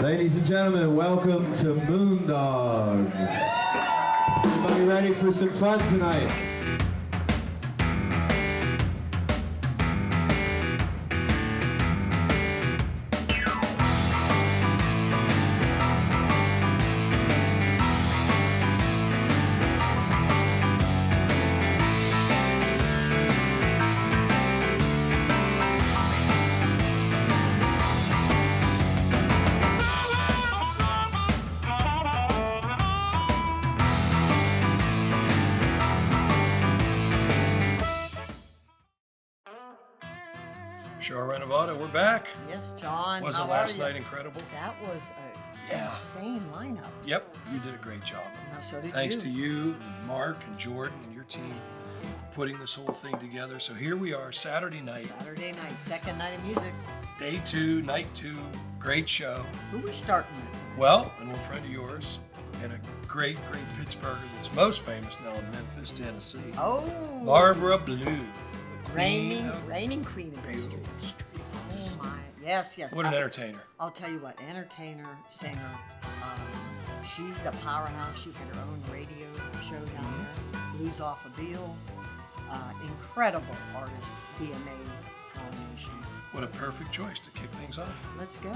Ladies and gentlemen, welcome to Moondogs. Everybody ready for some fun tonight? Show Nevada, we're back. Yes, John. Wasn't last night incredible? That was an insane lineup. Yep, you did a great job. No, so did Thanks you. to you and Mark and Jordan and your team putting this whole thing together. So here we are, Saturday night. Saturday night, second night of music. Day 2, night 2, great show. Who we starting with? Well, an old friend of yours and a great Pittsburgher that's most famous now in Memphis, Tennessee. Oh. Barbara Blue. Reigning queen of history. Oh my, yes. What an entertainer. I'll tell you what, entertainer, singer. She's a powerhouse. She had her own radio show down there. Blues Off a Bill. Incredible artist, BMA nominations. What a perfect choice to kick things off. Let's go.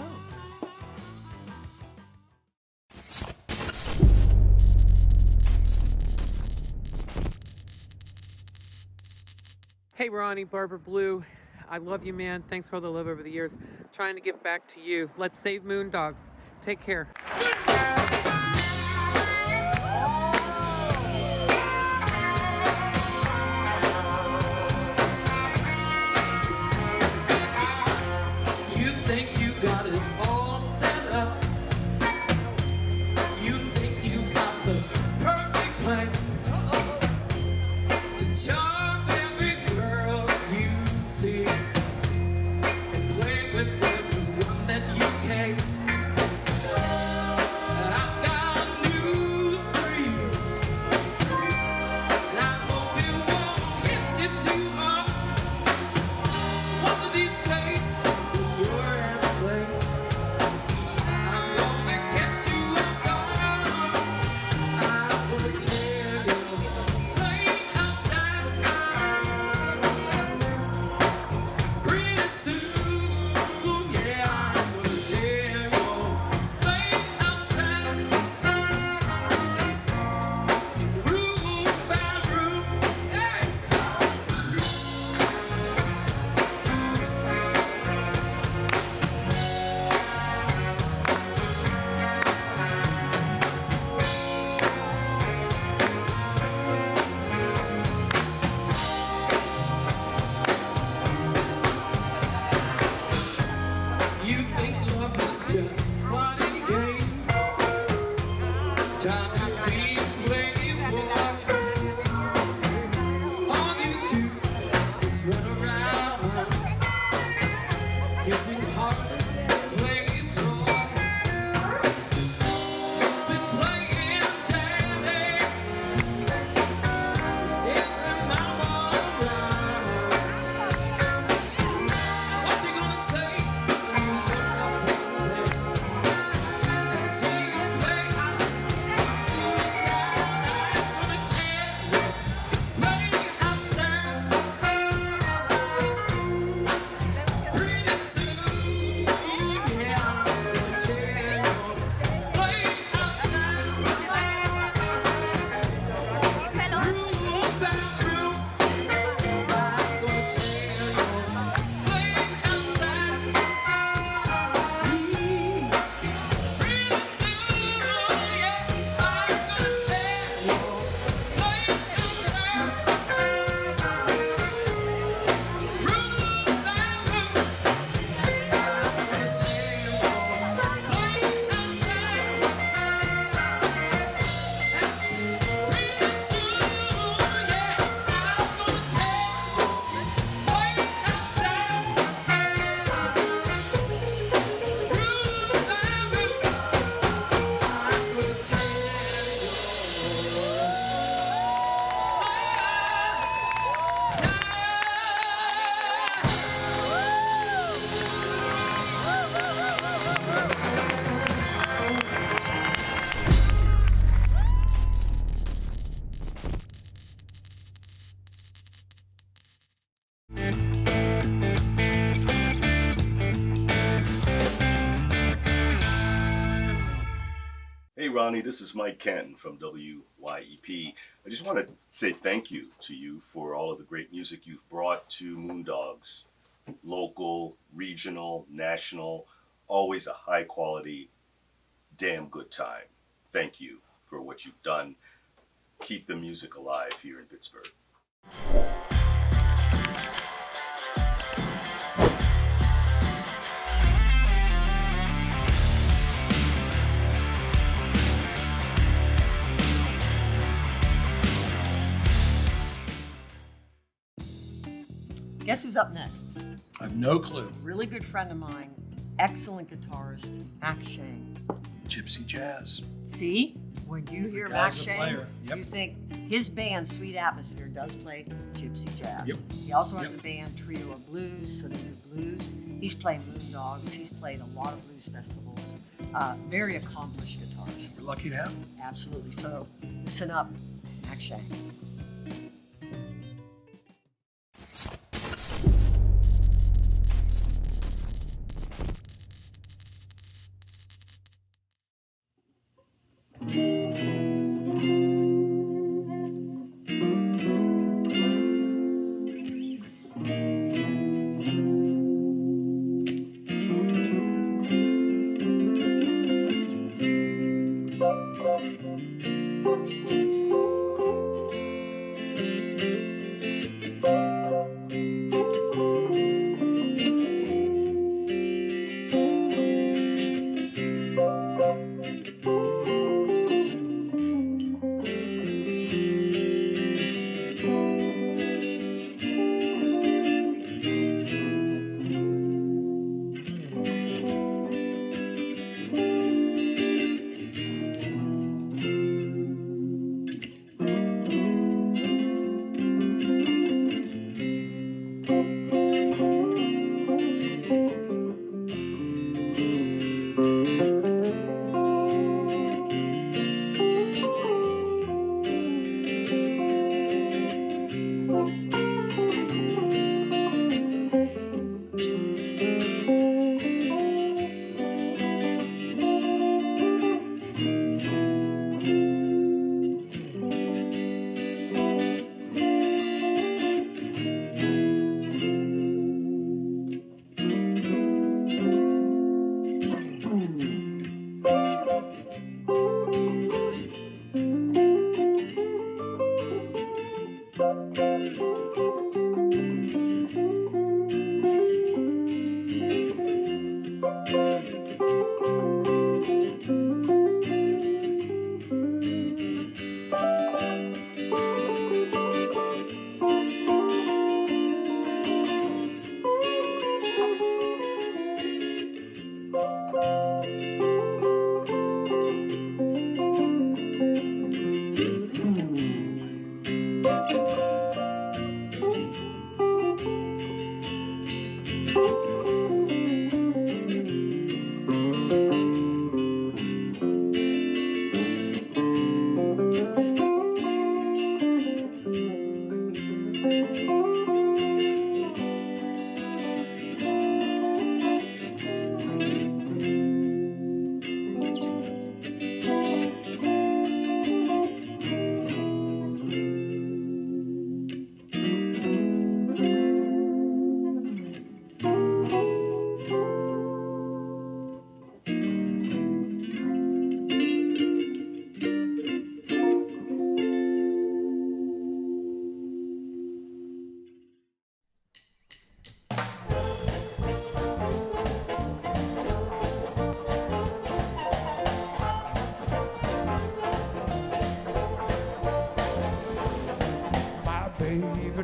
Hey Ronnie, Barbara Blue. I love you, man. Thanks for all the love over the years. Trying to give back to you. Let's save Moondogs. Take care. You think you got it all set up. You think you got the perfect plan to charm every girl you see and play with everyone that you can. I've got news for you, and I hope it won't hit you too hard. One of these days, when you're at play, I'm gonna catch you off guard. I'm gonna tear your playhouse down. Ronnie. This is Mike Canton from WYEP. I just want to say thank you to you for all of the great music you've brought to Moondogs. Local, regional, national, always a high quality, damn good time. Thank you for what you've done. Keep the music alive here in Pittsburgh. Guess who's up next? I have no clue. Really good friend of mine, excellent guitarist, Shang. Gypsy Jazz. See, when you hear guy's a Shang, player. Yep. you think his band, Sweet Atmosphere, does play Gypsy Jazz. Yep. He also has Yep. a band, Trio of Blues, so they do blues. He's playing Moondogs. He's played a lot of blues festivals. Very accomplished guitarist. We're lucky to have him. Absolutely. So listen up, Shang.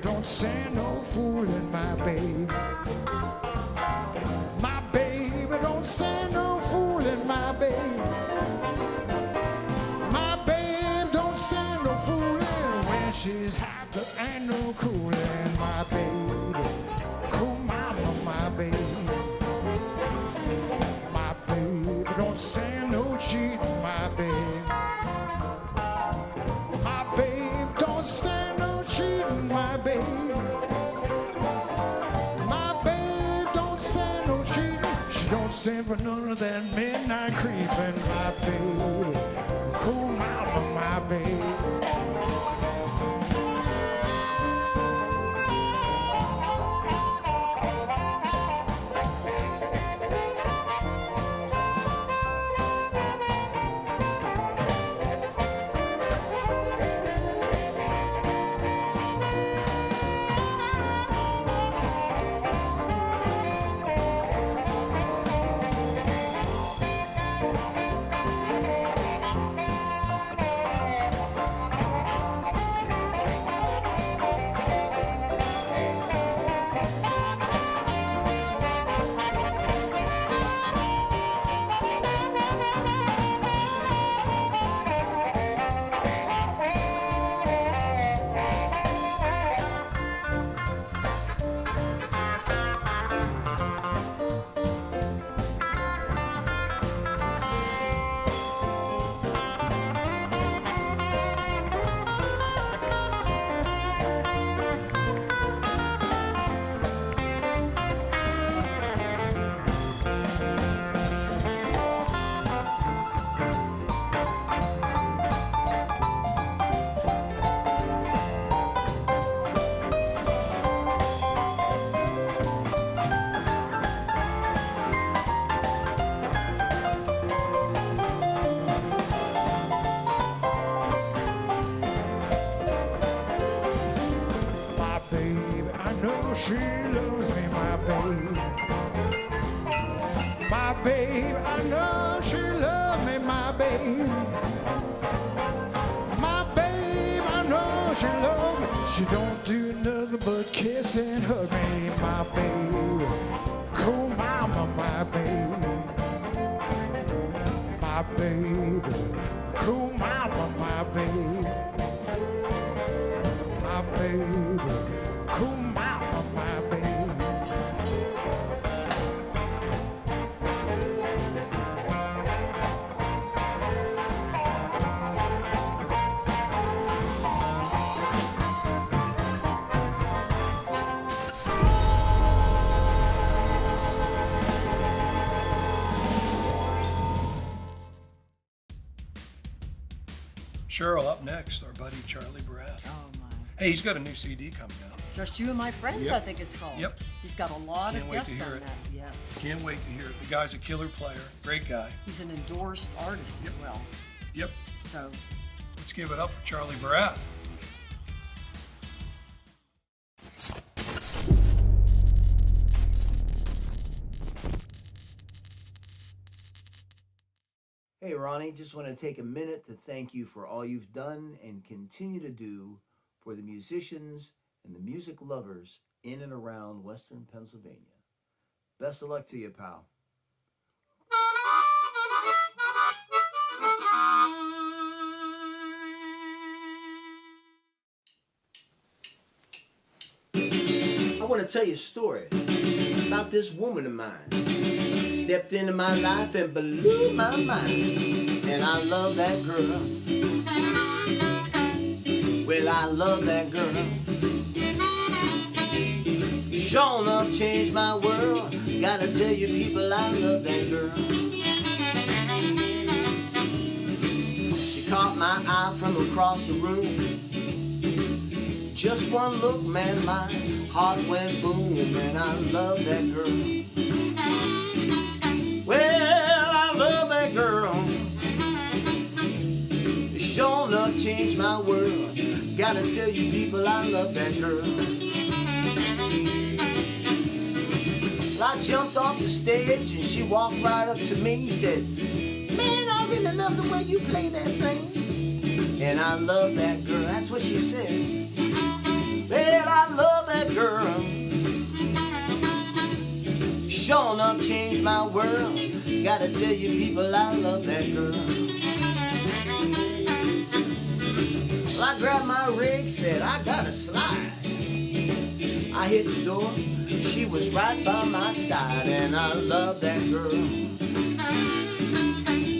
Don't stand no fooling, my babe. My baby don't stand no fooling, my babe. My babe don't stand no fooling when she's hot. There ain't no cooling, my baby. Cool mama, my baby. My baby don't stand no cheating, my babe. My babe don't stand no cheating, my babe. My babe don't stand no cheating. She don't stand for none of that midnight creeping, my baby. baby. She loves me, my babe. My babe, I know she loves me, my babe. My babe, I know she loves me. She don't do nothing but kiss and hug me, my babe. Cool mama, my babe. My babe. Cool mama, my babe. My babe. Cool mama, my babe. Cheryl, up next, our buddy Charlie Barath. Oh my. Hey, he's got a new CD coming out. Just You and My Friends, Yep. I think it's called. Yep. He's got a lot Can't of wait to guests hear on it. that. Yes. Can't wait to hear it. The guy's a killer player, great guy. He's an endorsed artist Yep. as well. Yep, So let's give it up for Charlie Barath. Hey Ronnie, just want to take a minute to thank you for all you've done and continue to do for the musicians and the music lovers in and around Western Pennsylvania. Best of luck to you, pal. I want to tell you a story about this woman of mine. Stepped into my life and blew my mind. And I love that girl. Well, I love that girl. Sure enough changed my world. Gotta tell you people, I love that girl. She caught my eye from across the room. Just one look, man, my heart went boom. And I love that girl. Well, I love that girl. Sure enough changed my world. Gotta tell you people, I love that girl. Well, I jumped off the stage and she walked right up to me. Said, man, I really love the way you play that thing. And I love that girl. That's what she said. Well, I love that girl. Sure enough changed my world. Gotta tell you people, I love that girl. Well, I grabbed my rig, said I gotta slide. I hit the door, she was right by my side. And I love that girl.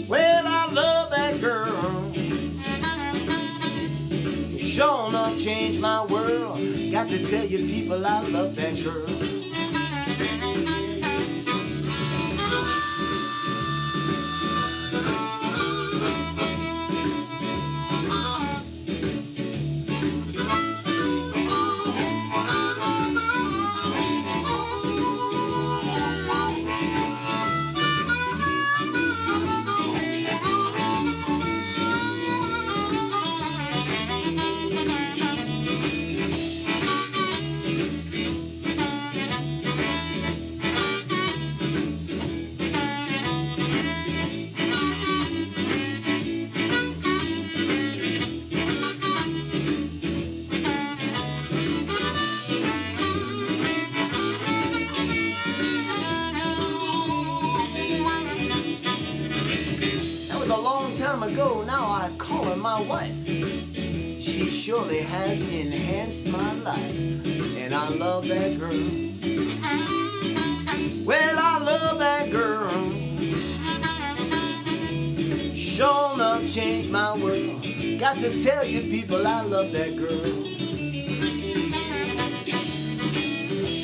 Well, I love that girl. Sure enough changed my world. Got to tell you people, I love that girl. surely has enhanced my life. And I love that girl. Well, I love that girl. Sure enough changed my world. Got to tell you people I love that girl.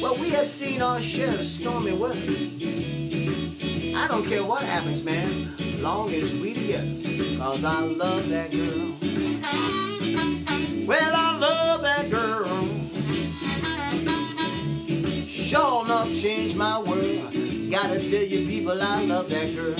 Well, we have seen our share of stormy weather. I don't care what happens, man, long as we together. Cause I love that girl. Well, I love that girl. Sure enough changed my world. Gotta tell you people I love that girl.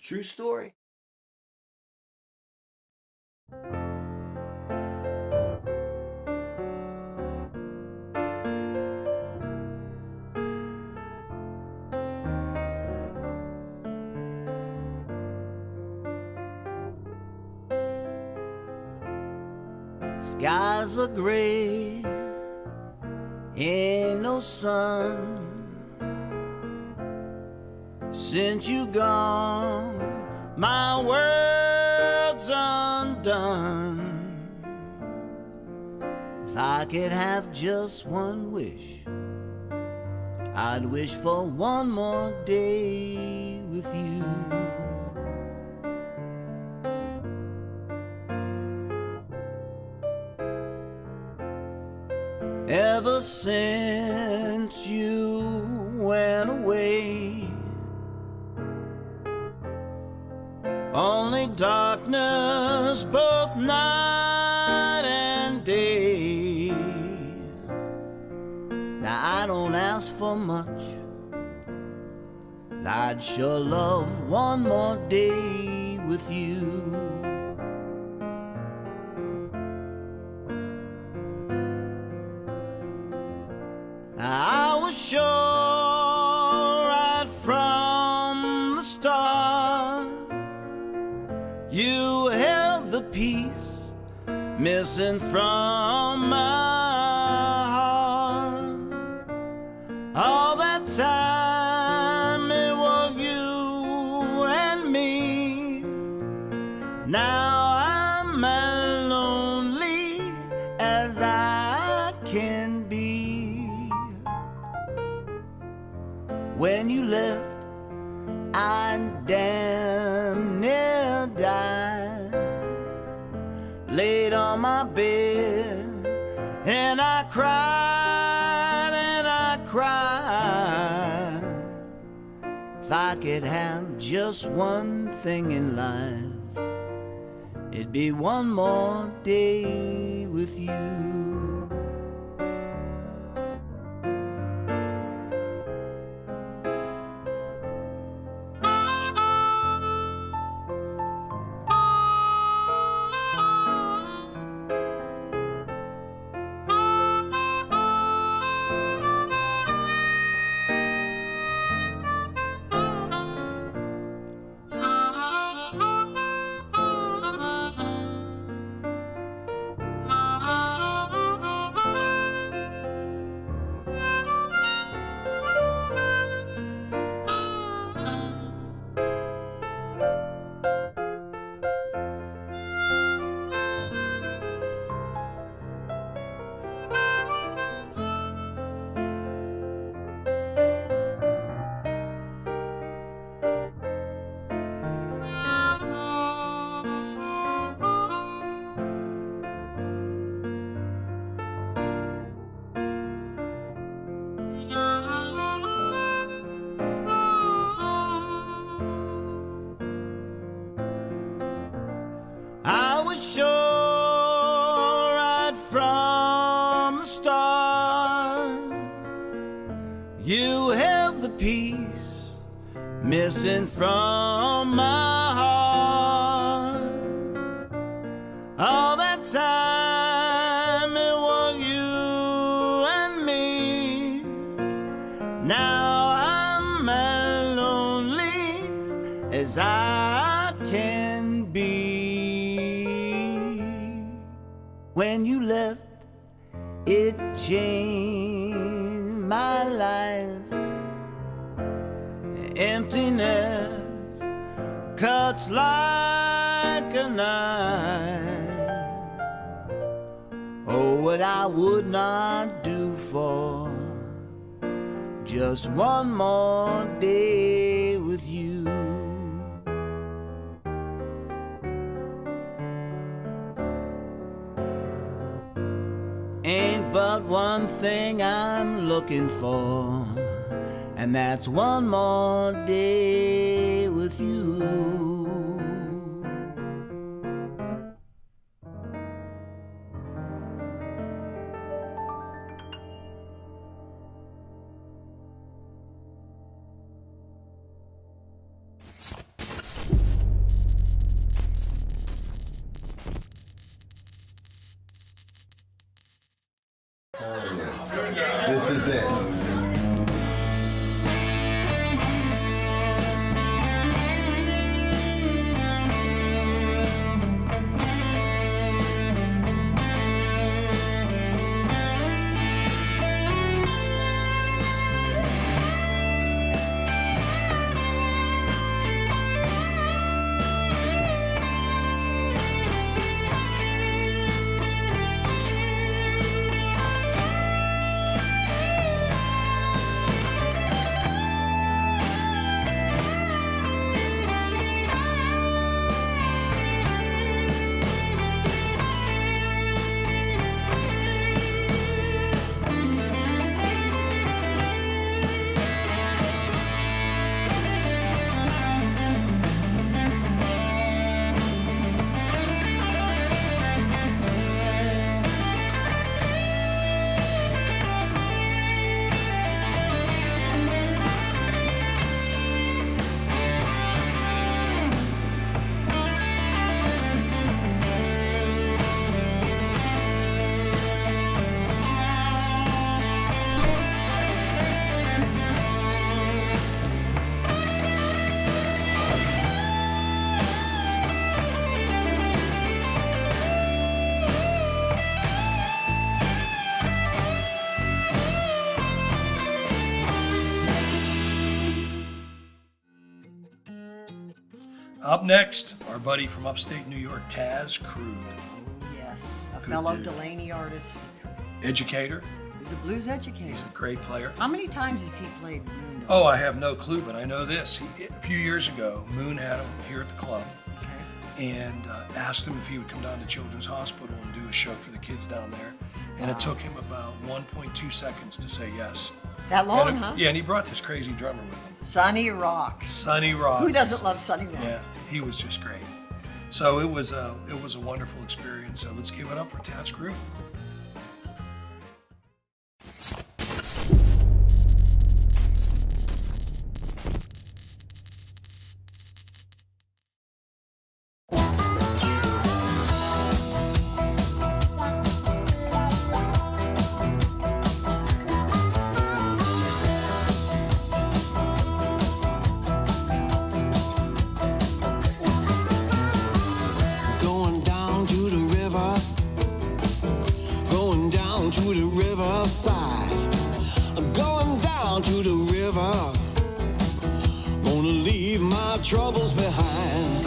True story. Skies are gray, ain't no sun. Since you gone, my world's undone. If I could have just one wish, I'd wish for one more day with you. Ever since you went away, only darkness both night and day. Now I don't ask for much, but I'd sure love one more day with you. I was sure right from the start you held the piece missing from my heart. All that time it was you and me. Now I'm as lonely as I can be. When you left, I damn near died. Laid on my bed and I cried and I cried. If I could have just one thing in life, it'd be one more day with you. I was sure right from the start you held the piece missing from my heart. That time it was you and me. Now I'm as lonely as I can be. When you left, it changed my life. Emptiness cuts like a knife. Oh, what I would not do for just one more day with you. Ain't but one thing I'm looking for, and that's one more day with you. This is it. Up next, our buddy from upstate New York, Tas Cru. Yes, a Good fellow dude. Delaney artist. Educator. He's a blues educator. He's a great player. How many times has he played Moondogs? Oh, I have no clue, but I know this. A few years ago, Moon had him here at the club and asked him if he would come down to Children's Hospital and do a show for the kids down there. And it took him about 1.2 seconds to say yes. That long, And huh? Yeah, and he brought this crazy drummer with him. Sonny Rocks. Sonny Rocks. Who doesn't love Sonny Rocks? Yeah, he was just great. So it was a wonderful experience. So let's give it up for Tas Cru. Troubles behind.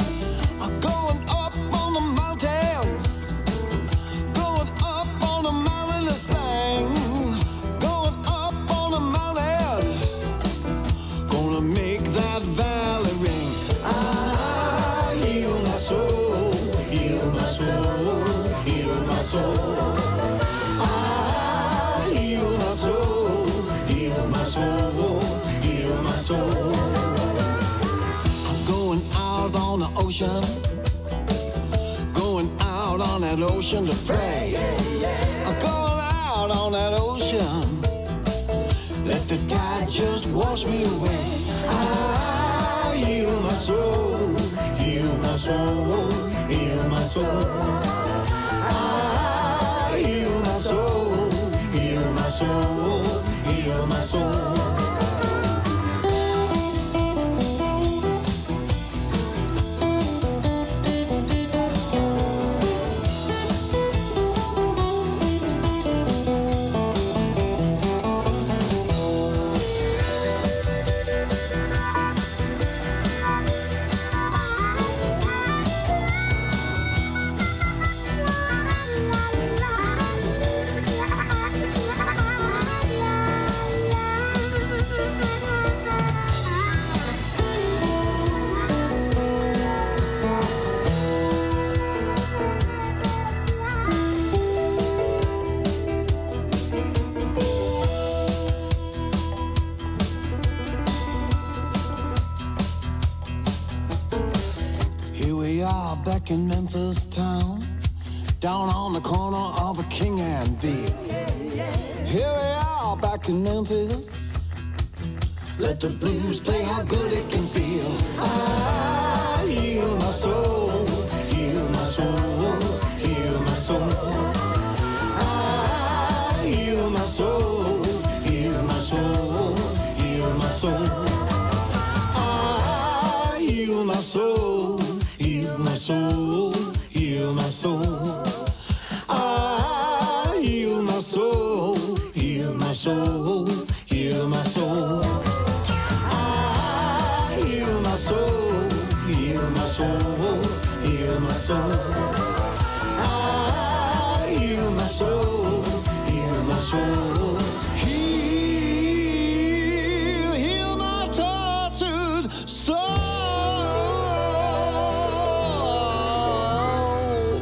Going up on the mountain, going up on the mountain to sing, going up on the mountain, gonna make that valley ring. Ah, heal my soul, heal my soul, heal my soul. Ah, heal my soul, heal my soul, heal my soul. On the ocean, going out on that ocean to pray. Going out on that ocean, let the tide just wash me away. Ah, heal my soul, heal my soul, heal my soul. Ah, in Memphis town, down on the corner of a King and Beale. Here we are back in Memphis. Let the blues play how good it can feel. I heal my soul, heal my soul, heal my soul. I heal my soul, heal my soul, heal my soul. I heal my soul, heal my soul, heal my soul. I heal my soul, heal my soul, heal my soul. I heal my soul, heal my soul, heal my soul. I heal my soul, heal my soul. Heal my tortured soul,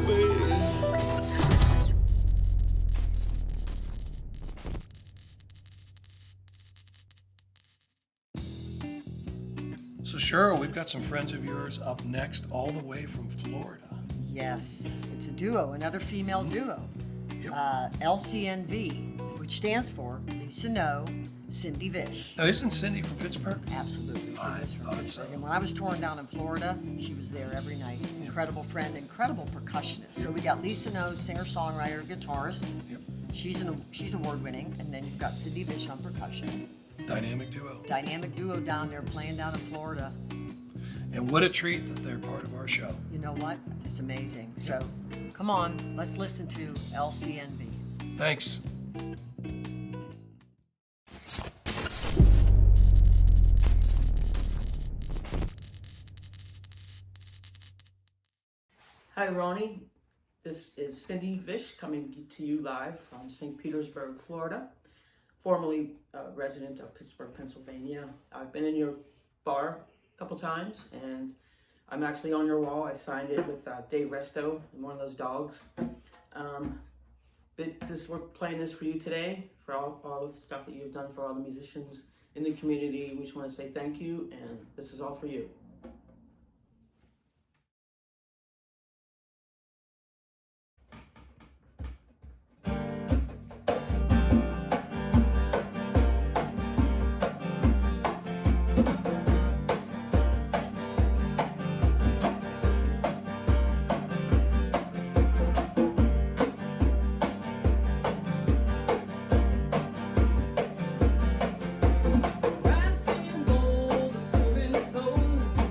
baby. So Cheryl, we've got some friends of yours up next, all the way from Florida. Yes, it's a duo, another female duo. Yep. LCNV, which stands for Lisa No, Cindy Vish. Now, isn't Cindy from Pittsburgh? Absolutely, I Cindy's from thought Pittsburgh. so. And when I was touring down in Florida, she was there every night. Incredible friend, incredible percussionist. So we got Lisa No, singer-songwriter, guitarist. Yep. She's award-winning, and then you've got Cindy Vish on percussion. Dynamic duo. Dynamic duo down there playing down in Florida. And what a treat that they're part of our show. You know what? It's amazing. So come on, let's listen to LCNV. Thanks. Hi, Ronnie. This is Cindy Vish coming to you live from St. Petersburg, Florida. Formerly a resident of Pittsburgh, Pennsylvania. I've been in your bar a couple times, and I'm actually on your wall. I signed it with Dave Resto and one of those dogs. We're playing this for you today, for all the stuff that you've done for all the musicians in the community. We just want to say thank you, and this is all for you. Rising gold, a silver toe.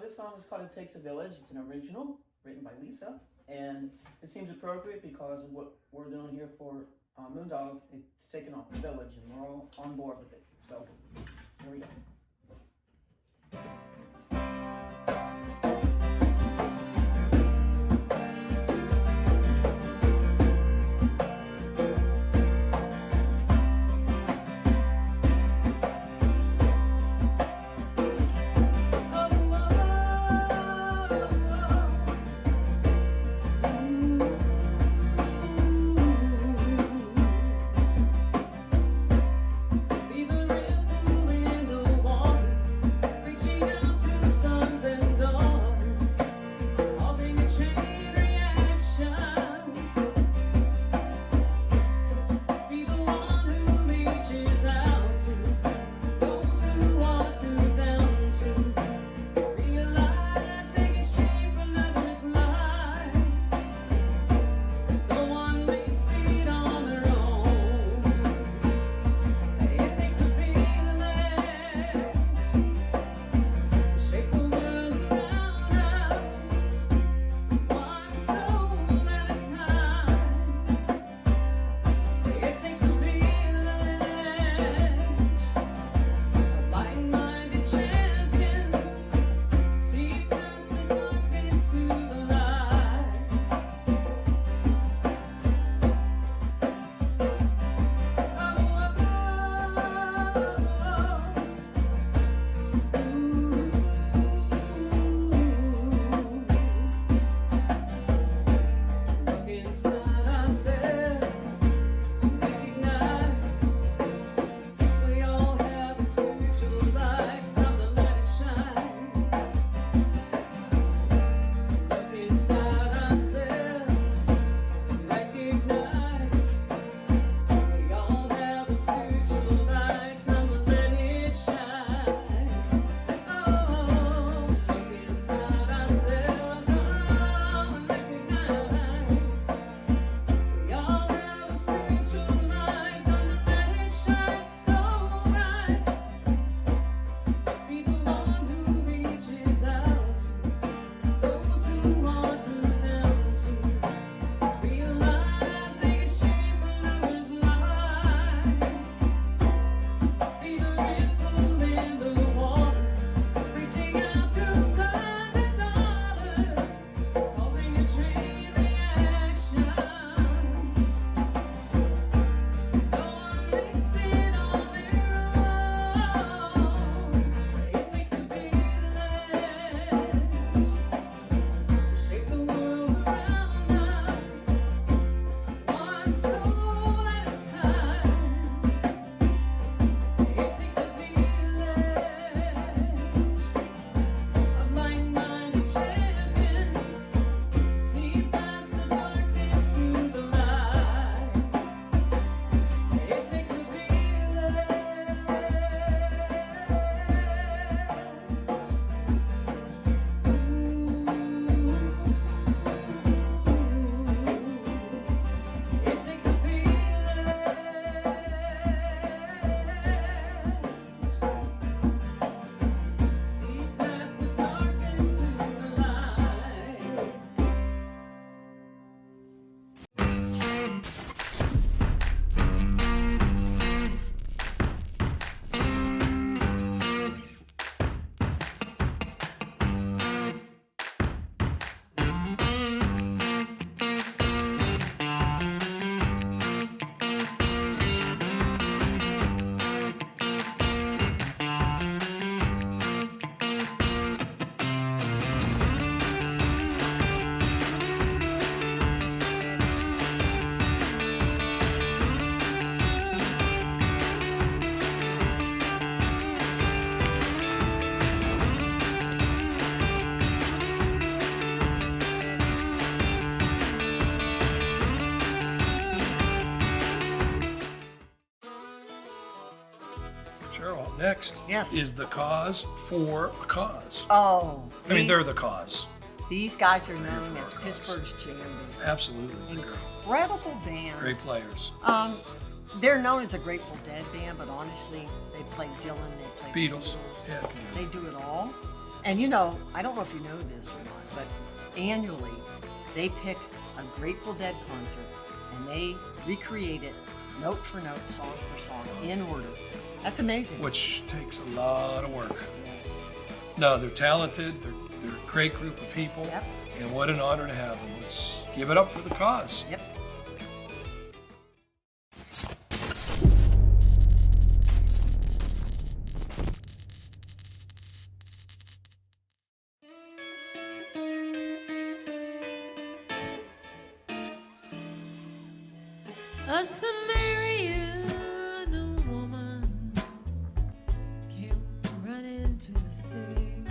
this song is called "It Takes a Village." It's an original written by Lisa, and it seems appropriate because of what we're doing here for Moondog. It's taking off the village, and we're all on board with it. So here we go. Be the ripple in the water. Next Yes. is the cause for a cause. Oh. I mean, they're the cause. These guys are known for as a cause. Pittsburgh's Jam Band. Absolutely. Incredible band. Great players. They're known as a Grateful Dead band, but honestly, they play Dylan, they play Beatles. Yeah. They do it all. And you know, I don't know if you know this or not, but annually they pick a Grateful Dead concert and they recreate it note for note, song for song, in order. That's amazing. Which takes a lot of work. Yes. No, they're talented. They're a great group of people. Yep. And what an honor to have them. Let's give it up for the cause. Yep. A Samaritan woman came running to the city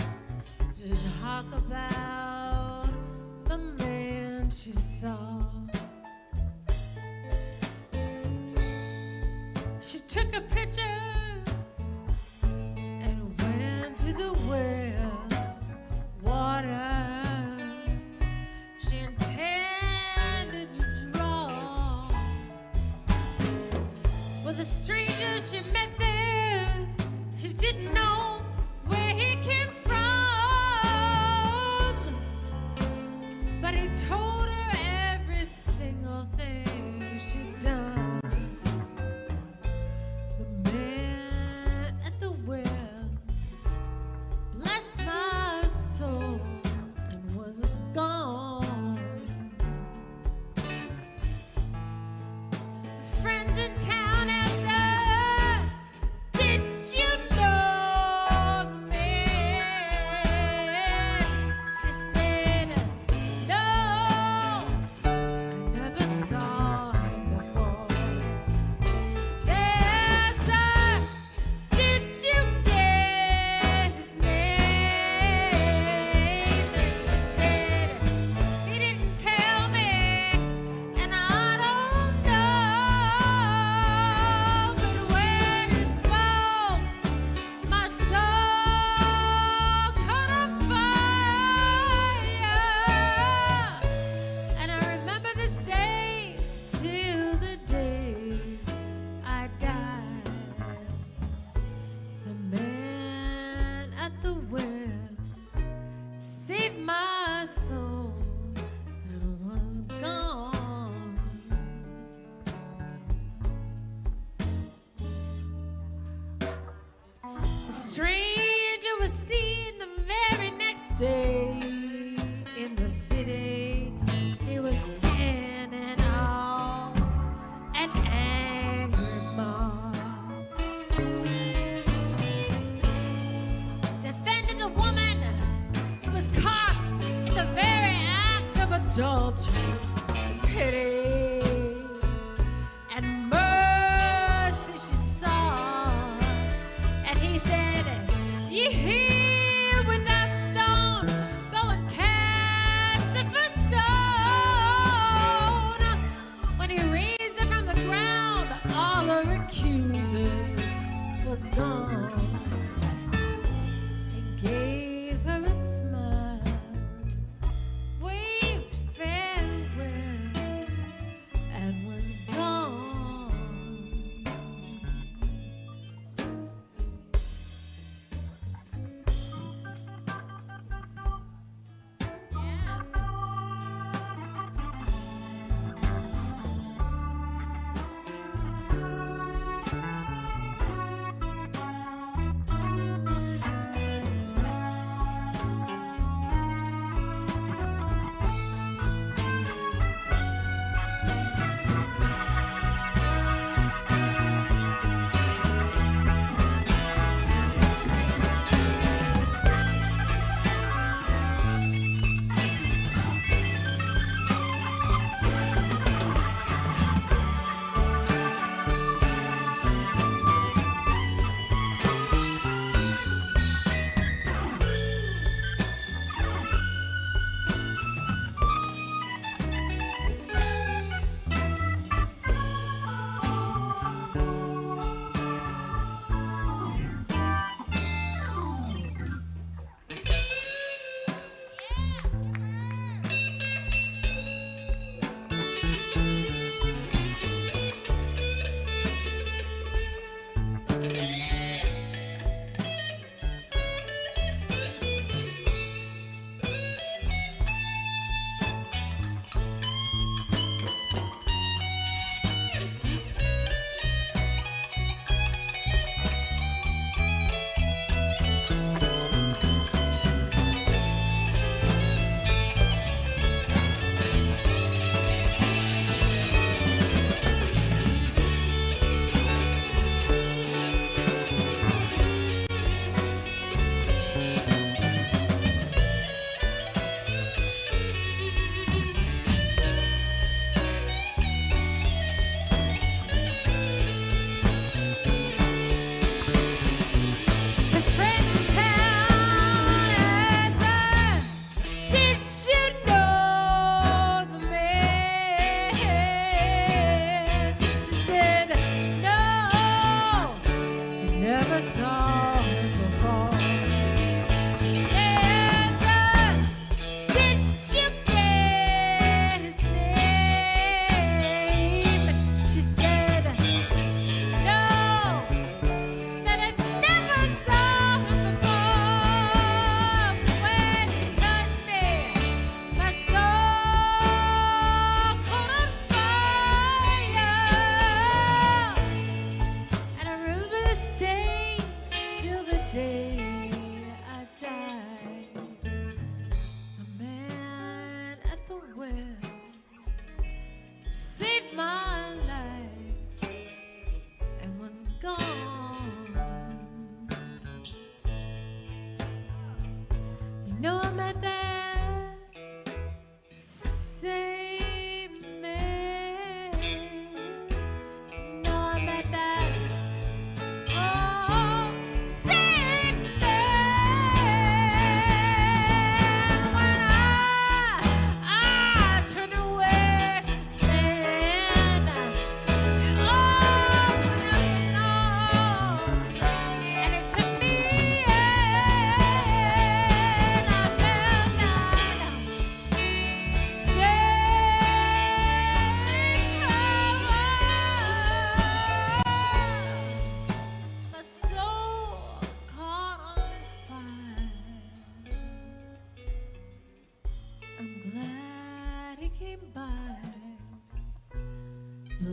to talk about the man she saw. She took a picture and went to the well water. She intended to draw. Well, the stranger she met there, she didn't know where he came from, but he told her every single thing she'd done. The man at the well, bless my soul, and was gone. Friends in town asked her, did you know the man? She said, no, I never saw him before. They asked her, did you get his name? And she said, he didn't tell me, and I don't know. But when he spoke, my soul caught on fire. And I remember this day till the day I died. The man at the well saved my soul and was gone. The stranger was seen the very next day in the city. He was standing off an angry mob, defending the woman who was caught in the very act of adultery. Pity and mercy she saw, and he said, "Ye here with that stone, go and cast the first stone." When he raised her from the ground, all her accusers was gone. He gave her a smile, waved farewell,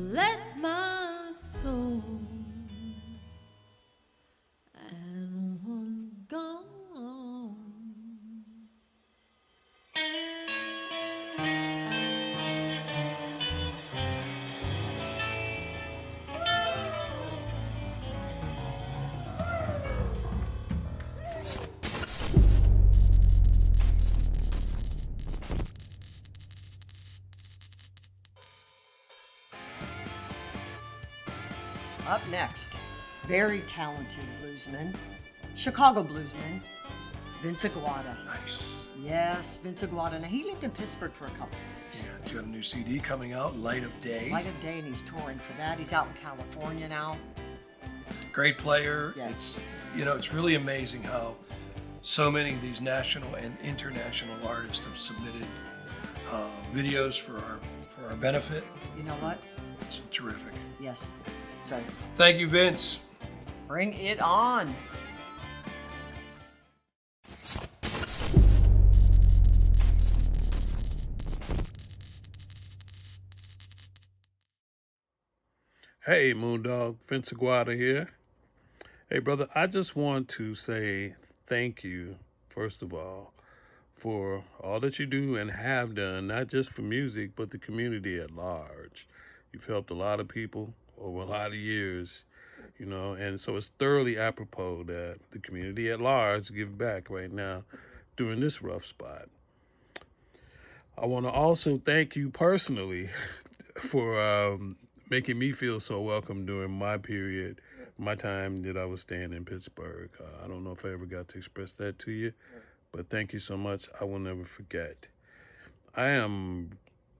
bless my soul, and was gone. Up next, very talented bluesman, Chicago bluesman, Vince Agwada. Nice. Yes, Vince Agwada. Now, he lived in Pittsburgh for a couple of years. Yeah, he's got a new CD coming out, Light of Day. Light of Day, and he's touring for that. He's out in California now. Great player. Yes. It's, you know, it's really amazing how so many of these national and international artists have submitted videos for our benefit. You know what? It's terrific. Yes. So, Thank you, Vince. bring it on. Hey, Moondog, Vince Agwada here. Hey, brother, I just want to say thank you, first of all, for all that you do and have done, not just for music, but the community at large. You've helped a lot of people over a lot of years, you know, and so it's thoroughly apropos that the community at large give back right now during this rough spot. I want to also thank you personally for making me feel so welcome during my period, my time that I was staying in Pittsburgh. I don't know if I ever got to express that to you, but thank you so much. I will never forget. I am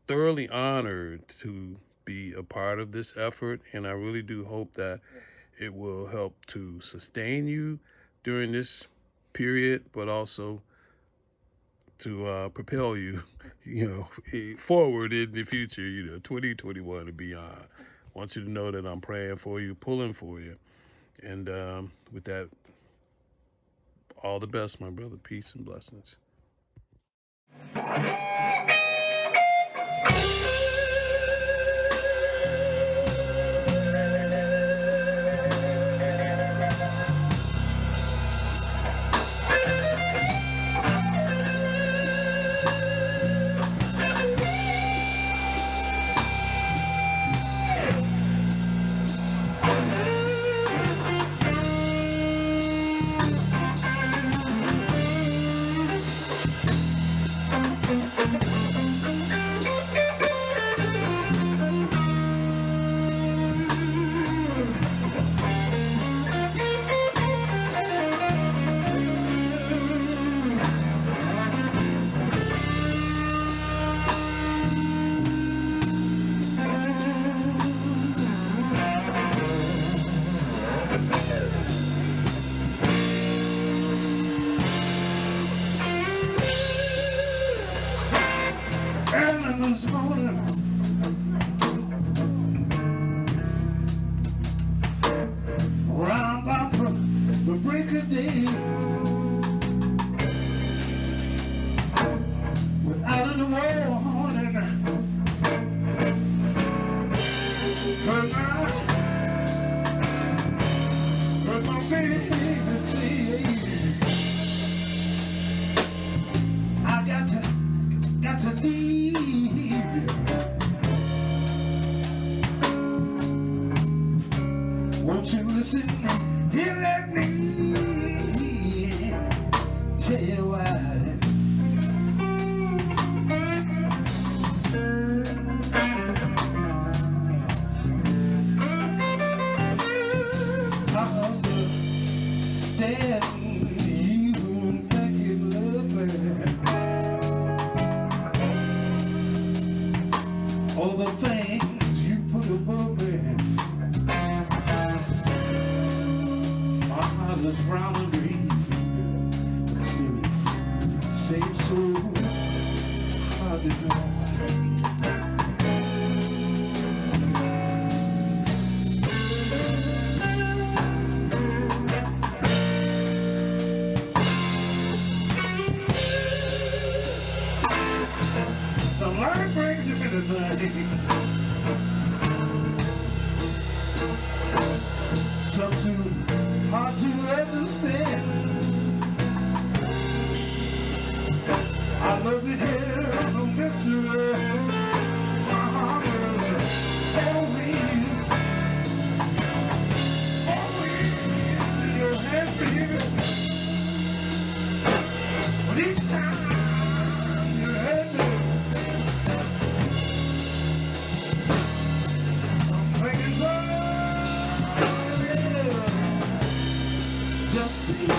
thoroughly honored to be a part of this effort, and I really do hope that it will help to sustain you during this period, but also to propel you, you know, forward in the future, you know, 2021 and beyond. I want you to know that I'm praying for you, pulling for you. And with that, all the best, my brother. Peace and blessings. This morning, round about from the break of day, without any warning, cause my baby say, I got to leave. Won't you listen? Here, let me tell you why. I'll stand you and think you love me. All the things you put above me. My heart is brown and green, but still it seems so hard to know. The Lord brings him into things. hard to understand. I love it here, no mystery. My heart is always in your hand, baby. But each time you had me, something is just see it.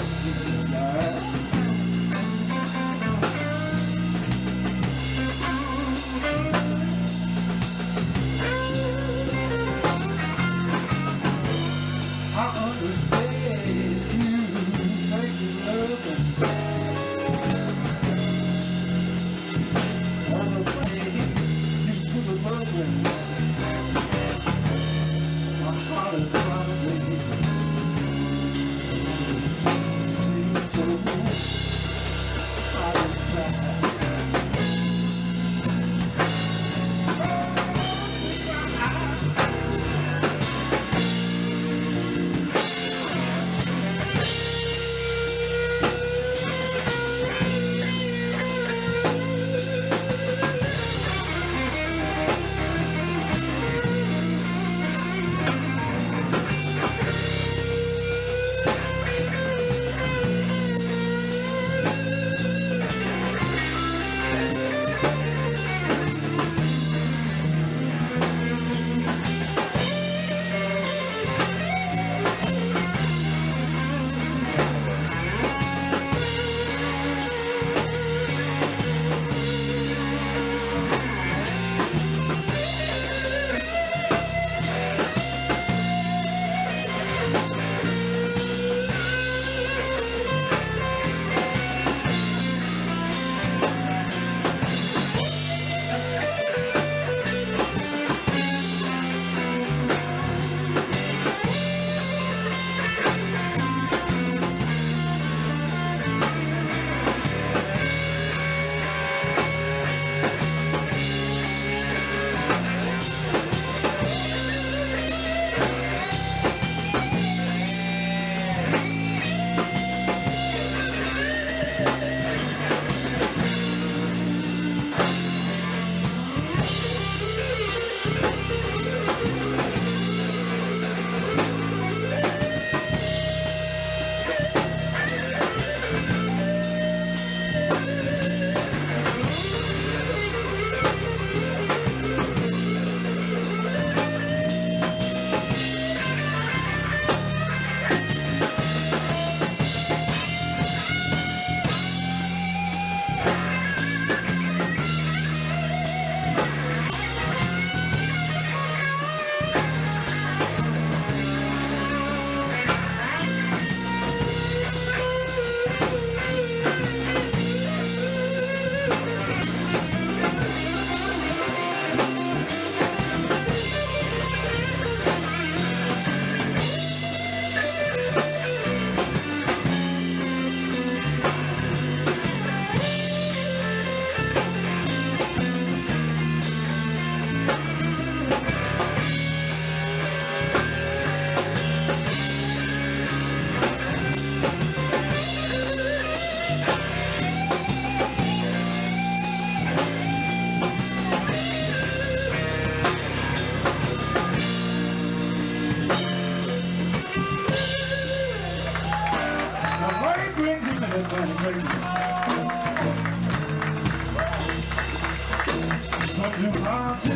Something hard to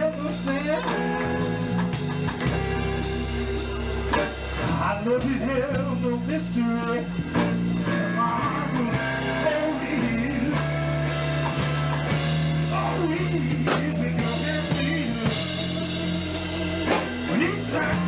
understand. I love it, hell, no mystery. Always in your hand, when it's time.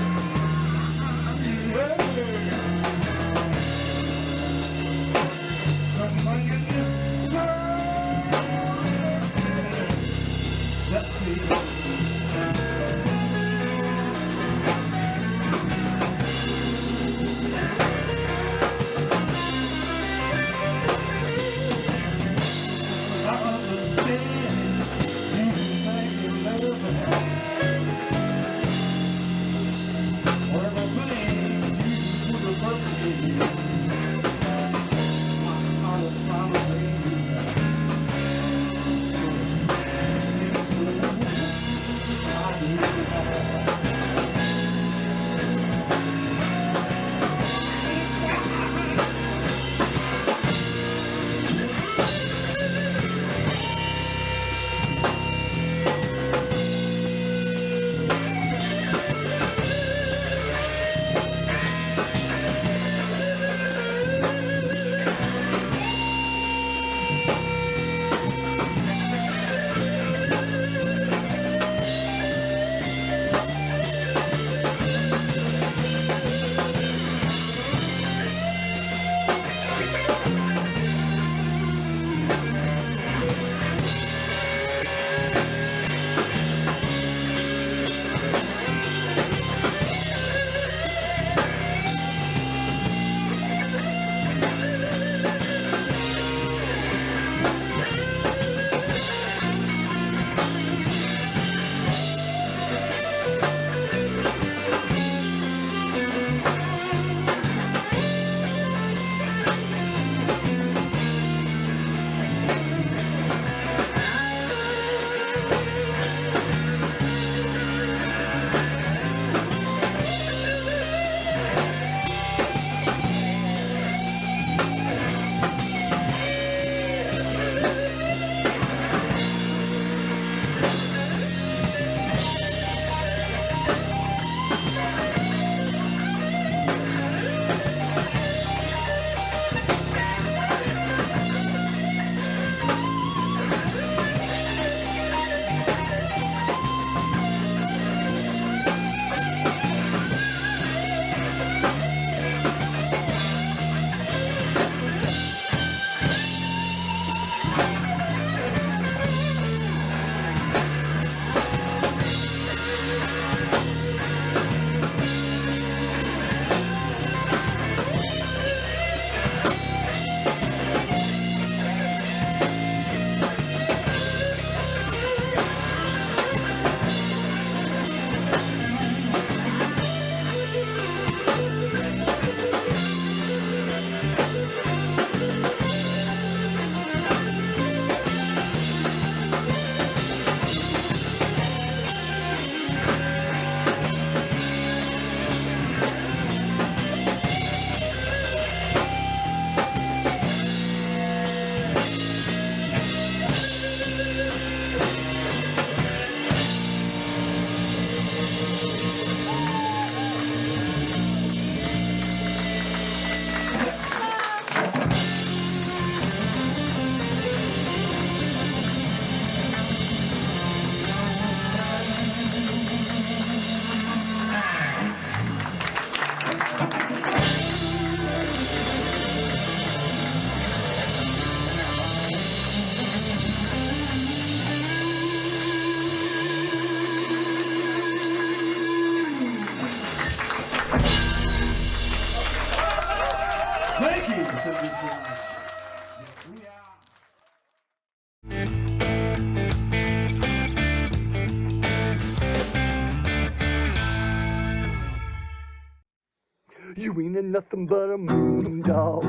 You ain't nothing but a moondog,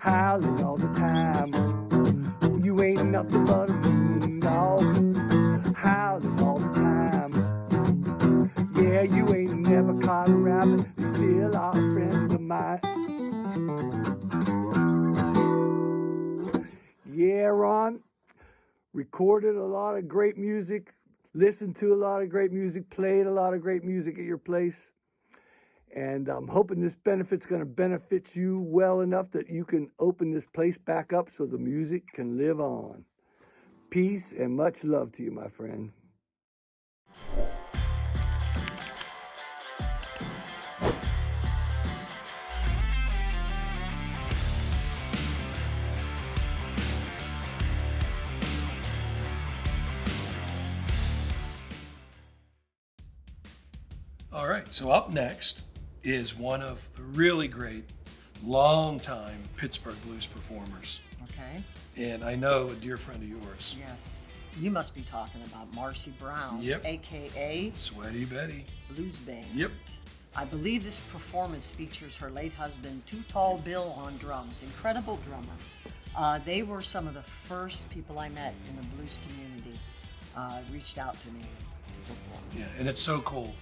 howling all the time. You ain't nothing but a moondog, howling all the time. Yeah, you ain't never caught a rabbit, still are a friend of mine. Yeah, Ron, recorded a lot of great music, listened to a lot of great music, played a lot of great music at your place. And I'm hoping this benefit's going to benefit you well enough that you can open this place back up so the music can live on. Peace and much love to you, my friend. All right, so up next is one of the really great, long-time Pittsburgh blues performers. Okay. And I know a dear friend of yours. Yes. You must be talking about Marcy Brown, Yep. a.k.a. Sweaty Betty. Blues Band. Yep. I believe this performance features her late husband, Too Tall Bill, on drums. Incredible drummer. They were some of the first people I met in the blues community. Reached out to me to perform. Yeah, and it's so cool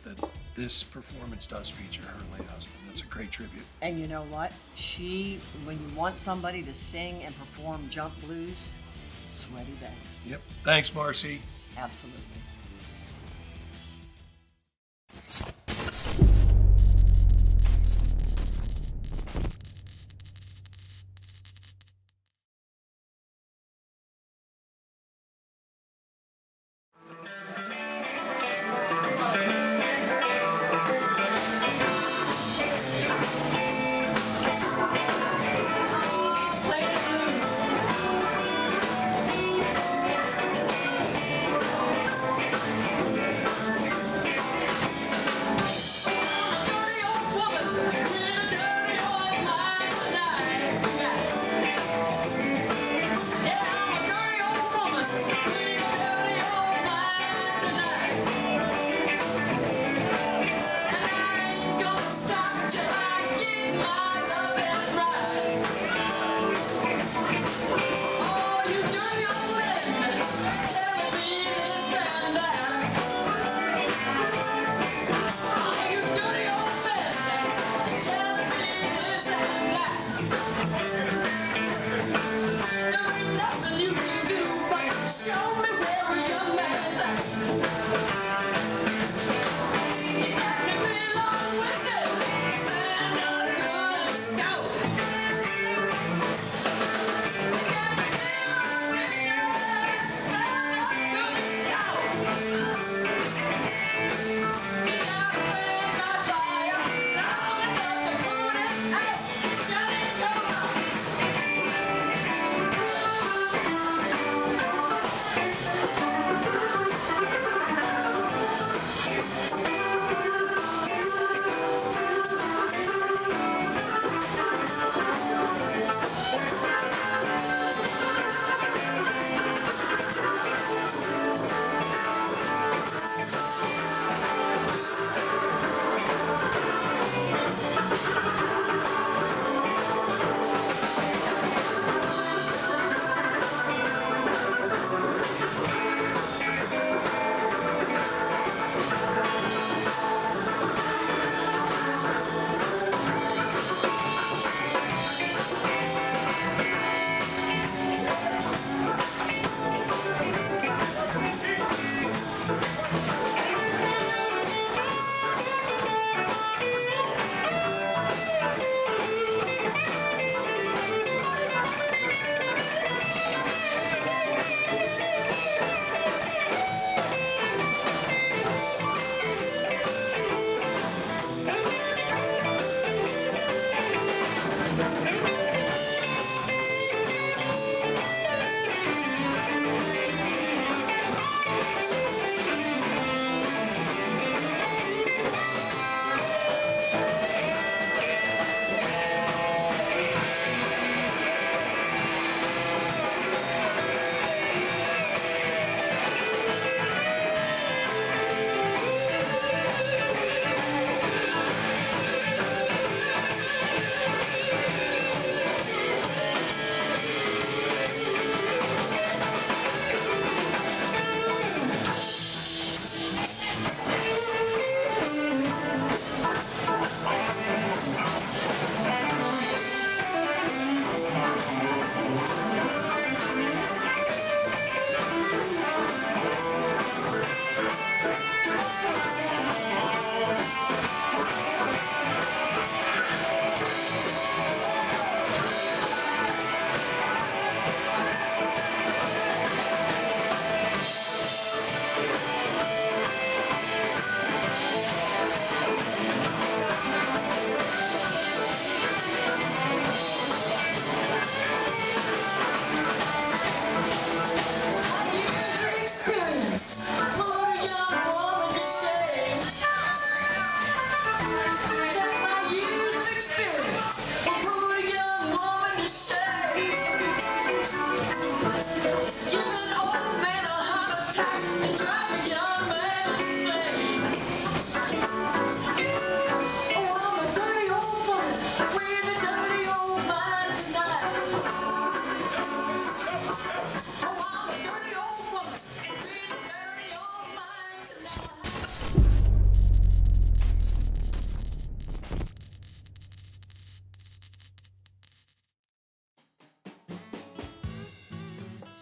that this performance does feature her late husband. That's a great tribute. And you know what? When you want somebody to sing and perform jump blues, Sweaty Betty. Yep. Thanks, Marcy. Absolutely.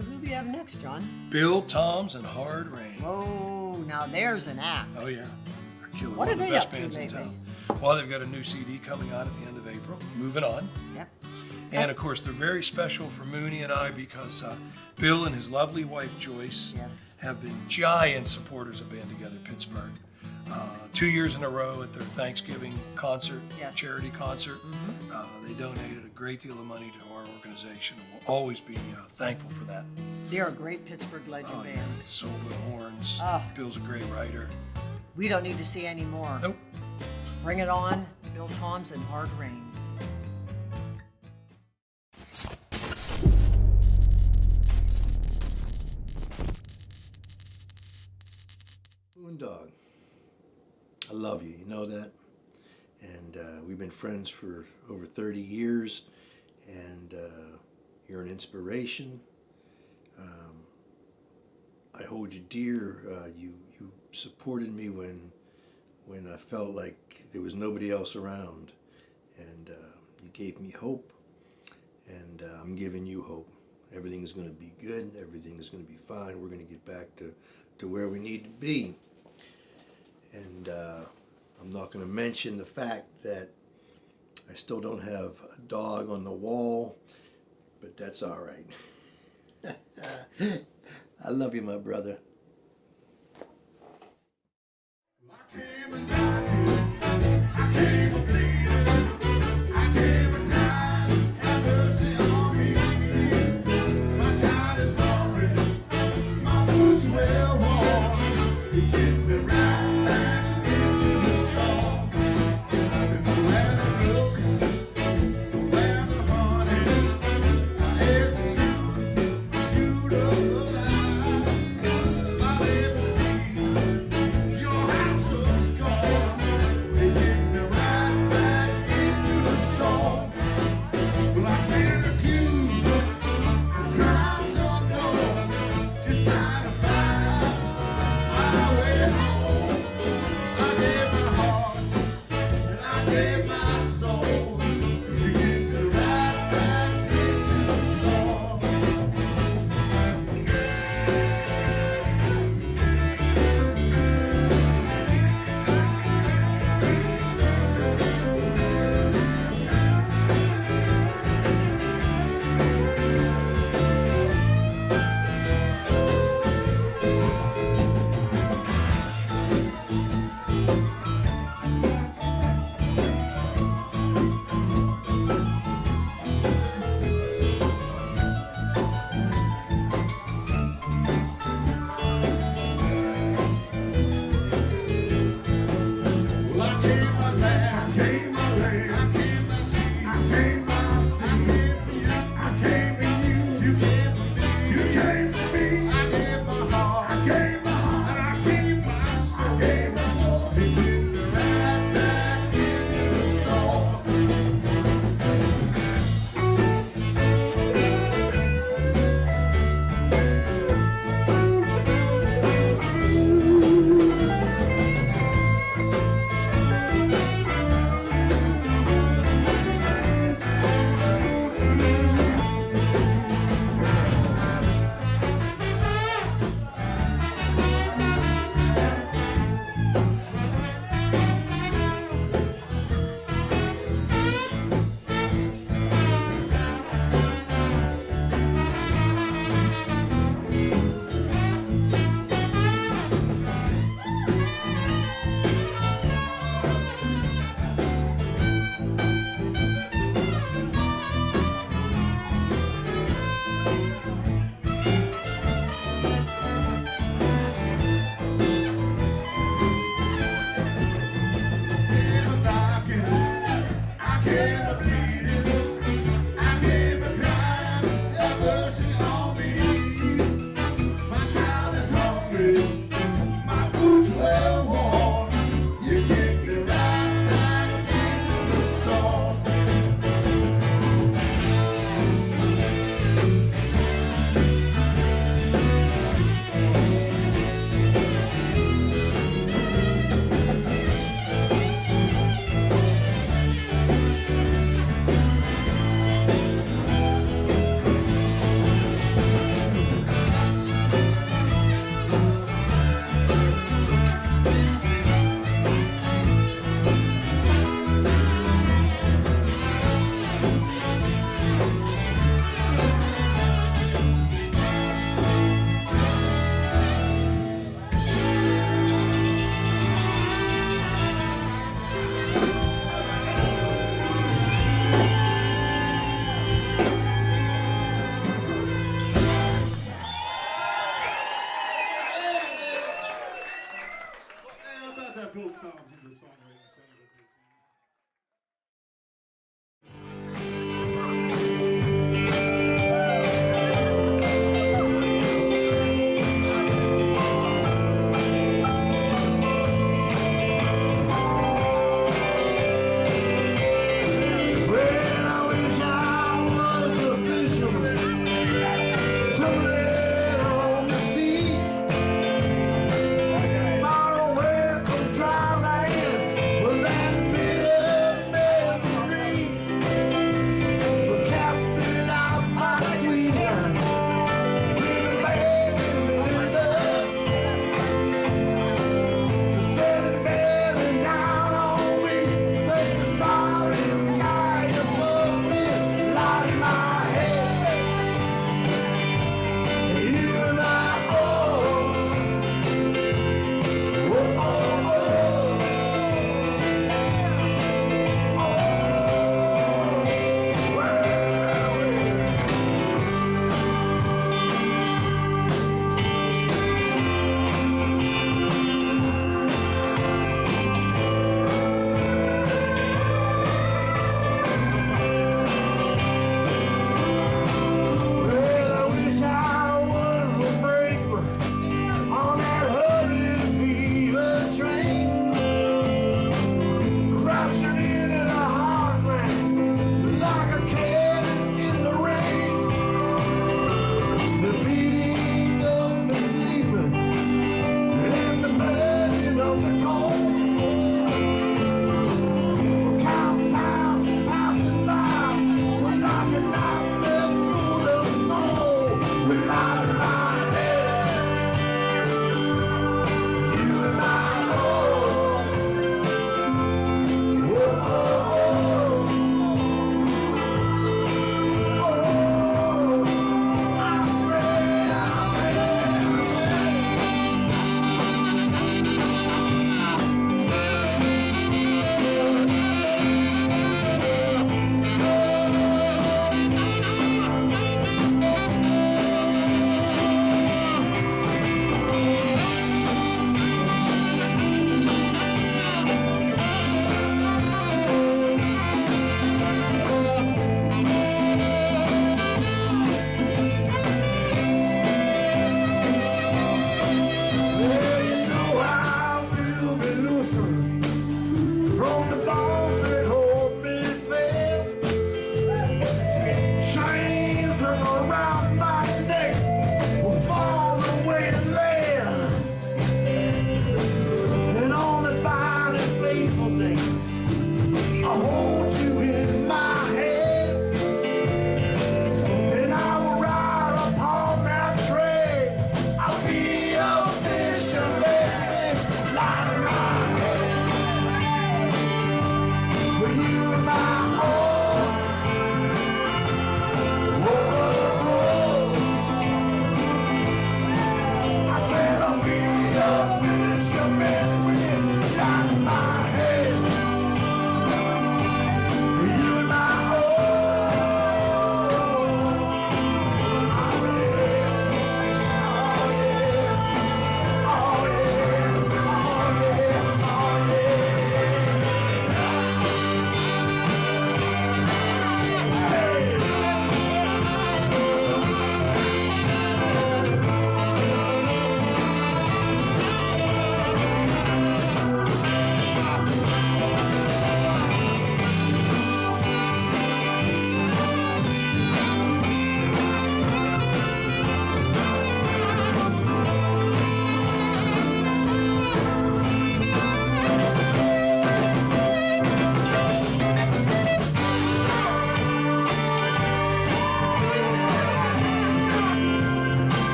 So who do we have next, John? Bill, Toms, and Hard Rain. Oh, now there's an act. Oh yeah, they're killer. What One are of the they best up to bands in lately? town. Well, they've got a new CD coming out at the end of April. Moving On. Yep. And of course, they're very special for Mooney and I because Bill and his lovely wife Joyce have been giant supporters of Band Together Pittsburgh. 2 years in a row at their Thanksgiving concert, charity concert. They donated a great deal of money to our organization. We'll always be thankful for that. They're a great Pittsburgh legend band. Soul with horns. Oh. Bill's a great writer. We don't need to see any more. Nope. Bring it on, Bill Toms and Hard Rain. Moondog, I love you, you know that? And we've been friends for over 30 years, and you're an inspiration. I hold you dear. You supported me when I felt like there was nobody else around, and you gave me hope, and I'm giving you hope. Everything's going to be good. Everything is going to be fine. We're going to get back to where we need to be. And I'm not going to mention the fact that I still don't have a dog on the wall, but that's all right. I love you, my brother.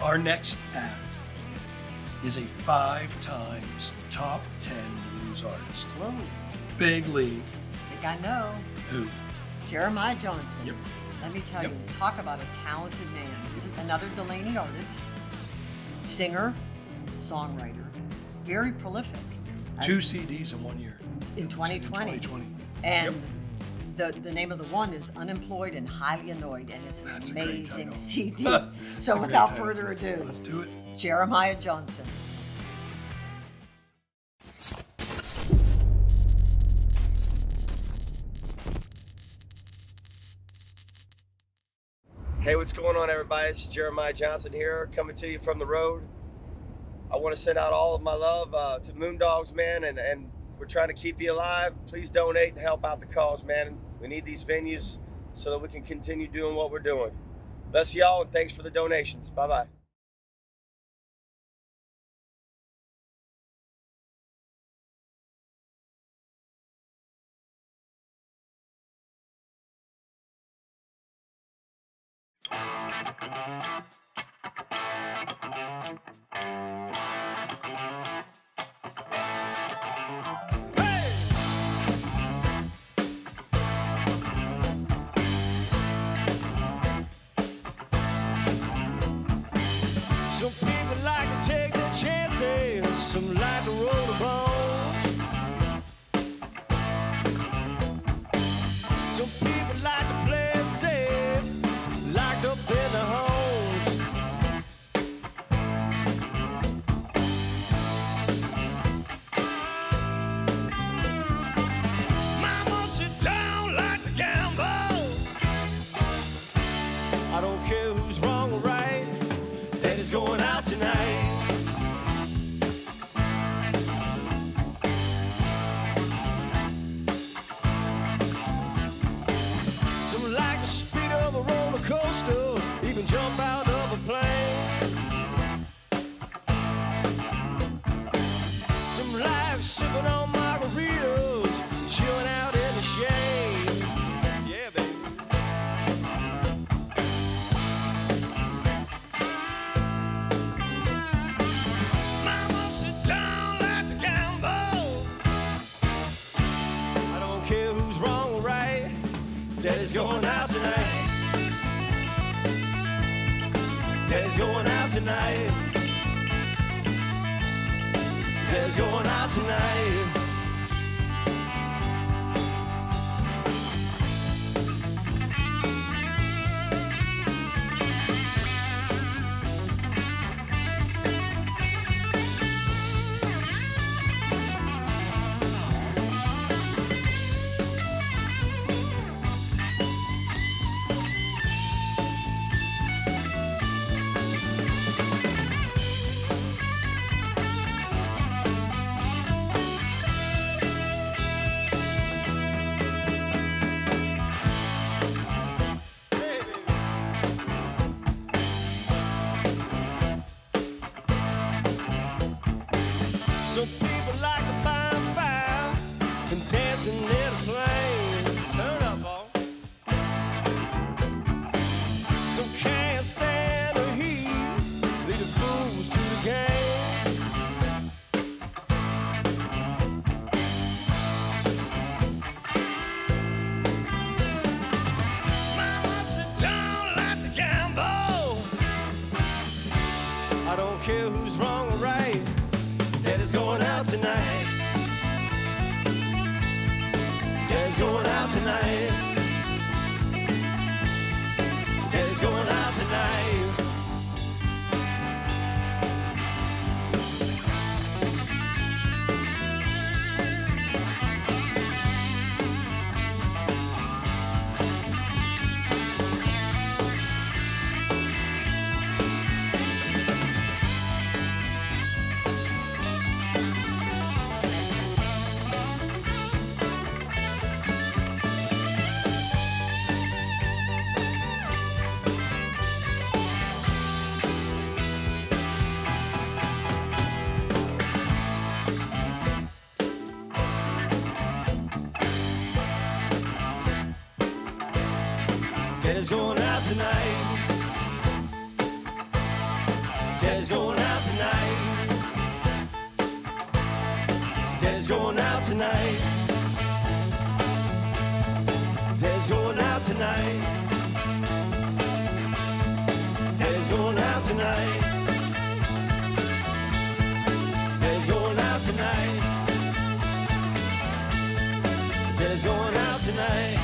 Our next act is a 5 times top 10 blues artist. Whoa. Big league. I think I know. Who? Jeremiah Johnson. Yep. Let me tell Yep. you, talk about a talented man. He's another Delaney artist, singer, songwriter, very prolific. 2 CDs in 1 year. In 2020. In 2020. And the name of the one is Unemployed and Highly Annoyed, and it's an That's a great amazing title. CD. It's a So great without title. further ado, Let's do it. Jeremiah Johnson. Hey, what's going on, everybody? This is Jeremiah Johnson here, coming to you from the road. I want to send out all of my love to Moondogs, man, and we're trying to keep you alive. Please donate and help out the cause, man. We need these venues so that we can continue doing what we're doing. Bless y'all, and thanks for the donations. Bye-bye. Some people like to take their chances, some like to roll the bones. Some people like to play it safe, locked up in the homes. Mama, she don't like to gamble. I don't care who's wrong or right. Daddy's going out tonight. Some like the speed of a roller coaster, even jump out of a plane. Some like sipping on margaritas, chilling out in the shade. Yeah, baby. Mama, she don't like to gamble. I don't care who's wrong or right. Daddy's going out tonight. Daddy's going out tonight. Daddy's going out tonight. Some people like to find fire and dancing in a flame. Turn up, all. Some can't stand the heat, lead the fools to the game. Mama, she don't like to gamble. I don't care who's wrong or right. Daddy's going out tonight. Daddy's going out tonight. Daddy's going out tonight. Daddy's going out tonight. tonight. Daddy's going out tonight. Daddy's going out tonight.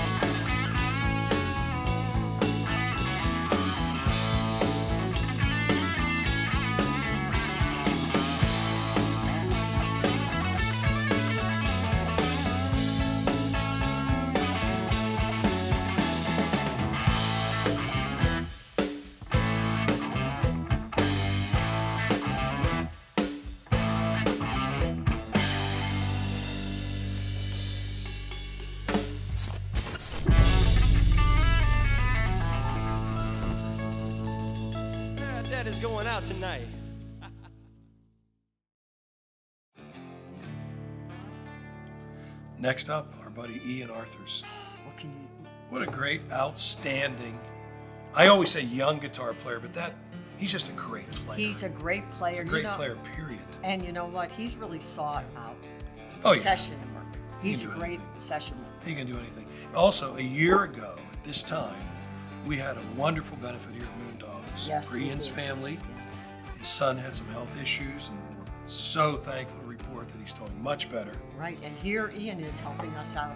Daddy's going out tonight. Next up, our buddy Ian Arthurs. What can you? What a great, outstanding, I always say young guitar player, but he's just a great player. He's a great player. He's a great player, period. And you know what? He's really sought out. Oh, yeah. Session work. He's a can do great anything. session worker. He can do anything. Also, a year ago at this time, we had a wonderful benefit here at Moondogs Yes, for we Ian's did. Family. His son had some health issues, and we're so thankful to report that he's doing much better. Right, and here Ian is helping us out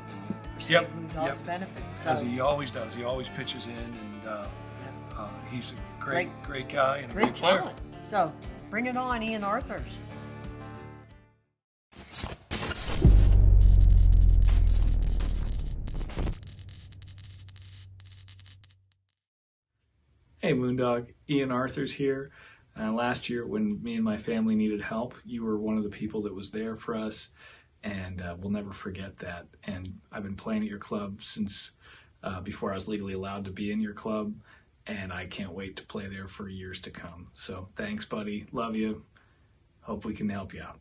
for Yep, Save Moondogs' yep. benefit. As So he always does. He always pitches in, and he's a great guy and a great great player. talent. So bring it on, Ian Arthurs. Hey Moondog, Ian Arthurs here. Last year when me and my family needed help, you were one of the people that was there for us, and we'll never forget that. And I've been playing at your club since before I was legally allowed to be in your club, and I can't wait to play there for years to come. So thanks, buddy. Love you. Hope we can help you out.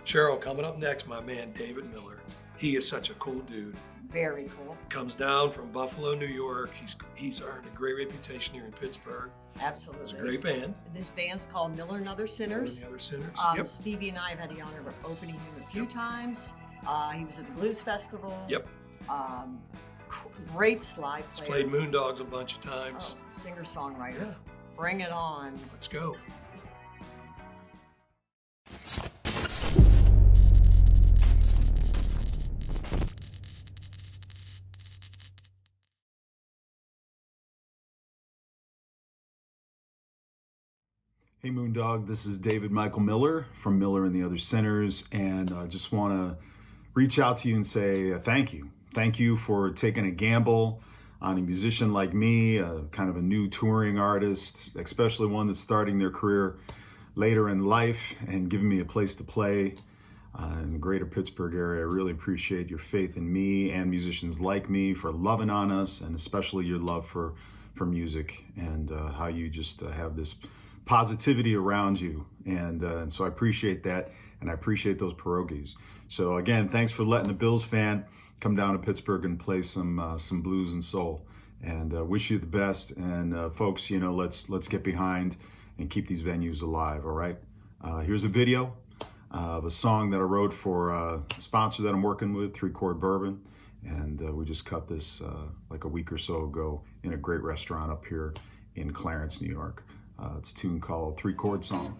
Cheryl, coming up next, my man David Miller. He is such a cool dude. Very cool. Comes down from Buffalo, New York. He's earned a great reputation here in Pittsburgh. Absolutely. It's a great band. This band's called Miller and Other Sinners. Miller and Other Sinners. Yep. Stevie and I have had the honor of opening him a few times. He was at the Blues Festival. Yep. Great slide He's player. played Moondogs a bunch of times. Oh, singer-songwriter. Yeah. Bring it on. Let's go. Hey Moondog, this is David Michael Miller from Miller and the Other Sinners, and I just want to reach out to you and say thank you. Thank you for taking a gamble on a musician like me, kind of a new touring artist, especially one that's starting their career later in life, and giving me a place to play in the greater Pittsburgh area. I really appreciate your faith in me and musicians like me, for loving on us, and especially your love for music, and how you just have this positivity around you, and so I appreciate that, and I appreciate those pierogies. So again, thanks for letting the Bills fan come down to Pittsburgh and play some blues and soul, and wish you the best. And folks, you know, let's get behind and keep these venues alive. All right, here's a video of a song that I wrote for a sponsor that I'm working with, 3 Chord Bourbon, and we just cut this like a week or so ago in a great restaurant up here in Clarence, New York. It's a tune called 3 Chord Song.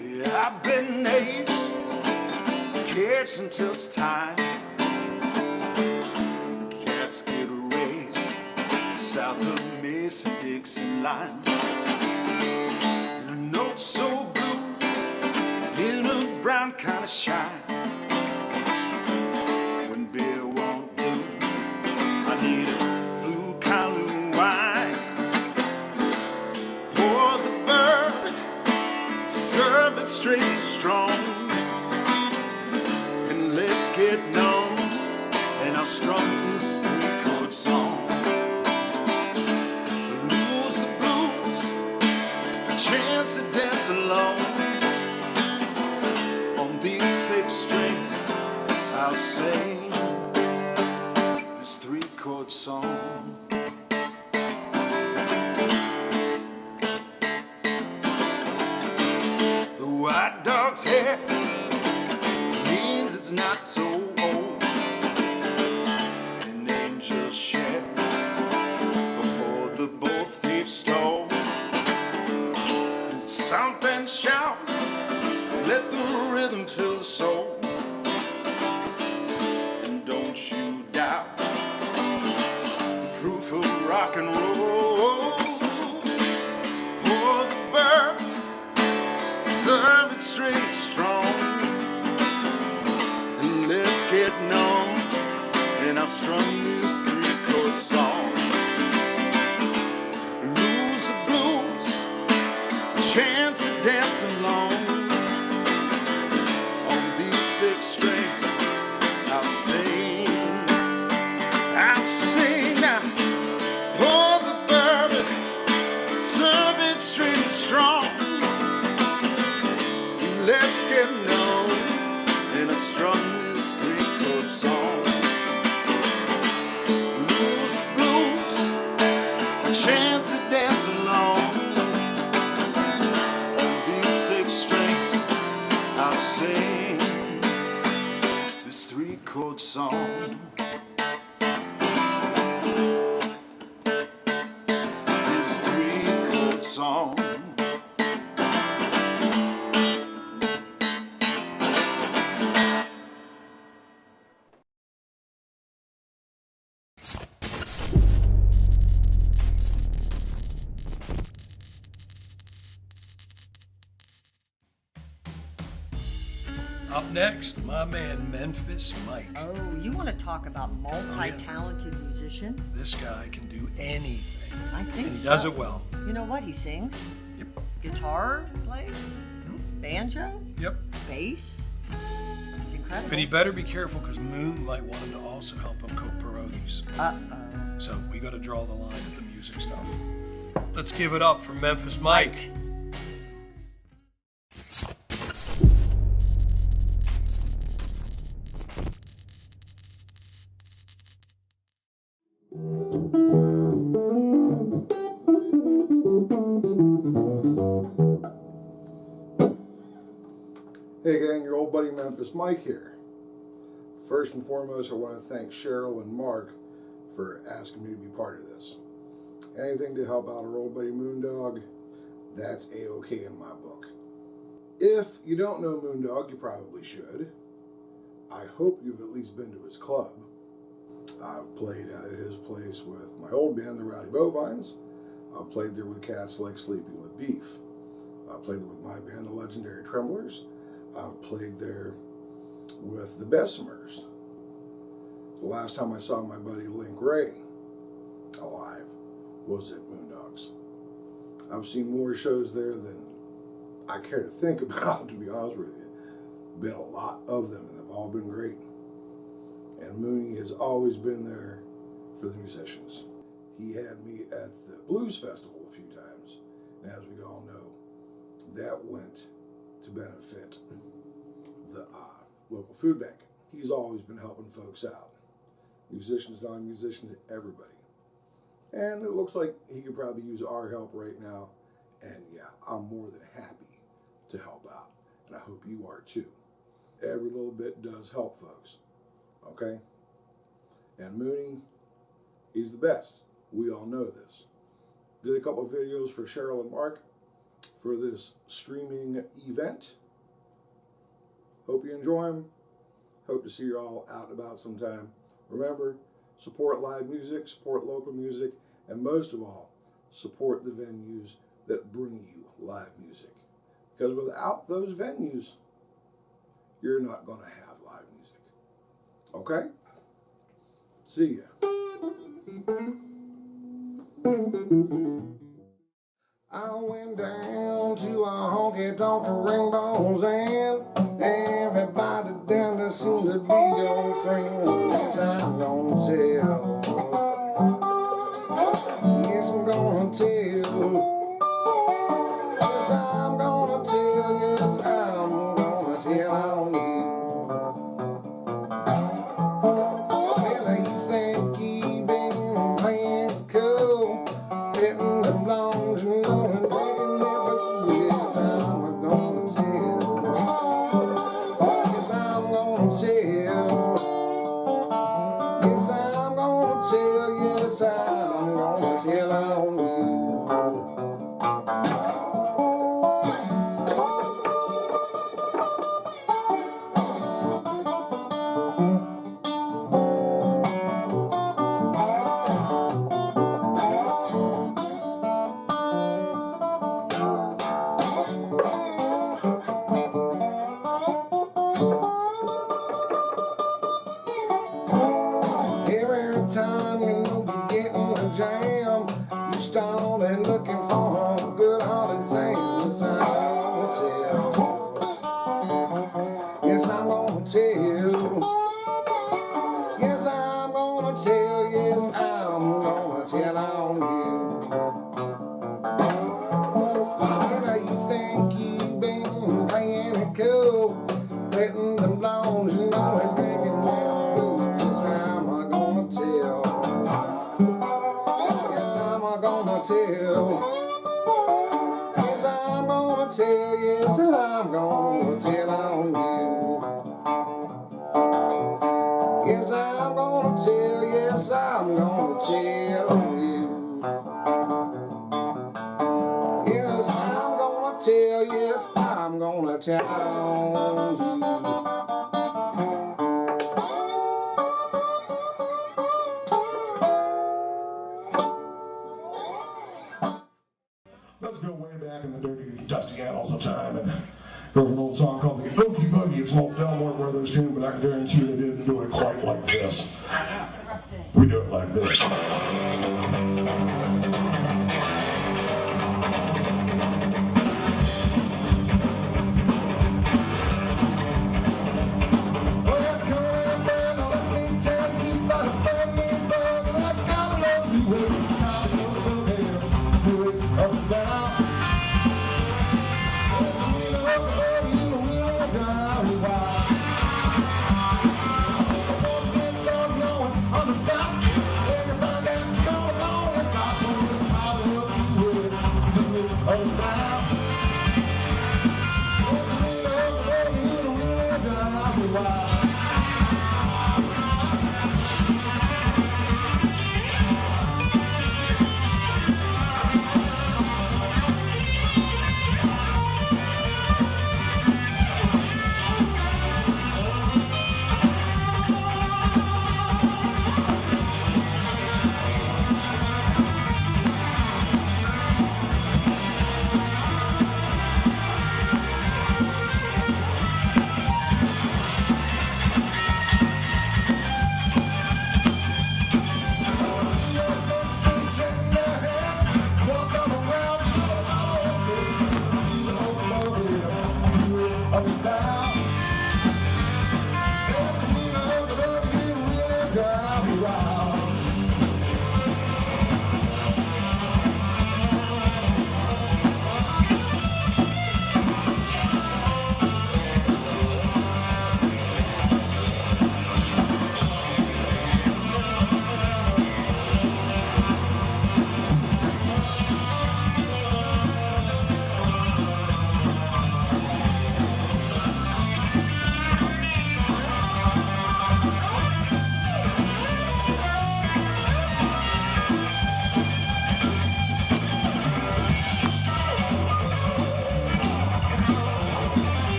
Yeah, I've been aged, catch until it's time. Casket raised south of Mason-Dixon line. And a note so blue in a brown kind of shine. When beer won't do, I need a blue kind of wine. Pour the bird, serve it straight and strong, and let's get known. And I'll strum this 3-chord song. Lose the blues, a chance to dance alone. On these 6 strings, I'll sing this 3-chord song. The white dog's hair means it's not so old. An angel shed before the bull thief stole. Stomp and shout, let the rhythm fill the soul. And don't you doubt the proof of rock and roll. Pour the bourbon, serve it straight strong, and let's get known. And I'll strum this 3-chord song. Lose the blues, a chance to dance along. On these 6 strings, I'll sing now. Pour the bourbon, serve it straight and strong. Let's get known, and I'll strum this 3-chord song. Lose the blues, a chance to dance along. On these 6 strings, I'll sing this 3-chord song. This 3-chord song. Up next, my man Memphis Mike. Oh, you want to talk about multi-talented musician? This guy can do anything. I think and he so. does it well. You know what? He sings. Yep. Guitar plays. banjo, Yep. bass. He's incredible. But he better be careful because Moon might want him to also help him cook pierogies. Uh-oh. So we got to draw the line at the music stuff. Let's give it up for Memphis Mike. Hey gang, your old buddy Memphis Mike here. First and foremost, I want to thank Cheryl and Mark for asking me to be part of this. Anything to help out our old buddy Moondog, that's A-OK in my book. If you don't know Moondog, you probably should. I hope you've at least been to his club. I've played out at his place with my old band, the Rowdy Bovines. I've played there with cats like Sleepy LaBeef. I've played there with my band, the Legendary Tremblers. I've played there with the Bessemers. The last time I saw my buddy Link Ray alive was at Moondogs. I've seen more shows there than I care to think about, to be honest with you. Been a lot of them, and they've all been great. And Mooney has always been there for the musicians. He had me at the Blues Festival a few times, and as we all know, that went to benefit the local food bank. He's always been helping folks out. Musicians, non-musicians, everybody. And it looks like he could probably use our help right now. And yeah, I'm more than happy to help out. And I hope you are too. Every little bit does help, folks. Okay? And Mooney, he's the best. We all know this. Did a couple of videos for Cheryl and Mark for this streaming event. Hope you enjoy them. Hope to see you all out and about sometime. Remember, support live music, support local music, and most of all, support the venues that bring you live music. Because without those venues, you're not going to have live music. Okay? See ya. I went down to a honky-tonk to Rainbow's End. Everybody down there seemed to be on friend. Yes, I'm gonna tell. Yes, I'm gonna tell. Yes, I'm gonna tell. Yes, I'm gonna tell on you. Well, you think you've been playing cool, hitting them longs, you know, and breaking it, but yes, I'm gonna tell. Yes, I'm gonna tell. Yes, I'm gonna tell. Yes, I'm gonna tell on you. Every time you know you get in a jam, you start and looking for a good-hearted Sam. Yes, I'm gonna tell. Yes, I'm gonna tell. Yes, I'm gonna tell on you. Well, you think you've been playing it cool, letting them blondes, you know, and drinking that booze. Yes, I'm gonna tell. Yes, I'm gonna tell. Yes, I'm gonna tell. Yes, I'm gonna tell on you. Yes, I'm gonna tell. Yes, I'm gonna tell on you. Yes, I'm gonna tell. Yes, I'm gonna tell on you. Let's go way back in the dirty, dusty annals of time and go for an old song called the Oogie Boogie. It's an old Delmore Brothers tune, but I can guarantee you they didn't do it quite like this. We do it like this. style. There's a meaning of the word, you know, really drive me wild. Before you get started going on the stop, then you find out you're gonna go and talk with the power of you with the style. There's a meaning of the word, you know, really drive me wild.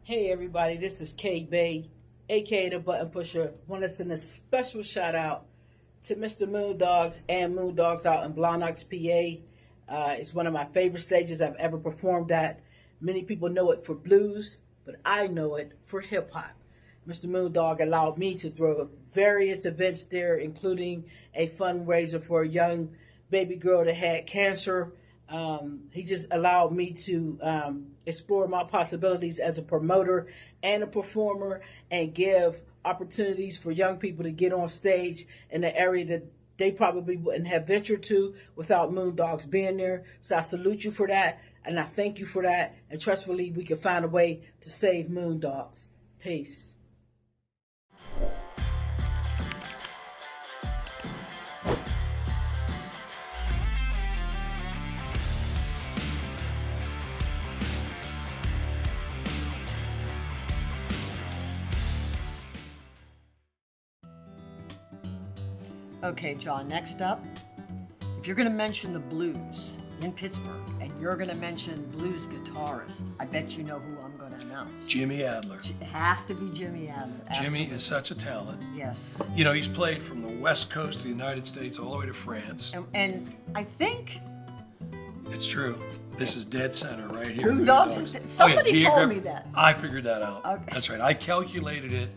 Hey everybody, this is K Bay, aka the Button Pusher. Want to send a special shout out to Mr. Moondogs and Moondogs out in Blawnox, PA. It's one of my favorite stages I've ever performed at. Many people know it for blues, but I know it for hip hop. Mr. Moondog allowed me to throw various events there, including a fundraiser for a young baby girl that had cancer. He just allowed me to explore my possibilities as a promoter and a performer and give opportunities for young people to get on stage in an area that they probably wouldn't have ventured to without Moondogs being there. So I salute you for that, and I thank you for that, and trustfully we can find a way to save Moondogs. Peace. Okay, John, next up, if you're going to mention the blues in Pittsburgh and you're going to mention blues guitarist, I bet you know who I'm going to announce. Jimmy Adler. It has to be Jimmy Adler. Absolutely. Jimmy is such a talent. Yes. You know, he's played from the west coast of the United States all the way to France. And I think... It's true. This is dead center right here. Moondogs. Somebody told me that. I figured that out. Okay. That's right. I calculated it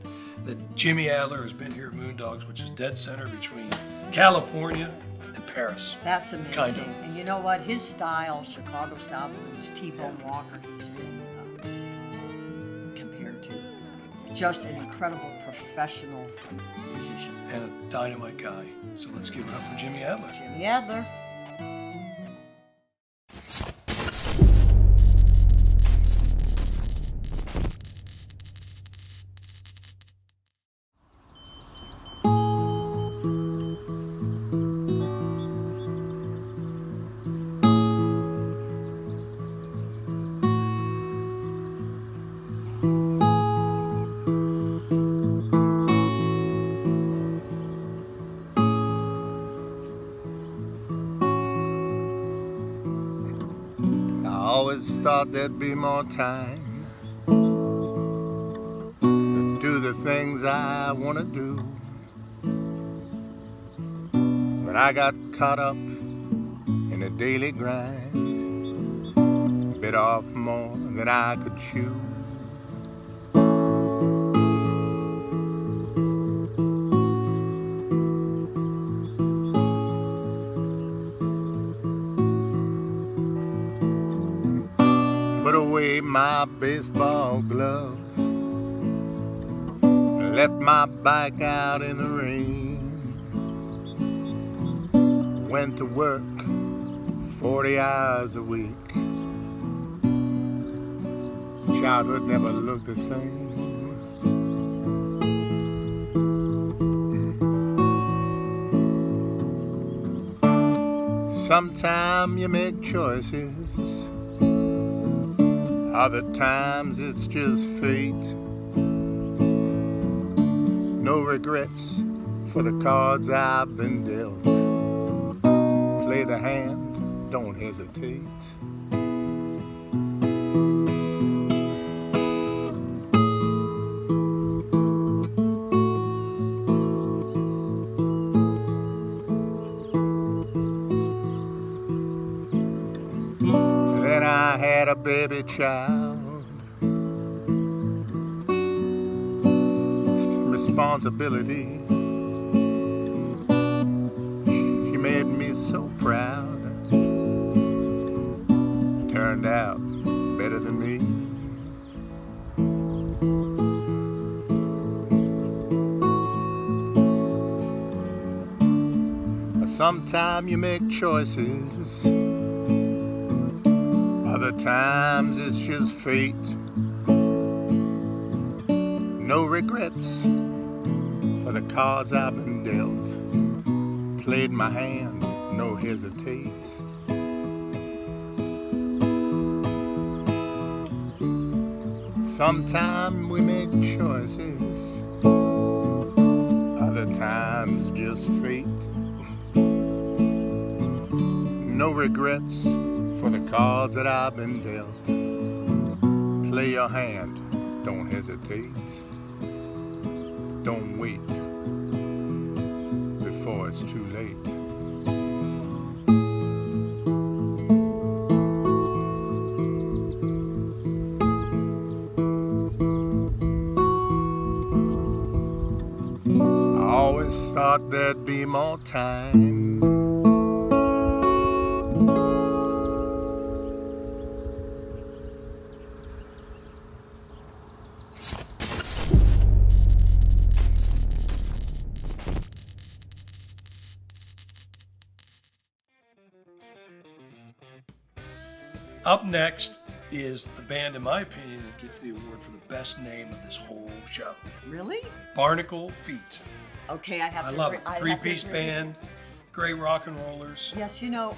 that Jimmy Adler has been here at Moondogs, which is dead center between California and Paris. That's amazing. Kind of. And you know what? His style, Chicago style blues, T-Bone Walker, he's been compared to just an incredible professional musician. And a dynamite guy. So let's give it up for Jimmy Adler. Jimmy Adler. Thought there'd be more time to do the things I want to do, but I got caught up in a daily grind, bit off more than I could chew. My baseball glove, left my bike out in the rain, went to work 40 hours a week. Childhood never looked the same. Sometimes you make choices, other times it's just fate. No regrets for the cards I've been dealt. Play the hand, don't hesitate. Then I had a baby child. Responsibility. She made me so proud. Turned out better than me. Sometimes you make choices, other times it's just fate. No regrets for the cards I've been dealt. Played my hand, no hesitate. Sometimes we make choices, other times just fate. No regrets for the cards that I've been dealt. Play your hand, don't hesitate. Don't wait before it's too late. I always thought there'd be more time. Up next is the band, in my opinion, that gets the award for the best name of this whole show. Really? Barnacle Feet. Okay, I have I to love agree. it. Three-piece band, great rock and rollers. Yes, you know,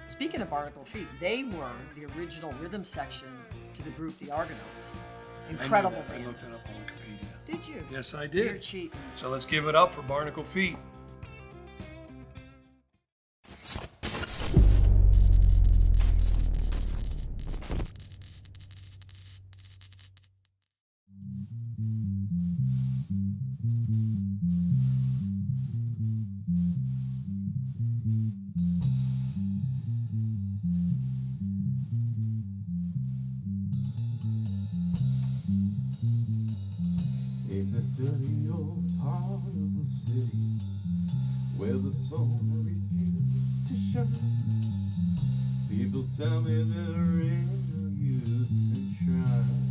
speaking of Barnacle Feet, they were the original rhythm section to the group The Argonauts. Incredible I band. looked it up on Wikipedia. Did you? Yes, I did. You're cheating. So let's give it up for Barnacle Feet. In this dirty old part of the city where the sun refused to shine, people tell me there ain't no use in trying.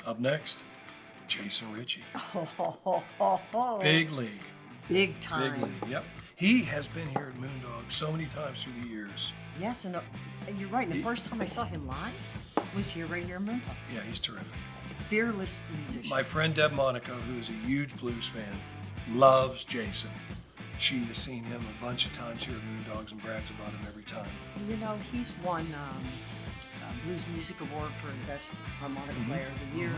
Up next, Jason Ricci. Oh. Big league. Big time. Big league, yep. He has been here at Moondogs so many times through the years. Yes, and you're right. The first time I saw him live was here right here in Moondogs. Yeah, he's terrific. Fearless musician. My friend Deb Monaco, who is a huge blues fan, loves Jason. She has seen him a bunch of times here at Moondogs and brags about him every time. You know, he's won Blues Music Award for Best Harmonic Player of the Year.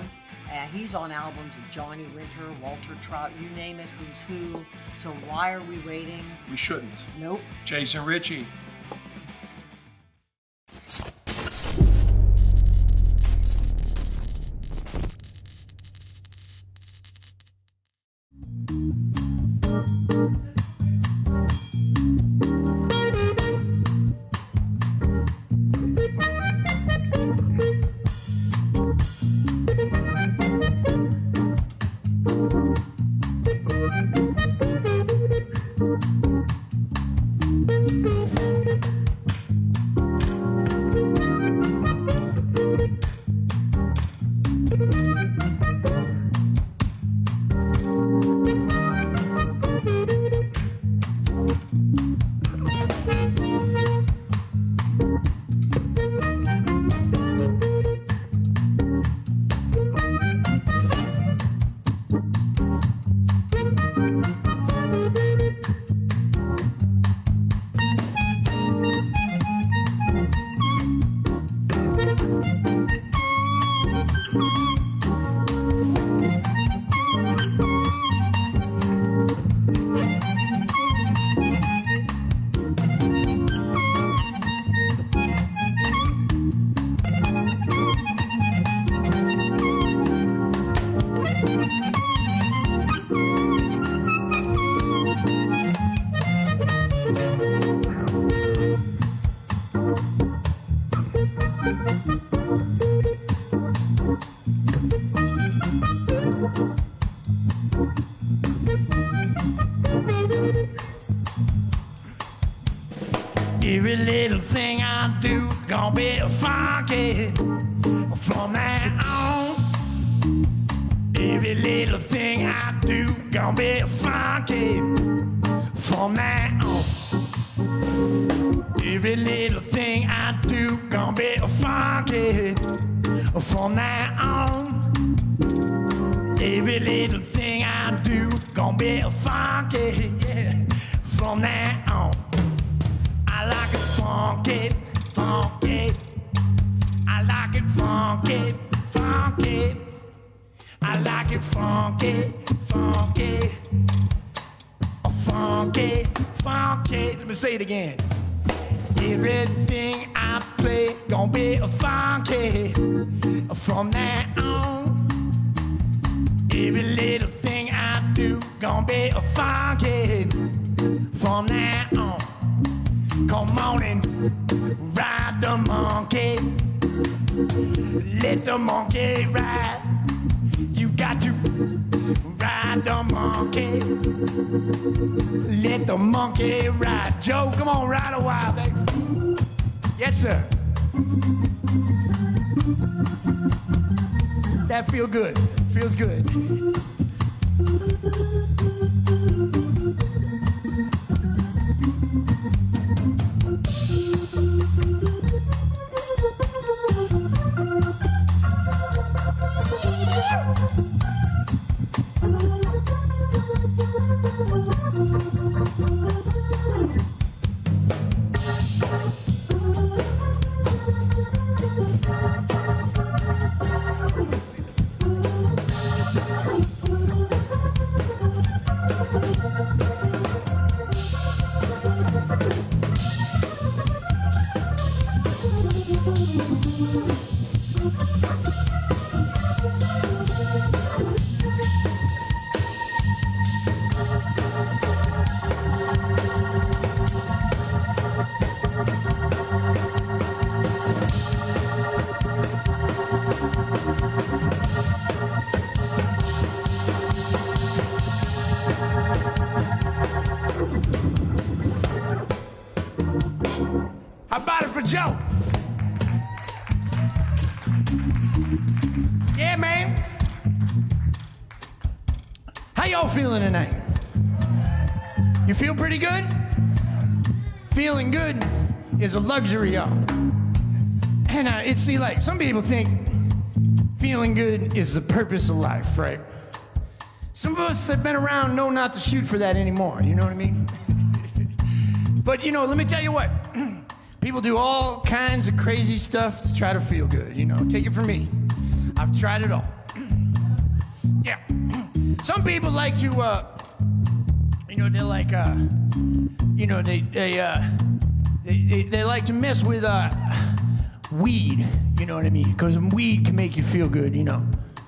He's on albums with Johnny Winter, Walter Trout, you name it, who's who. So why are we waiting? We shouldn't. Nope. Jason Ricci. Every little thing I do gonna be funky from now on. Every little thing I do gonna be funky from now on. Every little thing I do gonna be funky from now on. Every little thing I do gonna be funky, yeah, from now on. I like it funky, funky. I like it funky, funky. I like it funky, funky. Funky, funky. Let me say it again. Everything I play gonna be funky from now on. Every little thing I do gonna be funky from now on. Come on and ride the monkey. Let the monkey ride. You got to ride the monkey. Let the monkey ride. Joe, come on, ride a while, baby. Yes, sir. That feel good. Feels good. y'all feeling tonight? You feel pretty good? Feeling good is a luxury, y'all. And it's, see, like, some people think feeling good is the purpose of life, right? Some of us that have been around know not to shoot for that anymore, you know what I mean? But, you know, let me tell you what. People do all kinds of crazy stuff to try to feel good, you know. Take it from me. I've tried it all. Yeah. Some people like to, you know, they're like, you know, they like to mess with weed, you know what I mean? Because weed can make you feel good, you know.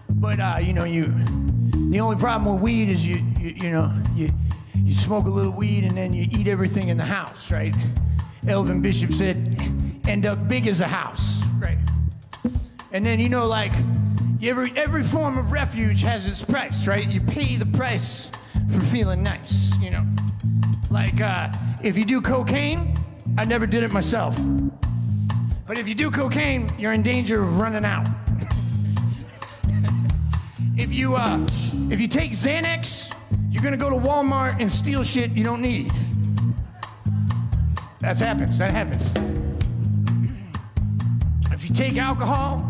But you know, the only problem with weed is you smoke a little weed and then you eat everything in the house, right? Elvin Bishop said, end up big as a house, right? And then, you know, like, every form of refuge has its price, right? You pay the price for feeling nice, you know? Like, if you do cocaine, I never did it myself. But if you do cocaine, you're in danger of running out. If you take Xanax, you're gonna go to Walmart and steal shit you don't need. That happens. If you take alcohol,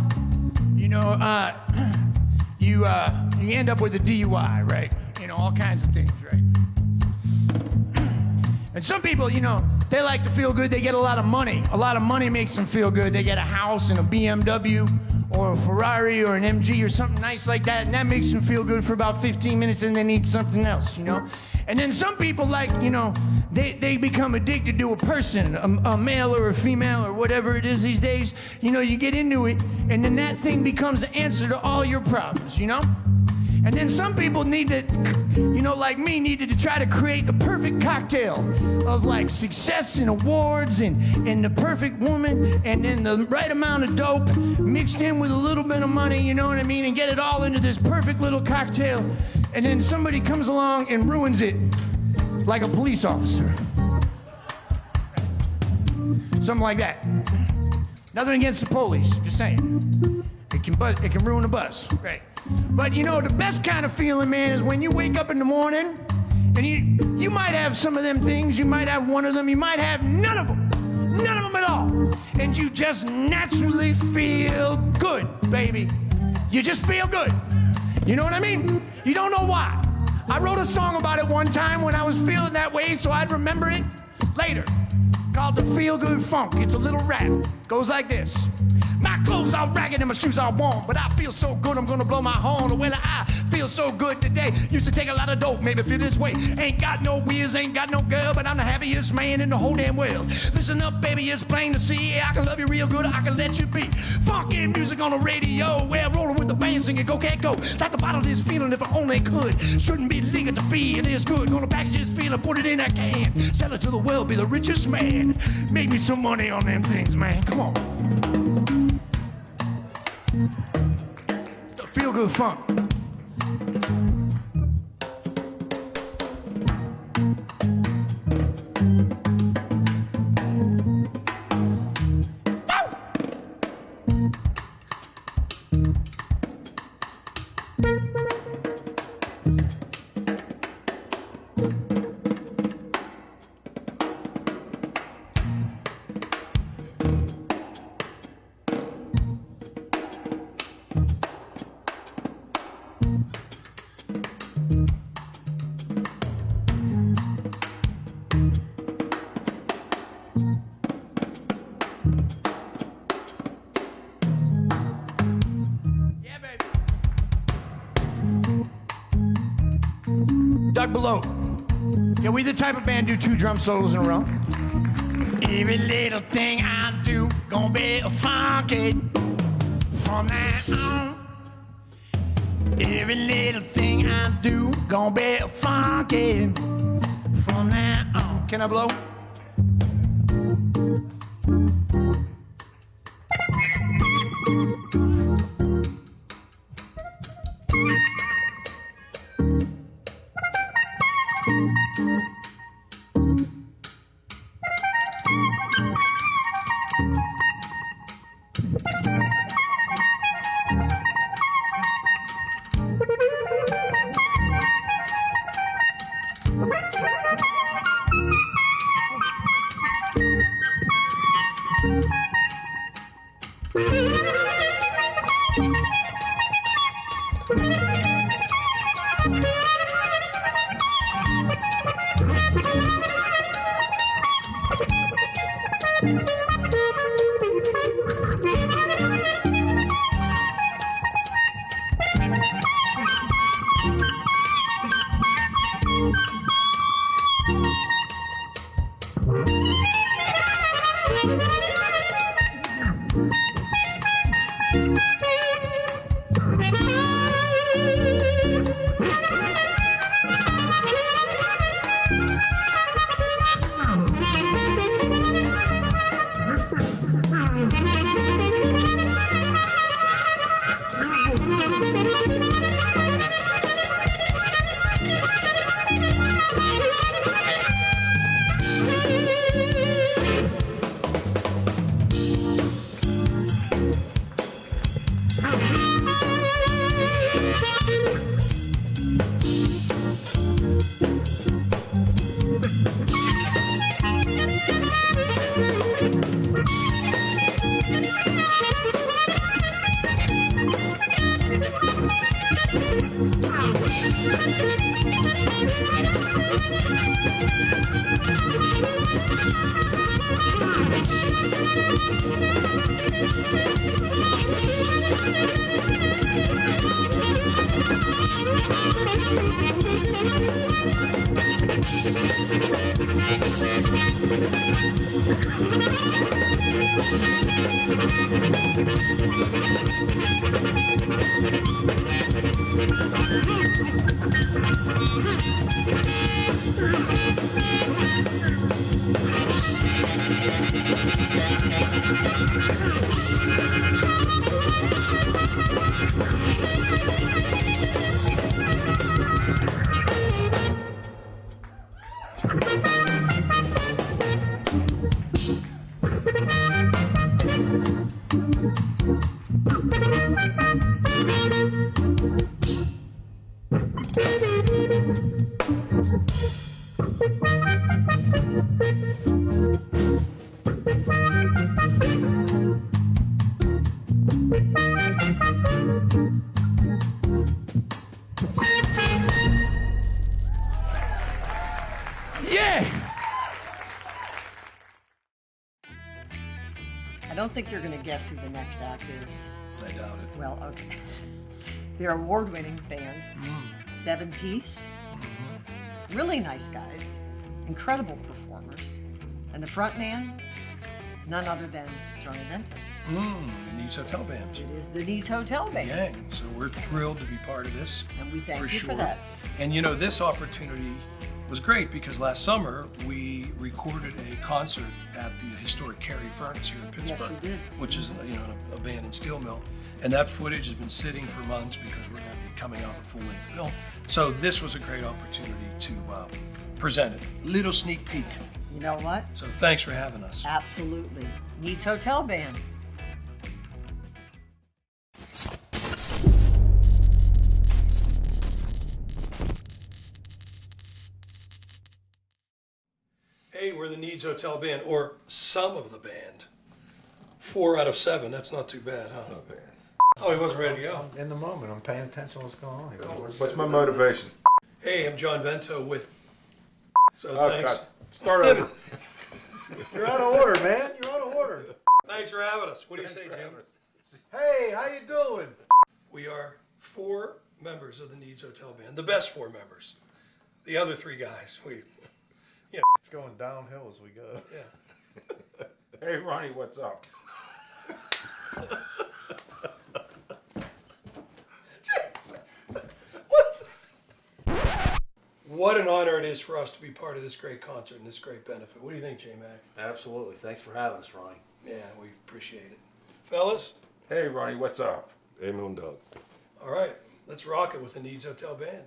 you know, you end up with a DUI, right? You know, all kinds of things, right? And some people, you know, they like to feel good. They get a lot of money. A lot of money makes them feel good. They get a house and a BMW or a Ferrari or an MG or something nice like that, and that makes them feel good for about 15 minutes, and they need something else, you know? And then some people, like, you know, they become addicted to a person, a male or a female or whatever it is these days. You know, you get into it, and then that thing becomes the answer to all your problems, you know? And then some people need to, you know, like me, needed to try to create the perfect cocktail of, like, success and awards and the perfect woman and then the right amount of dope mixed in with a little bit of money, you know what I mean, and get it all into this perfect little cocktail. And then somebody comes along and ruins it, like a police officer. Something like that. Nothing against the police, just saying. It can ruin a bus, right? But you know, the best kind of feeling, man, is when you wake up in the morning and you might have some of them things, you might have one of them, you might have none of them at all. And you just naturally feel good, baby. You just feel good. You know what I mean? You don't know why. I wrote a song about it one time when I was feeling that way, so I'd remember it later. Called the Feel Good Funk. It's a little rap. Goes like this. My clothes are ragged and my shoes are worn, but I feel so good I'm gonna blow my horn. Well, I feel so good today. Used to take a lot of dope, maybe feel this way. Ain't got no wheels, ain't got no girl, but I'm the happiest man in the whole damn world. Listen up, baby, it's plain to see. I can love you real good, I can let you be. Funky music on the radio, well, rolling with the band, singing go, can't go. Like the bottle of this feeling if I only could. Shouldn't be legal to be, it is good. Gonna package this feeling, put it in a can. Sell it to the world, be the richest man. Make me some money on them things, man, come on. It's the Feel Good Funk. Below. Yeah, we the type of band do 2 drum solos in a row. Every little thing I do gonna be funky from now on. Every little thing I do gonna be funky from now on. Can I blow? I don't think you're going to guess who the next act is. I doubt it. Well, okay. They're award-winning band, 7-piece, really nice guys, incredible performers, and the front man, none other than Johnny Vento. The Nied's Hotel Band. It is the Nied's Hotel Band. Gang. So we're thrilled to be part of this. And we thank for you sure. for that. And you know, this opportunity was great because last summer we recorded a concert at the historic Carey Furnace here in Pittsburgh, you did. which is a abandoned steel mill. And that footage has been sitting for months because we're going to be coming out with a full-length film. So this was a great opportunity to present it. Little sneak peek. You know what? So thanks for having us. Absolutely. Nied's Hotel Band. Hey, we're the Nied's Hotel Band, or some of the band. 4 out of 7, that's not too bad, huh? That's not bad. Oh, he wasn't ready to go. In the moment, I'm paying attention to what's going on here. What's my motivation? Hey, I'm John Vento with... So Oh, thanks. God. Start over. You're out of order, man. You're out of order. Thanks for having us. What do you say, Jim? Hey, how you doing? We are 4 members of the Nied's Hotel Band, the best 4 members. The other 3 guys, It's going downhill as we go. Yeah. Hey, Ronnie, what's up? What an honor it is for us to be part of this great concert and this great benefit. What do you think, J-Mac? Absolutely. Thanks for having us, Ronnie. Yeah, we appreciate it. Fellas? Hey, Ronnie, what's up? Hey, Moondog. All right, let's rock it with the Nied's Hotel Band.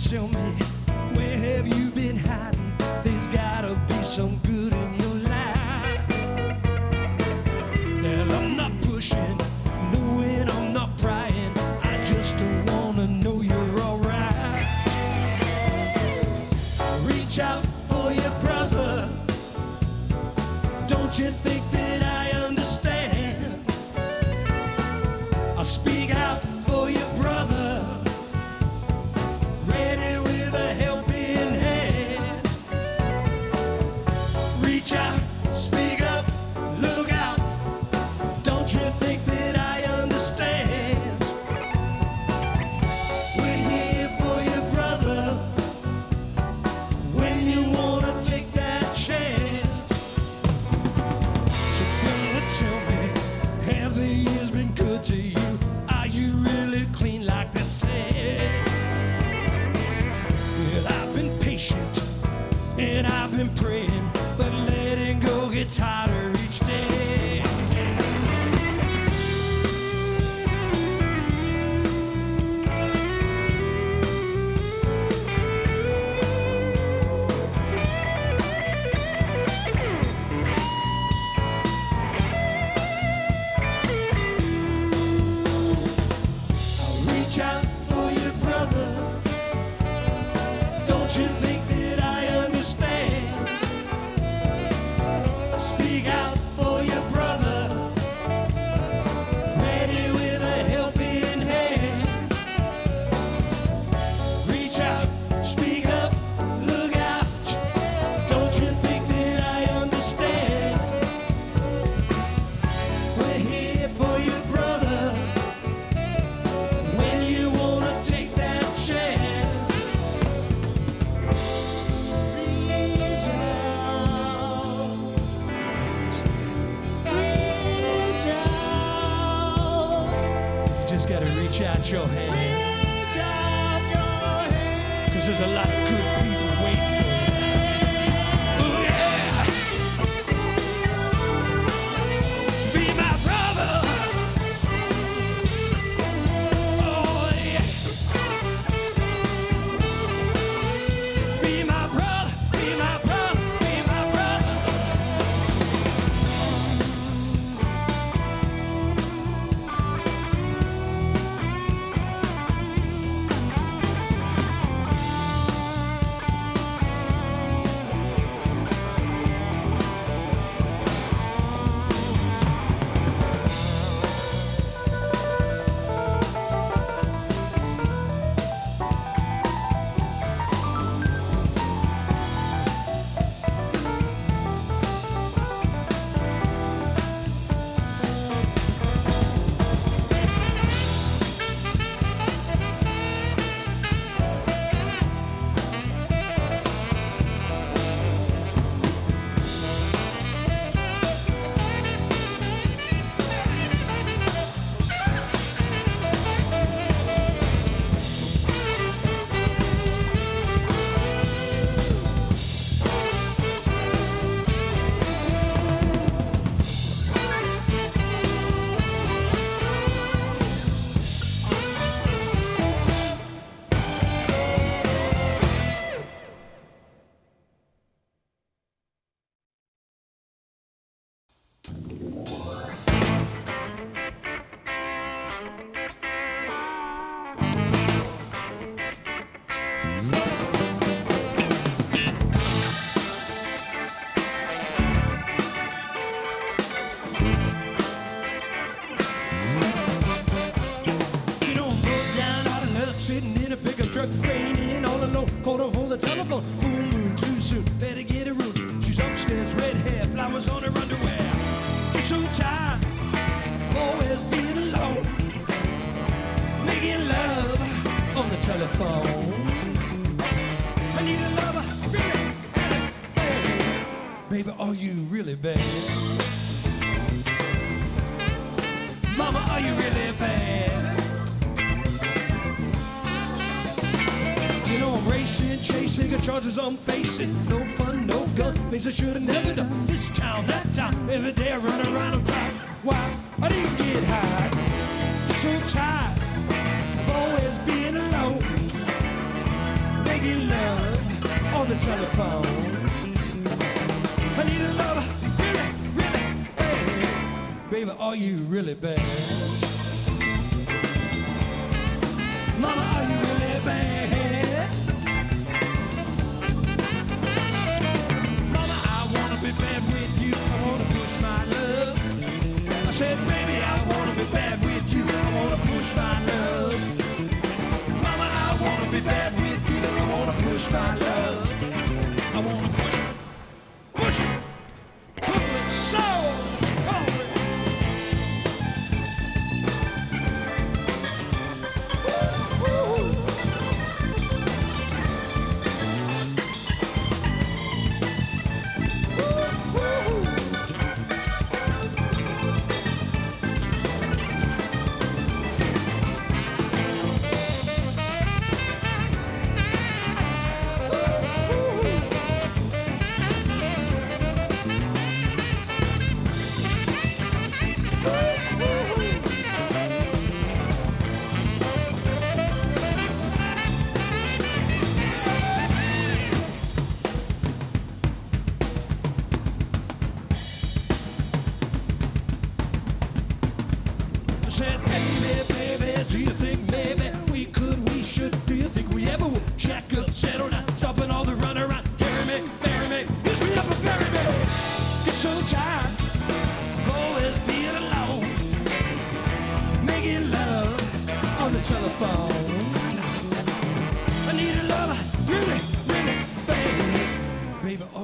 Tell me, where have you been hiding? There's gotta be some good in your life. And I'm not pushing, knowing I'm not prying. I just don't wanna know you're alright. Reach reach out for your brother. Don't you think that I understand? I'll speak out for your brother, ready with a helping hand. Reach out, speak up, look out. Don't you think that I understand? We're here for your brother when you wanna take that chance. So girl, tell me, have the years been good to you? Are you really clean like they say? Well, I've been patient and I've been praying, but letting go gets harder each day. Reach out for your brother. Don't you think that I understand? Speak out for your brother, ready with a helping hand. Reach out, speak up, look out. Don't you think that I understand? We're here for your brother when you wanna take that chance. Reach out. Reach out. Just gotta reach out your hand. Reach out your hand. 'Cause there's a lot of good people waiting for you. Oh yeah. Be my brother. Oh yeah. Be my brother, be my brother, be my brother. You don't put down out of luck, sitting in a pickup truck, raining all alone, quarter for the telephone. Full moon too soon, better get a room. She's upstairs, red hair, flowers on her underwear. You're so tired, always being alone, making love on the telephone. I need a lover, really, really bad. Baby, are you really bad? Mama, are you really bad? You know I'm racing, chasing, got charges I'm facing. No fun, no gun, things I should have never done. This town, that town, every day I run around on top. Why? I didn't get high. I'm so tired of always being alone, making love on the telephone. I need a lover, really, really bad. Baby, are you really bad? Mama, are you really bad?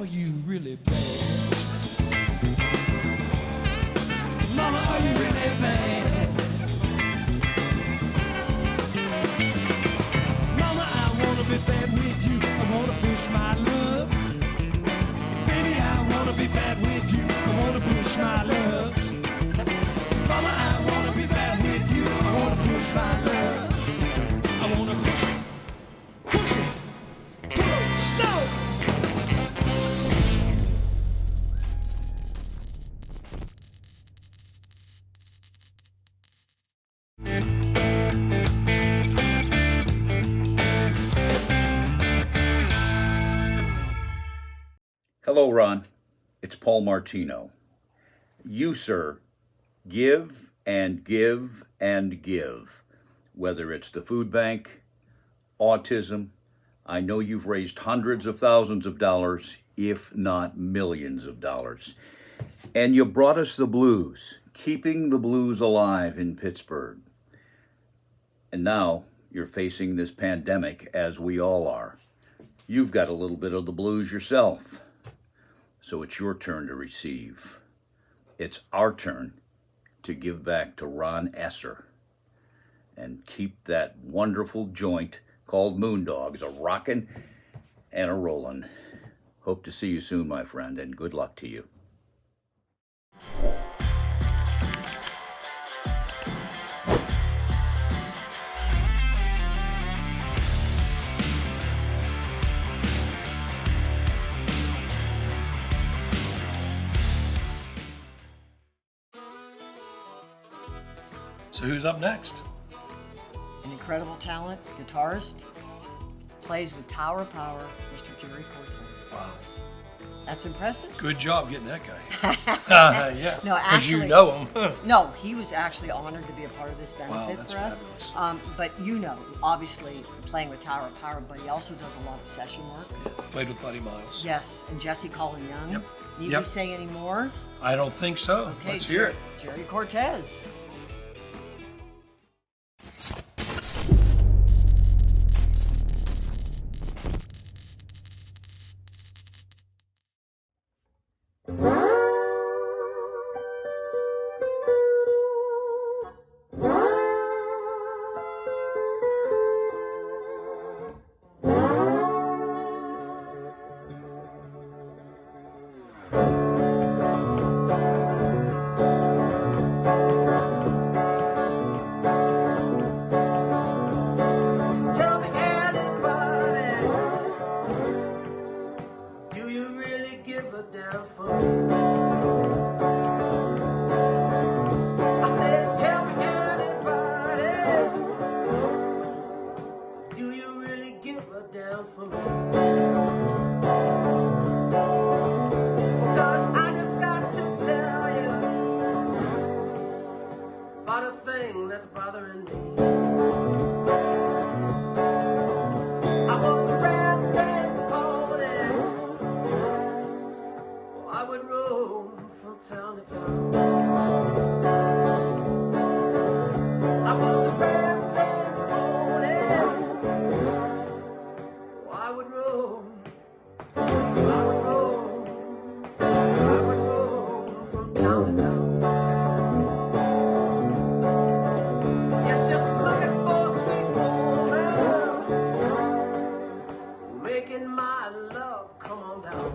are you really bad? Mama, are you really bad? Mama, I wanna be bad with you. I wanna push my love. Baby, I wanna be bad with you. I wanna push my love. Mama, I wanna be bad with you. I wanna push my love. I wanna push it. Push it. Push so. Hello, Ron. It's Paul Martino. You, sir, give and give and give. Whether it's the food bank, autism, I know you've raised hundreds of thousands of dollars, if not millions of dollars. And you brought us the blues, keeping the blues alive in Pittsburgh. And now you're facing this pandemic, as we all are. You've got a little bit of the blues yourself. So it's your turn to receive. It's our turn to give back to Ron Esser and keep that wonderful joint called Moondogs a rockin' and a rollin'. Hope to see you soon, my friend, and good luck to you. So who's up next? An incredible talent, guitarist, plays with Tower of Power, Mr. Jerry Cortez. Wow. That's impressive. Good job getting that guy. Yeah. No, Because actually, you know him. No, he was actually honored to be a part of this benefit Wow, that's for us. fabulous. But you know, obviously playing with Tower of Power, but he also does a lot of session work. Played with Buddy Miles. Yes, and Jesse Colin Young. Yep. Need Yep. me say any more? I don't think so. Okay, Let's hear it. Jerry Cortez. Tell me anybody, do you really give a damn for me? I said, tell me anybody, do you really give a damn for me? Because I just got to tell you about a thing that's bothering me. I was a red-headed pony. Oh, I would roam from town to town. I was a red-headed pony. Oh, I would roam. I would roam. I would roam from town to town. Yes, just looking for a sweet woman, making my love come on down.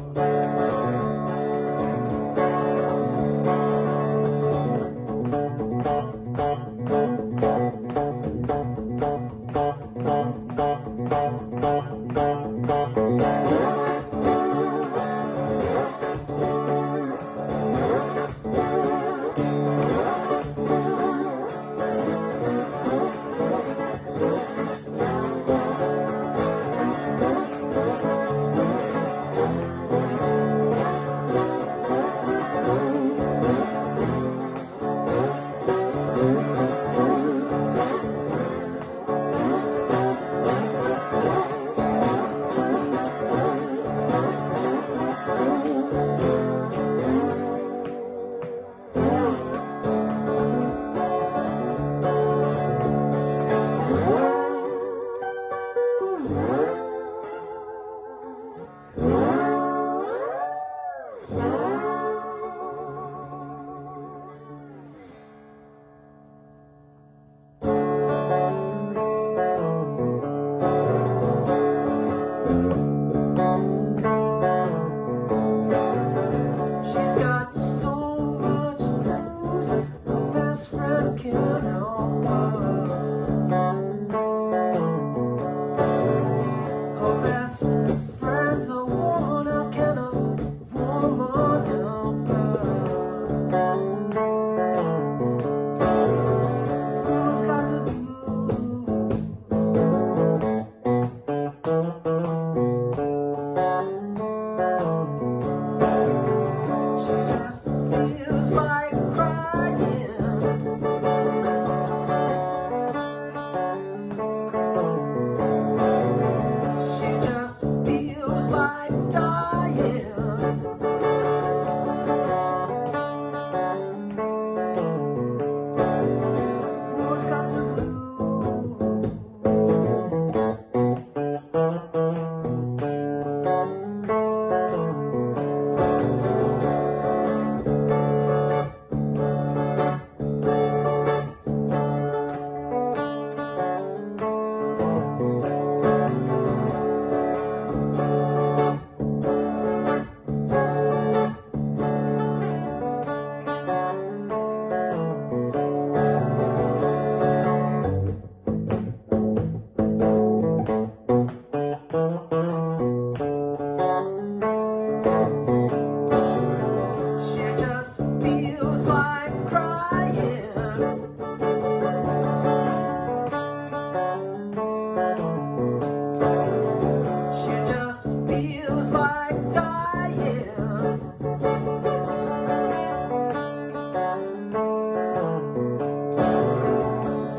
like dying.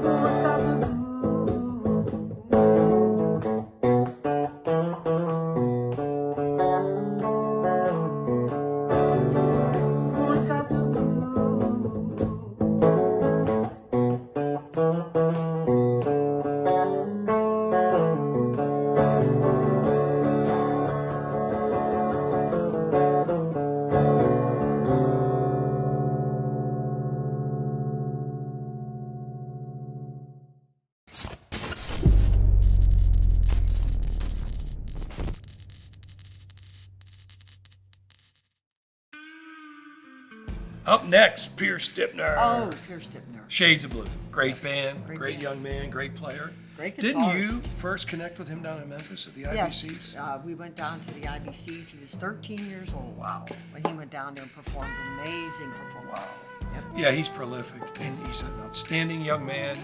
What's got the Who's got the Up next, Pierce Stipner. Oh, Pierce Stipner. Shades of Blue. Great band, great band. young man, great player. Great Didn't you guitarist. first connect with him down in Memphis at the Yes, IBCs? we went down to the IBCs. He was 13 years old. Wow. When he went down there and performed an amazing performance. Wow. Yep. Yeah, he's prolific, and he's an outstanding young man,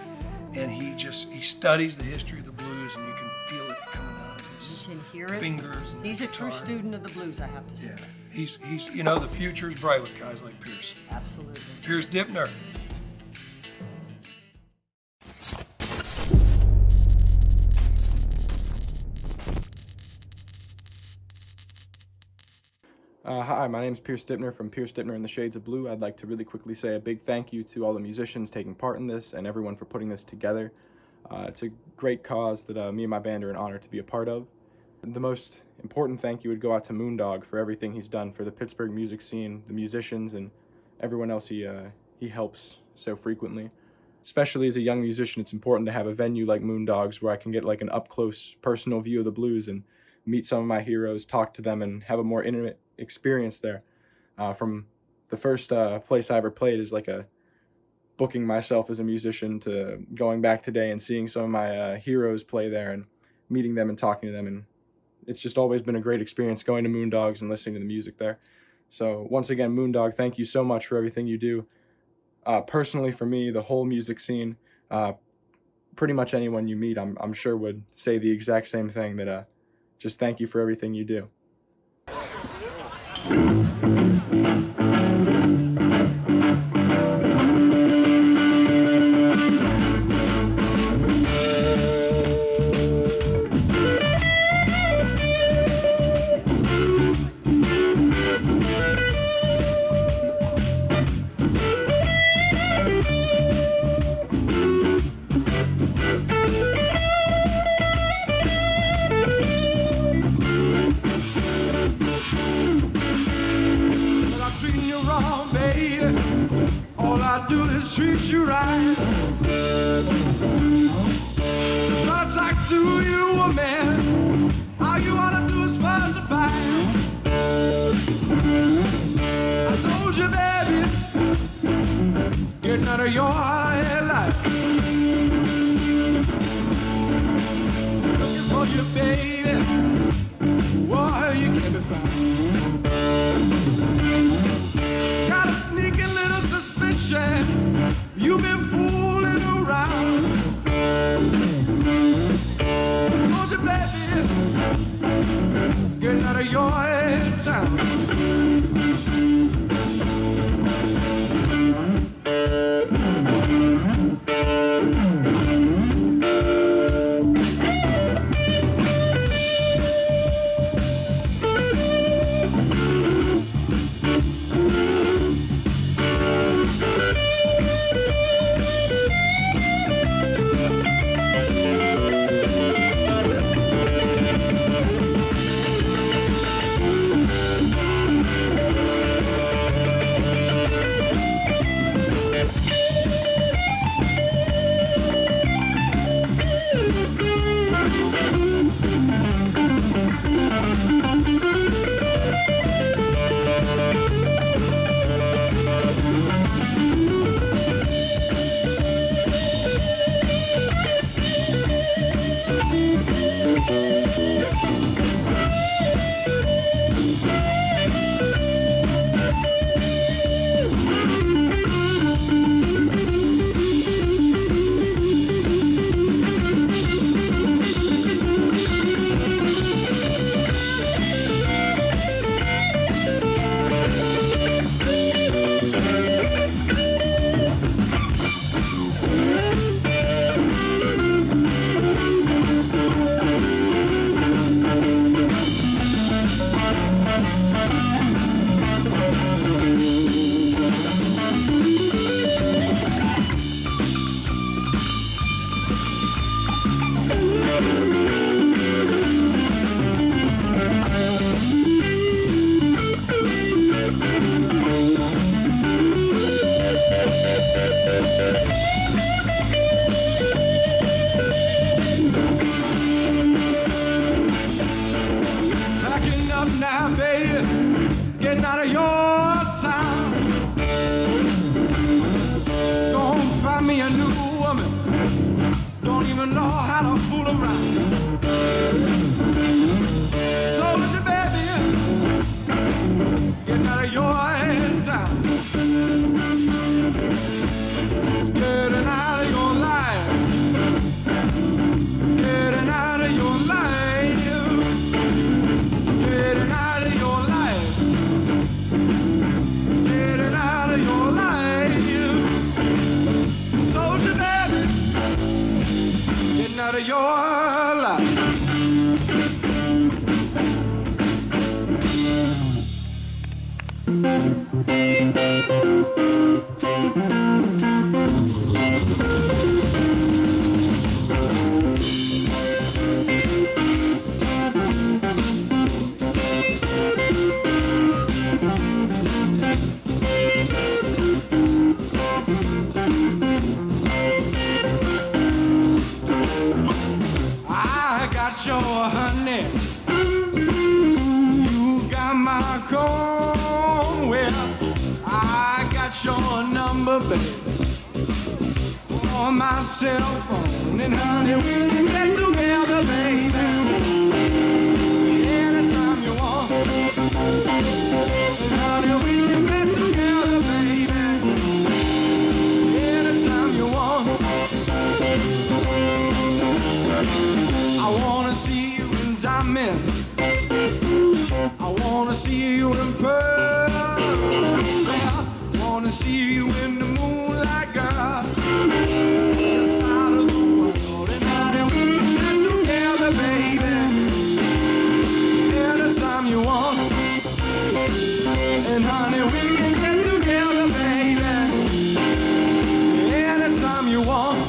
and he studies the history of the blues, and you can feel it coming out of his You can hear it. fingers. And He's a true guitar. student of the blues, I have to say. Yeah, he's the future is bright with guys like Pierce. Absolutely. Pierce Stipner. Hi, my name is Pierce Stipner from Pierce Stipner and the Shades of Blue. I'd like to really quickly say a big thank you to all the musicians taking part in this and everyone for putting this together. It's a great cause that me and my band are an honor to be a part of. The most important thank you would go out to Moondog for everything he's done for the Pittsburgh music scene, the musicians, and everyone else he helps so frequently. Especially as a young musician, it's important to have a venue like Moondogs where I can get like an up-close personal view of the blues and meet some of my heroes, talk to them, and have a more intimate experience there. From the first place I ever played is like a booking myself as a musician to going back today and seeing some of my heroes play there and meeting them and talking to them. And it's just always been a great experience going to Moondogs and listening to the music there. So once again, Moondog, thank you so much for everything you do. Personally, for me, the whole music scene, pretty much anyone you meet, I'm sure would say the exact same thing, that just thank you for everything you do. Treat you right. It's not talk to you, woman. All you wanna do is pacify. I told you, baby, getting out of your life. Looking for you, baby. Why you can't be found. Got a sneaking little suspicion you've been fooling around. Won't you, baby, get out of your town? up now, baby, getting out of your town. Gonna find me a new woman, don't even know how to fool around. Told you, baby, getting out of your town. Getting out of your life. Getting out of your life. Getting out of your life. Getting out of your life. Told you, baby, getting out of your life. I got your honey, you got my comb. Well, I got your number, baby, on my cell phone. And honey, we can get together, baby, anytime you want. And honey, we can get together, baby, anytime you want. I wanna see you in diamonds, I wanna see you in pearls, well, I wanna see you in the moonlight, girl, the side of the world. And honey, we can get together, baby, anytime you want. And honey, we can get together, baby, anytime you want.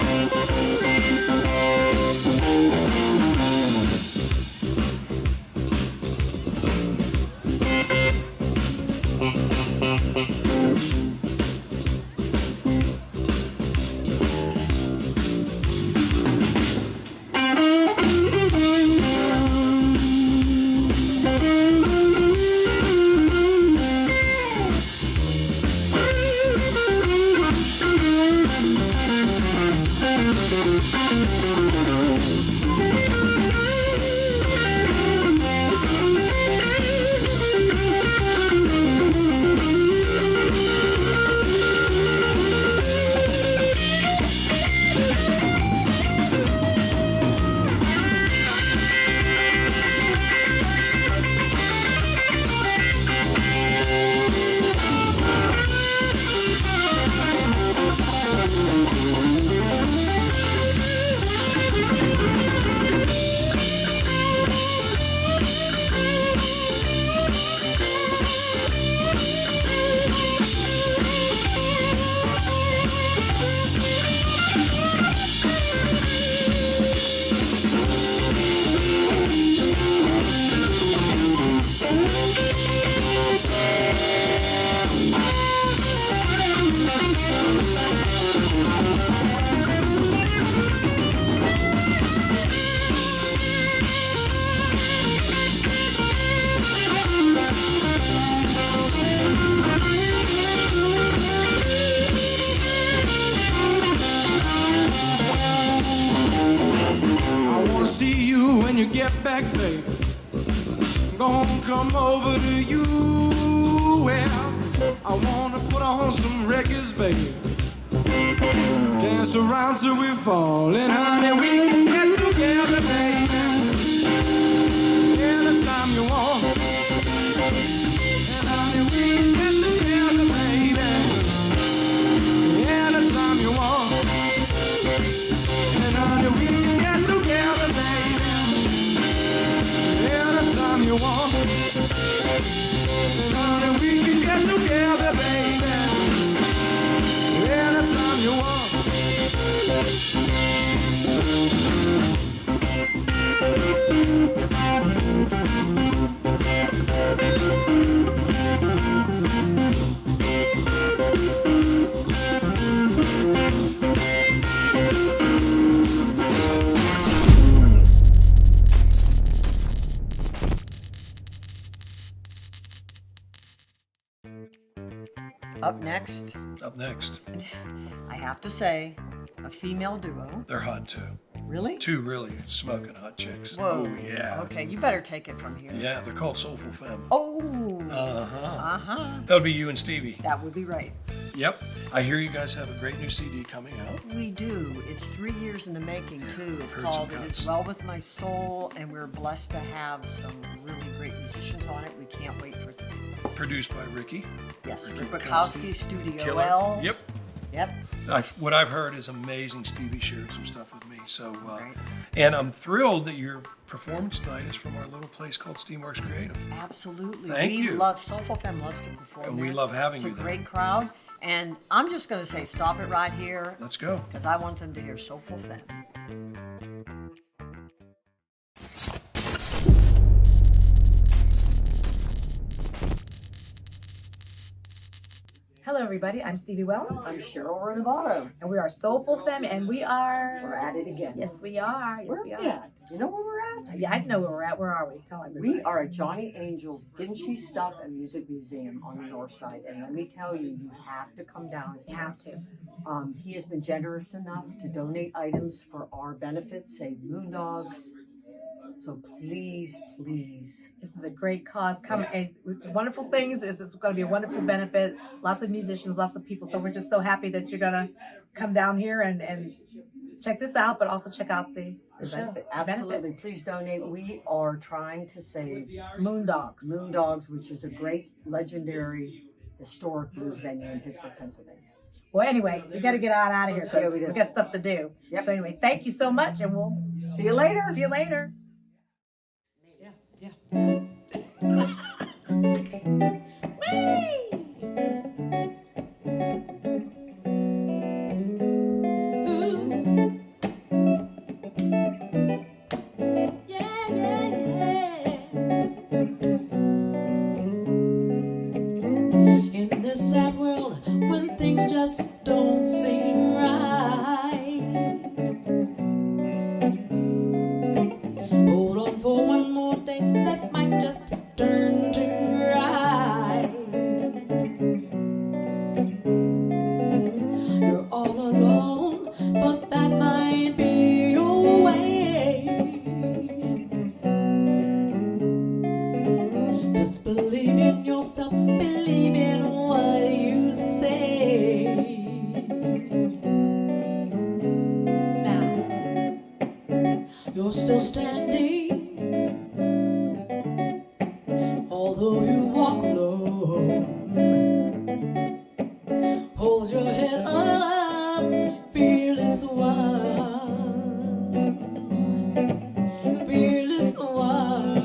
When you get back, baby, I'm gonna come over to you. Well, I wanna put on some records, baby, dance around till we fall. And honey, we can get together, baby, anytime you want. And honey, we can get together, baby, anytime you want. And honey, we can get together, baby, anytime you want. And honey, we can get together, baby, anytime you want. Up next, Up next, I have to say, a female duo. they're hot too. Really? Two really smoking hot chicks. Whoa. Oh, yeah. Okay, you better take it from here. Yeah, they're called Soulful Femme. Oh. Uh-huh. That would be you and Stevie. That would be right. Yep. I hear you guys have a great new CD coming out. We do. It's 3 years in the making, too. It's heard some called It cuts. Is Well With My Soul, and we're blessed to have some really great musicians on it. We can't wait for it to be released. Produced by Ricci. Yes, Ricky Witowski, Studio Killer. L. Yep. Yep. What I've heard is amazing. Stevie shared some stuff with me. So, and I'm thrilled that your performance tonight is from our little place called Steamworks Creative. Absolutely. Thank we you. love Soulful Femme loves to perform And we there. love having it's you It's a there. great crowd. And I'm just going to say, stop it right here. Let's go. Because I want them to hear Soulful Femme. Hello, everybody. I'm Stevie Wells. I'm Cheryl Renovato. And we are Soulful Femme, and we are... We're at it again. Yes, we are. Yes, Where we are are. we at? You know where we're at? Yeah, I know where we're at. Where are we? Tell everybody. We are at Johnny Angel's Ginchy Stuff and Music Museum on the north side. And let me tell you, you have to come down. You have to. He has been generous enough to donate items for our benefits, say Moondogs. So please, please. This is a great cause. Come, and the wonderful things is it's going to be a wonderful benefit. Lots of musicians, lots of people. So we're just so happy that you're going to come down here and check this out, but also check out the show. Benefit. Absolutely. Please donate. We are trying to save Moondogs. Moondogs, which is a great, legendary, historic blues venue in Pittsburgh, Pennsylvania. Well, anyway, we got to get out of here Yeah, because we do. we got stuff to do. Yep. So anyway, thank you so much, and we'll see you later. See you later. In this sad world, when things just don't seem right, hold on for one more day, life might just turn to right. You're all alone, but that might be your way. Just believe in yourself, believe in what you say. Now, you're still standing, although you walk alone. Hold your head up, fearless one, fearless one.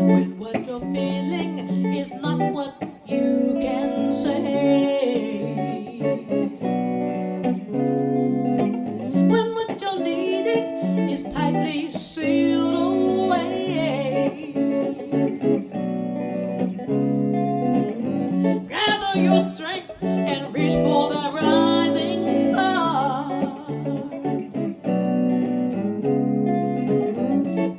When what you're feeling is not what you can say, when what you're needing is tightly sealed away, gather your strength and reach for that rising star.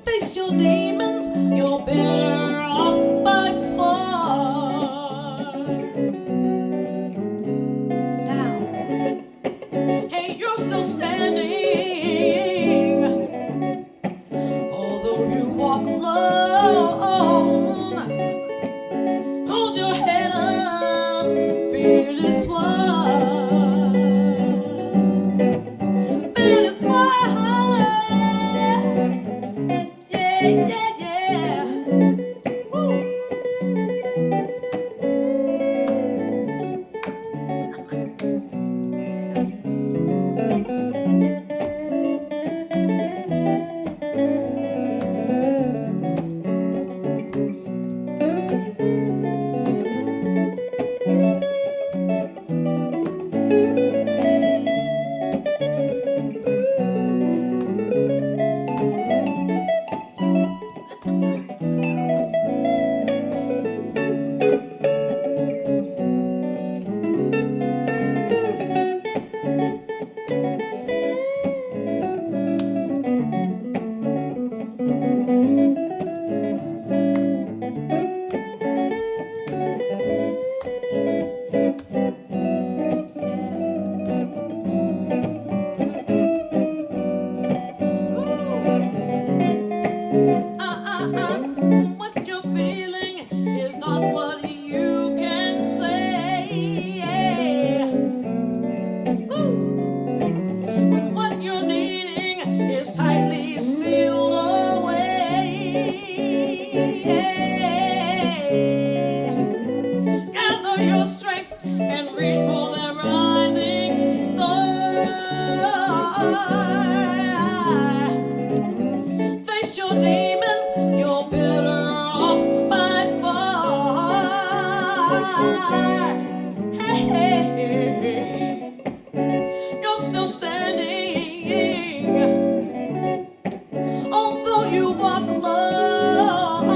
Face your demons, you're better off by far. Now, hey, you're still standing, although you walk alone. Hold your head up, fearless one, fearless one. Yeah, yeah, yeah. Woo. your demons, you're better off by far. Hey, hey, hey. You're still standing, although you walk alone.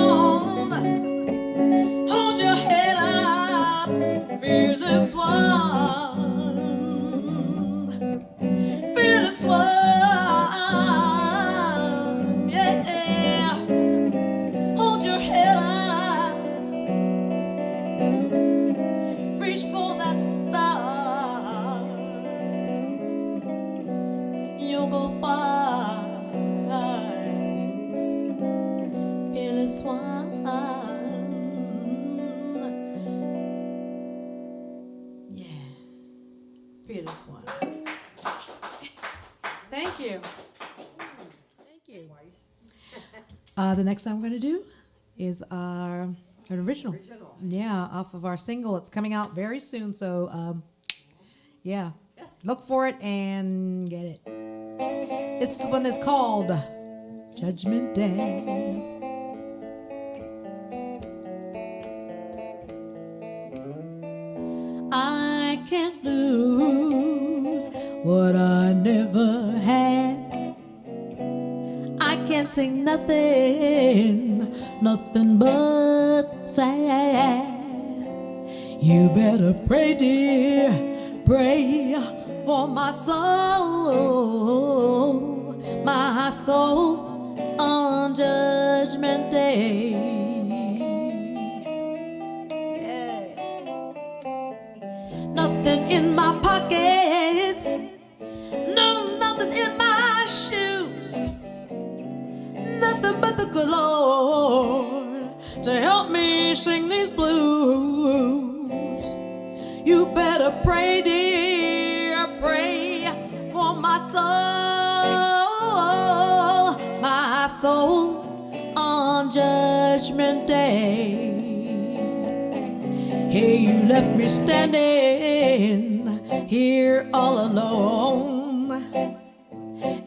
Hold your head up, fearless one, fearless one. Yeah, hold your head up, reach for that star. You'll go far, fearless one. Yeah, fearless one. Thank you. Thank you. The next song I'm going to do is our an original. Yeah, off of our single. It's coming out very soon, so yeah, look for it and get it. This one is called Judgment Day. I can't lose what I never had. I can't sing nothing, nothing but sad. You better pray, dear, pray for my soul on Judgment Day. Yeah. Nothing in my pockets, no, nothing in my shoes, nothing but the good Lord to help me sing these blues. You better pray, dear, pray for my soul on Judgment Day. Hey, you left me standing here all alone,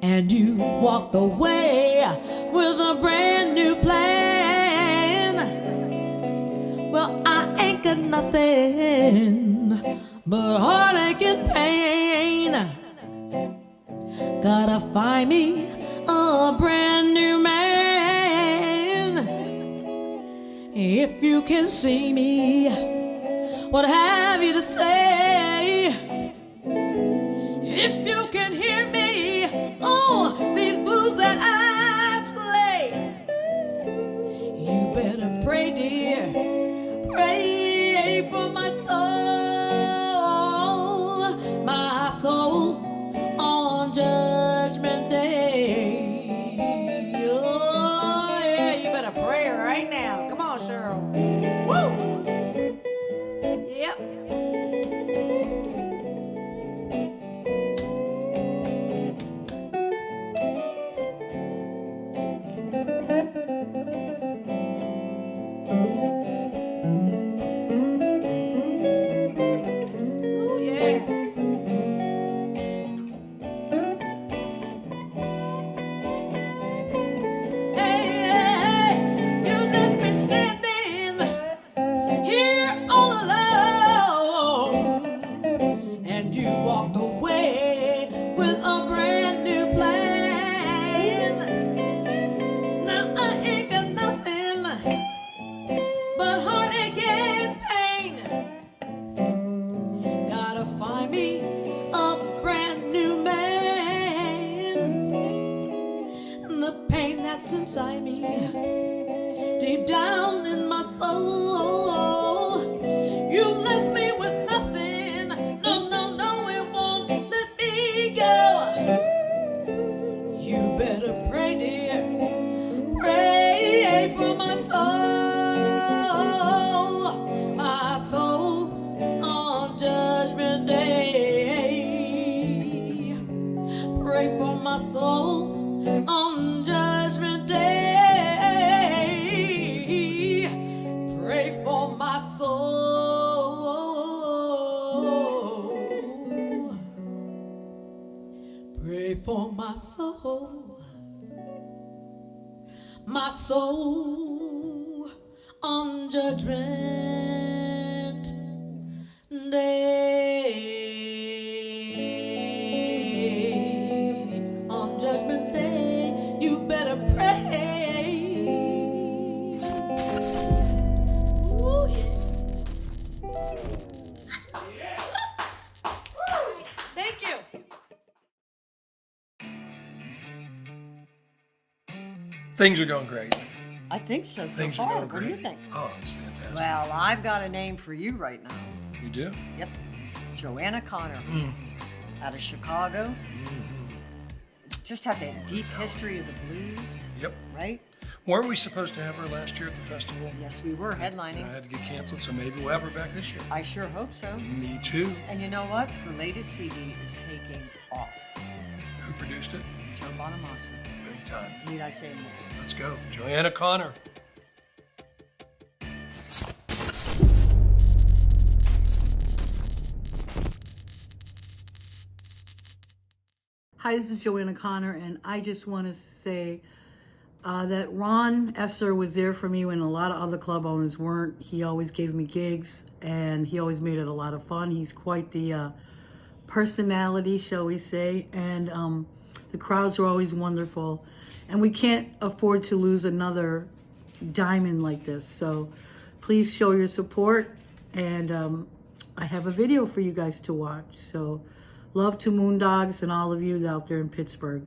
and you walked away with a brand new plan. Well, I ain't got nothing but heartache and pain. Gotta find me a brand new man. If you can see me, what have you to say? If you can hear me, oh, these blues that I play, you better pray, dear, pray for my soul on Judgment Day. Oh, yeah, you better pray right now. Come on, Cheryl. Woo! Yep. Oh, yeah. Inside me, deep down in my soul, you left me with nothing. No, no, no, it won't let me go. You better pray, dear, pray for my soul on Judgment Day. Pray for my soul on Judgment Day. Pray for my soul. Pray for my soul my soul on Judgment Day. On Judgment Day, you better pray. Ooh, yeah. Thank you. Things are going great. I think so Things are far. going What do you great. think? Oh, it's fantastic. Well, I've got a name for you right now. You do? Yep. Joanna Connor Mm. out of Chicago. Just has a deep history of the blues. Yep. Right? Weren't we supposed to have her last year at the festival? Yes, we were headlining. I had to get canceled, so maybe we'll have her back this year. I sure hope so. Me too. And you know what? Her latest CD is taking off. Who produced it? Joe Bonamassa. Big time. Need I say more? Let's go. Joanna Connor. Hi, this is Joanna Connor, and I just want to say that Ron Esser was there for me when a lot of other club owners weren't. He always gave me gigs, and he always made it a lot of fun. He's quite the personality, shall we say, and the crowds were always wonderful. And we can't afford to lose another diamond like this, so please show your support, and I have a video for you guys to watch. So love to Moondogs and all of you out there in Pittsburgh.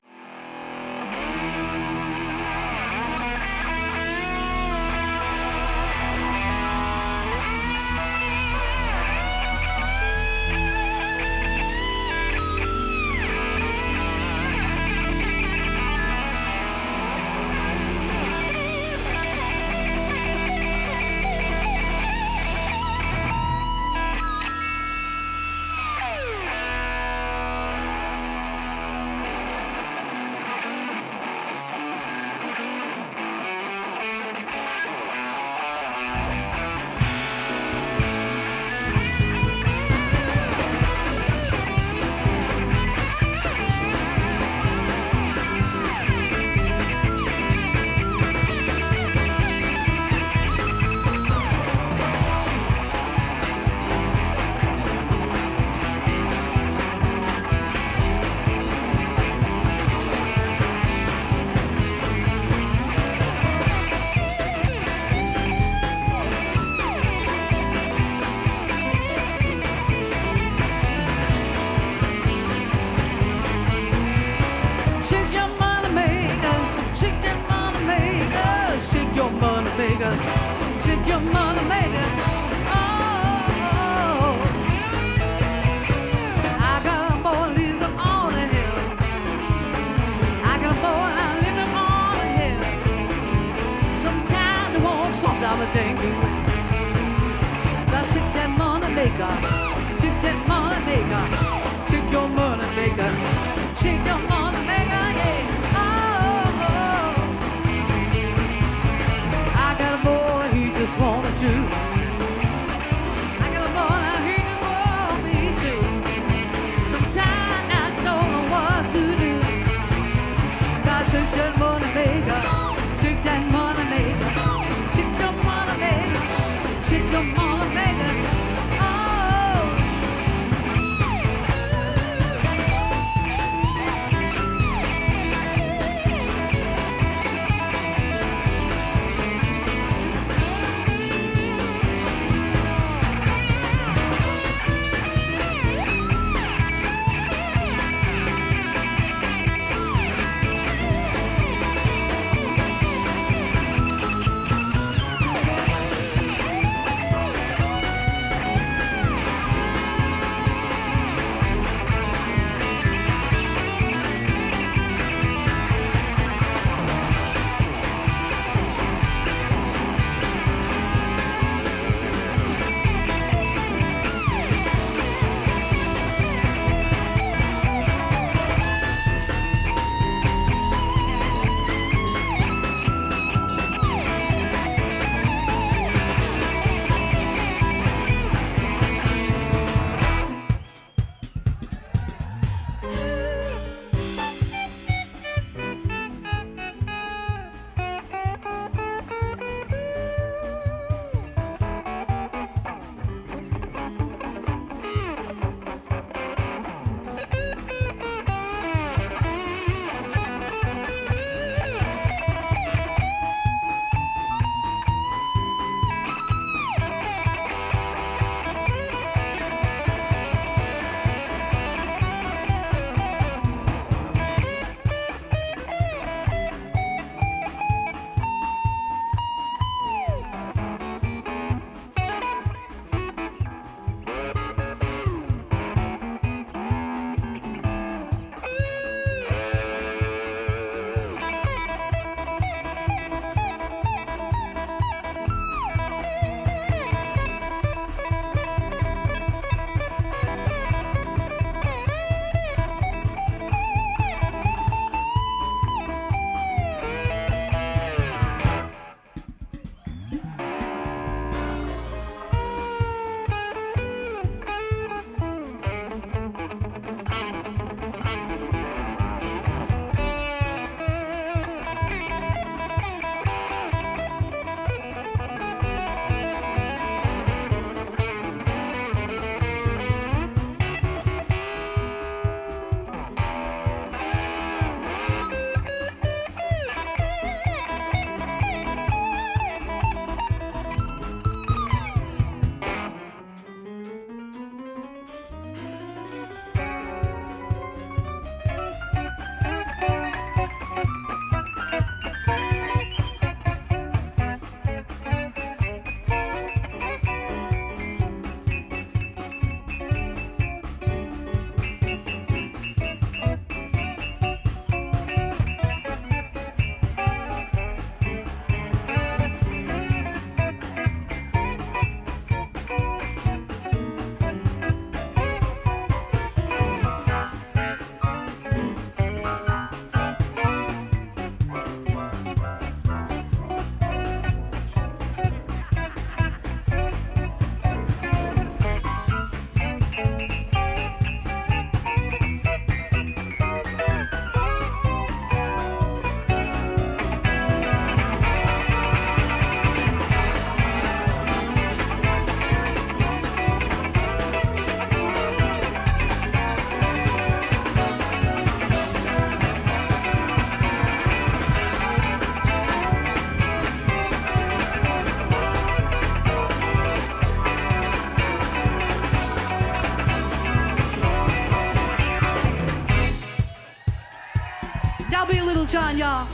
John, y'all.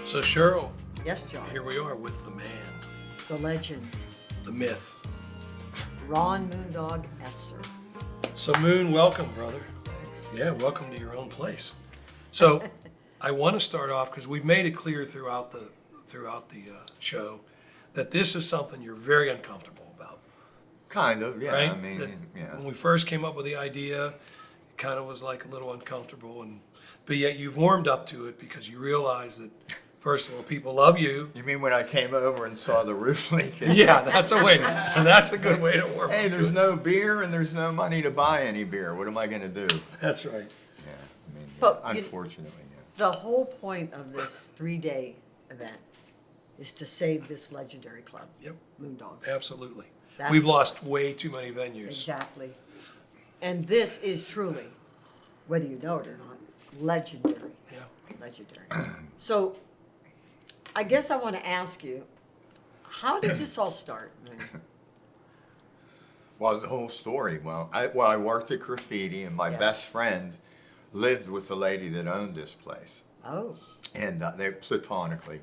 So Cheryl. Yes, John. Here we are with the man, The legend, the myth. Ron Moondog Esser. So Moon, welcome, brother. Thanks. Yeah, welcome to your own place. So I want to start off because we've made it clear throughout the show that this is something you're very uncomfortable about. Kind of, yeah. Right? I mean, That yeah. When we first came up with the idea, it kind of was like a little uncomfortable, but yet you've warmed up to it because you realize that, first of all, people love you. You mean when I came over and saw the roof leaking? Yeah, that's a good way to warm up. Hey, to there's it. no beer and there's no money to buy any beer. What am I going to do? That's right. Yeah, I mean, But unfortunately, The whole point of this 3-day event is to save this legendary club. Yep. Moondogs. Absolutely. That's We've the- lost way too many venues. Exactly. And this is truly, whether you know it or not, legendary. Yeah. Legendary. So, I guess I want to ask you, how did this all start? Well, the whole story. I worked at Graffiti, and my best friend lived with the lady that owned this place. Oh. And they platonically.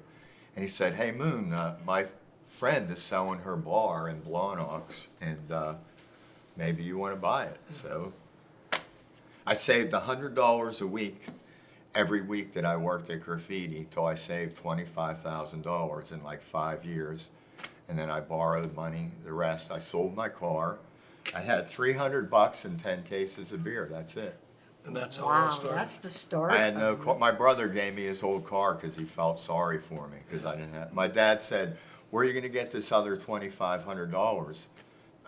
And he said, "Hey, Moon, my friend is selling her bar in Blawnox, and maybe you want to buy it." So I saved $100 a week every week that I worked at Graffiti till I saved $25,000 in like 5 years. And then I borrowed money. The rest, I sold my car. I had $300 and 10 cases of beer. That's it. And that's how it all Wow, started. that's the start. I had no car. My brother gave me his old car because he felt sorry for me because I didn't have. My dad said, "Where are you going to get this other $2,500?"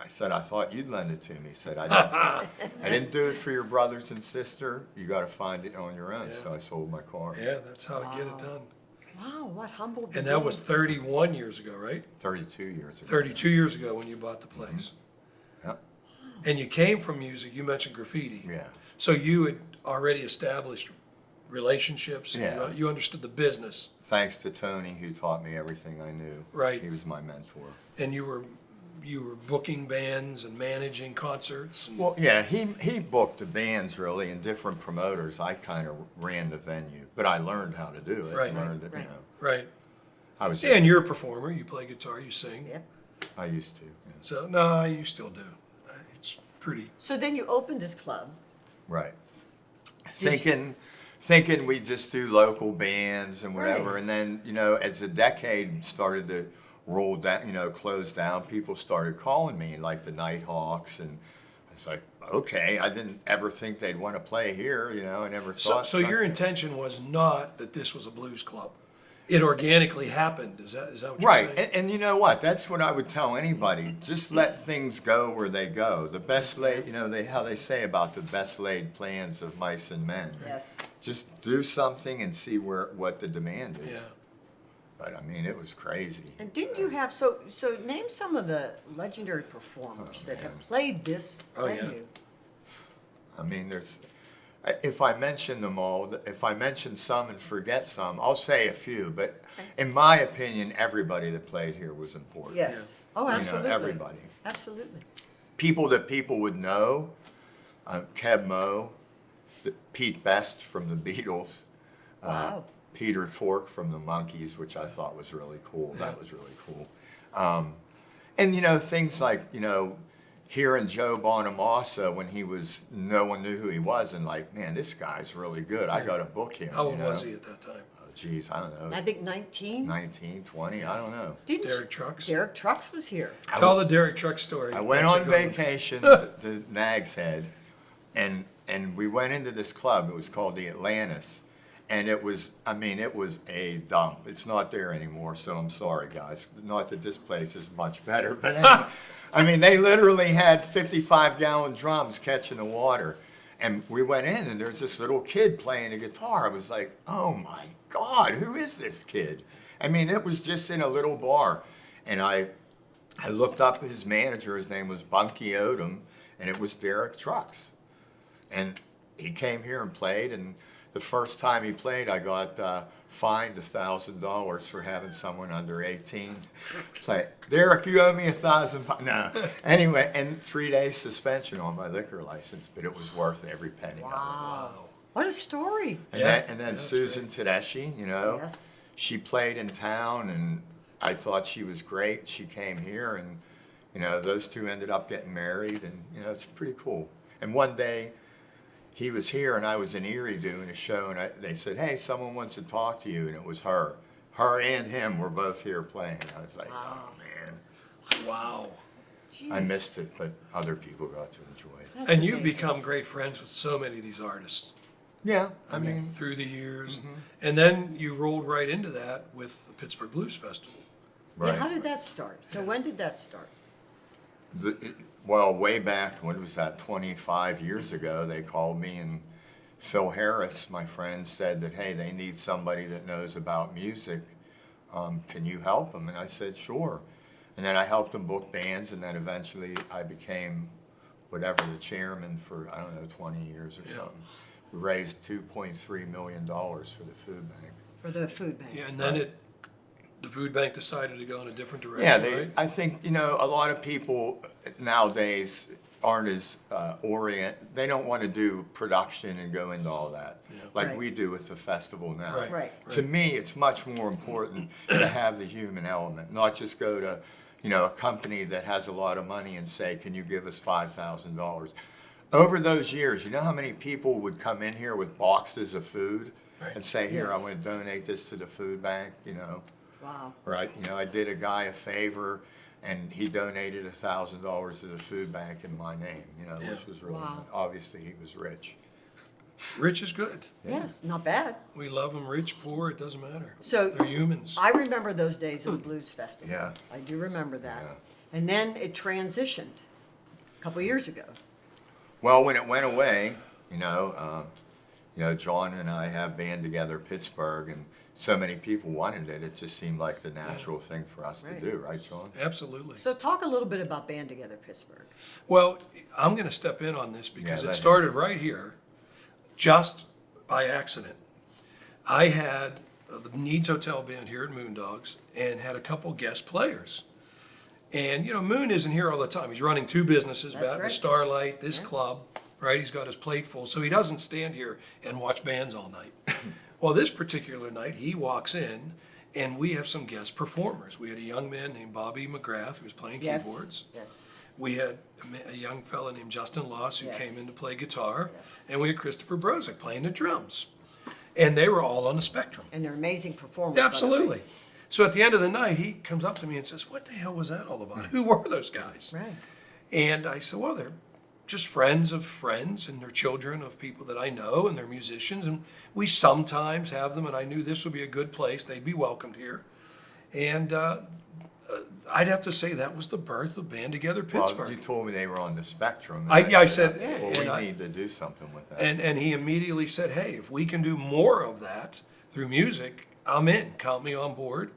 I said, "I thought you'd lend it to me." He said, I didn't do it for your brothers and sister. You got to find it on your own." Yeah. So I sold my car. Yeah, that's how to get it done. Wow, what humble And that was 31 years ago, right? 32 years ago. 32 years ago when you bought the place. Yep. And you came from music. You mentioned Graffiti. Yeah. So you had already established relationships. Yeah. You understood the business. Thanks to Tony, who taught me everything I knew. Right. He was my mentor. And you were booking bands and managing concerts. And Well, yeah, he booked the bands really and different promoters. I kind of ran the venue, but I learned how to do it. Right. Learned it, you know. Right. I was. Yeah, and you're a performer. You play guitar. You sing. Yep. I used to. Yeah. So no, you still do. It's pretty. So then you opened this club. Right. Thinking we just do local bands and whatever, Right. and then as the decade started to roll down, close down, people started calling me like the Nighthawks, and it's like, okay, I didn't ever think they'd want to play here, I never thought. So your intention was not that this was a blues club. It organically happened. Is that what you're Right, saying? and you know what? That's what I would tell anybody. Just let things go where they go. The best laid, how they say about the best laid plans of mice and men. Yes. Just do something and see what the demand is. Yeah. But I mean, it was crazy. And didn't you have, so name some of the legendary performers that have played this Oh, yeah. venue? I mean, if I mention them all, if I mention some and forget some, I'll say a few. But in my opinion, everybody that played here was important. Yes. Oh, absolutely. You know, everybody. Absolutely. People that people would know, Keb Mo, Pete Best from the Beatles, Wow. Peter Tork from the Monkees, which I thought was really cool. Yeah. That was really cool. And, you know, things like, you know, hearing Joe Bonamassa when no one knew who he was, and like, man, this guy's really good. I got to book him. How you old know? was he at that time? Oh, geez, I don't know. I think 19. 19, 20, I don't know. Derek Trucks. Derek Trucks was here. Tell the Derek Trucks story. I went That's a on good one. vacation to Nag's Head, and we went into this club. It was called the Atlantis, and it was a dump. It's not there anymore, so I'm sorry, guys. Not that this place is much better, but anyway, I mean, they literally had 55-gallon drums catching the water, and we went in, and there's this little kid playing a guitar. I was like, oh my God, who is this kid? I mean, it was just in a little bar, and I looked up his manager. His name was Bunky Odom, and it was Derek Trucks. And he came here and played, and the first time he played, I got fined $1,000 for having someone under 18 play. Derek, you owe me $1,000. No. Anyway, and 3 days suspension on my liquor license, but it was worth every penny. Wow. What a story. And then Susan Tedeschi, you know, she played in town, and I thought she was great. She came here, and, you know, those two ended up getting married, and, you know, it's pretty cool. And one day, he was here, and I was in Erie doing a show, and they said, hey, someone wants to talk to you, and it was her. Her and him were both here playing. I was like, oh, man. Wow. I missed it, but other people got to enjoy it. And you've become great friends with so many of these artists. Yeah, I mean, through the years. And then you rolled right into that with the Pittsburgh Blues Festival. Yeah, how did that start? So when did that start? Well, way back, when was that, 25 years ago, they called me, and Phil Harris, my friend, said that, hey, they need somebody that knows about music. Can you help them? And I said, sure. And then I helped them book bands, and then eventually I became whatever, the chairman for, I don't know, 20 years or something. We raised $2.3 million for the food bank. For the food bank. Yeah, and then the food bank decided to go in a different direction, Yeah, right? I think, you know, a lot of people nowadays aren't as they don't want to do production and go into all that like we do with the festival now. Right. To me, it's much more important to have the human element, not just go to, you know, a company that has a lot of money and say, can you give us $5,000? Over those years, you know how many people would come in here with boxes of food and say, here, I want to donate this to the food bank, you know? Wow. Right, you know, I did a guy a favor, and he donated $1,000 to the food bank in my name, you know, which was really nice. Obviously he was rich. Rich is good. Yes, not bad. We love them, rich, poor, it doesn't matter. So they're humans. I remember those days of the Blues Festival. Yeah. I do remember that. And then it transitioned a couple years ago. Well, when it went away, you know, John and I have Band Together Pittsburgh, and so many people wanted it. It just seemed like the natural thing for us to do, right, John? Absolutely. So talk a little bit about Band Together Pittsburgh. Well, I'm going to step in on this because Yeah, it started right here, just by accident. I had the Nied's Hotel Band here at Moondogs and had a couple guest players. And, you know, Moon isn't here all the time. He's running two businesses, That's the right. Starlight, this club, right? He's got his plate full, so he doesn't stand here and watch bands all night. Well, this particular night, he walks in, and we have some guest performers. We had a young man named Bobby McGrath who was playing keyboards. Yes. We had a young fella named Justin Loss who Yes. came in to play guitar, and we had Christopher Brozick playing the drums. And they were all on the spectrum. And they're amazing performers. by the way. Absolutely. So at the end of the night, he comes up to me and says, what the hell was that all about? Who were those guys? Right. And I said, well, they're just friends of friends, and they're children of people that I know, and they're musicians, and we sometimes have them, and I knew this would be a good place. They'd be welcomed here. And I'd have to say that was the birth of Band Together Pittsburgh. Well, you told me they were on the spectrum. and I said, well, we need to do something with that. And he immediately said, hey, if we can do more of that through music, I'm in. Count me on board.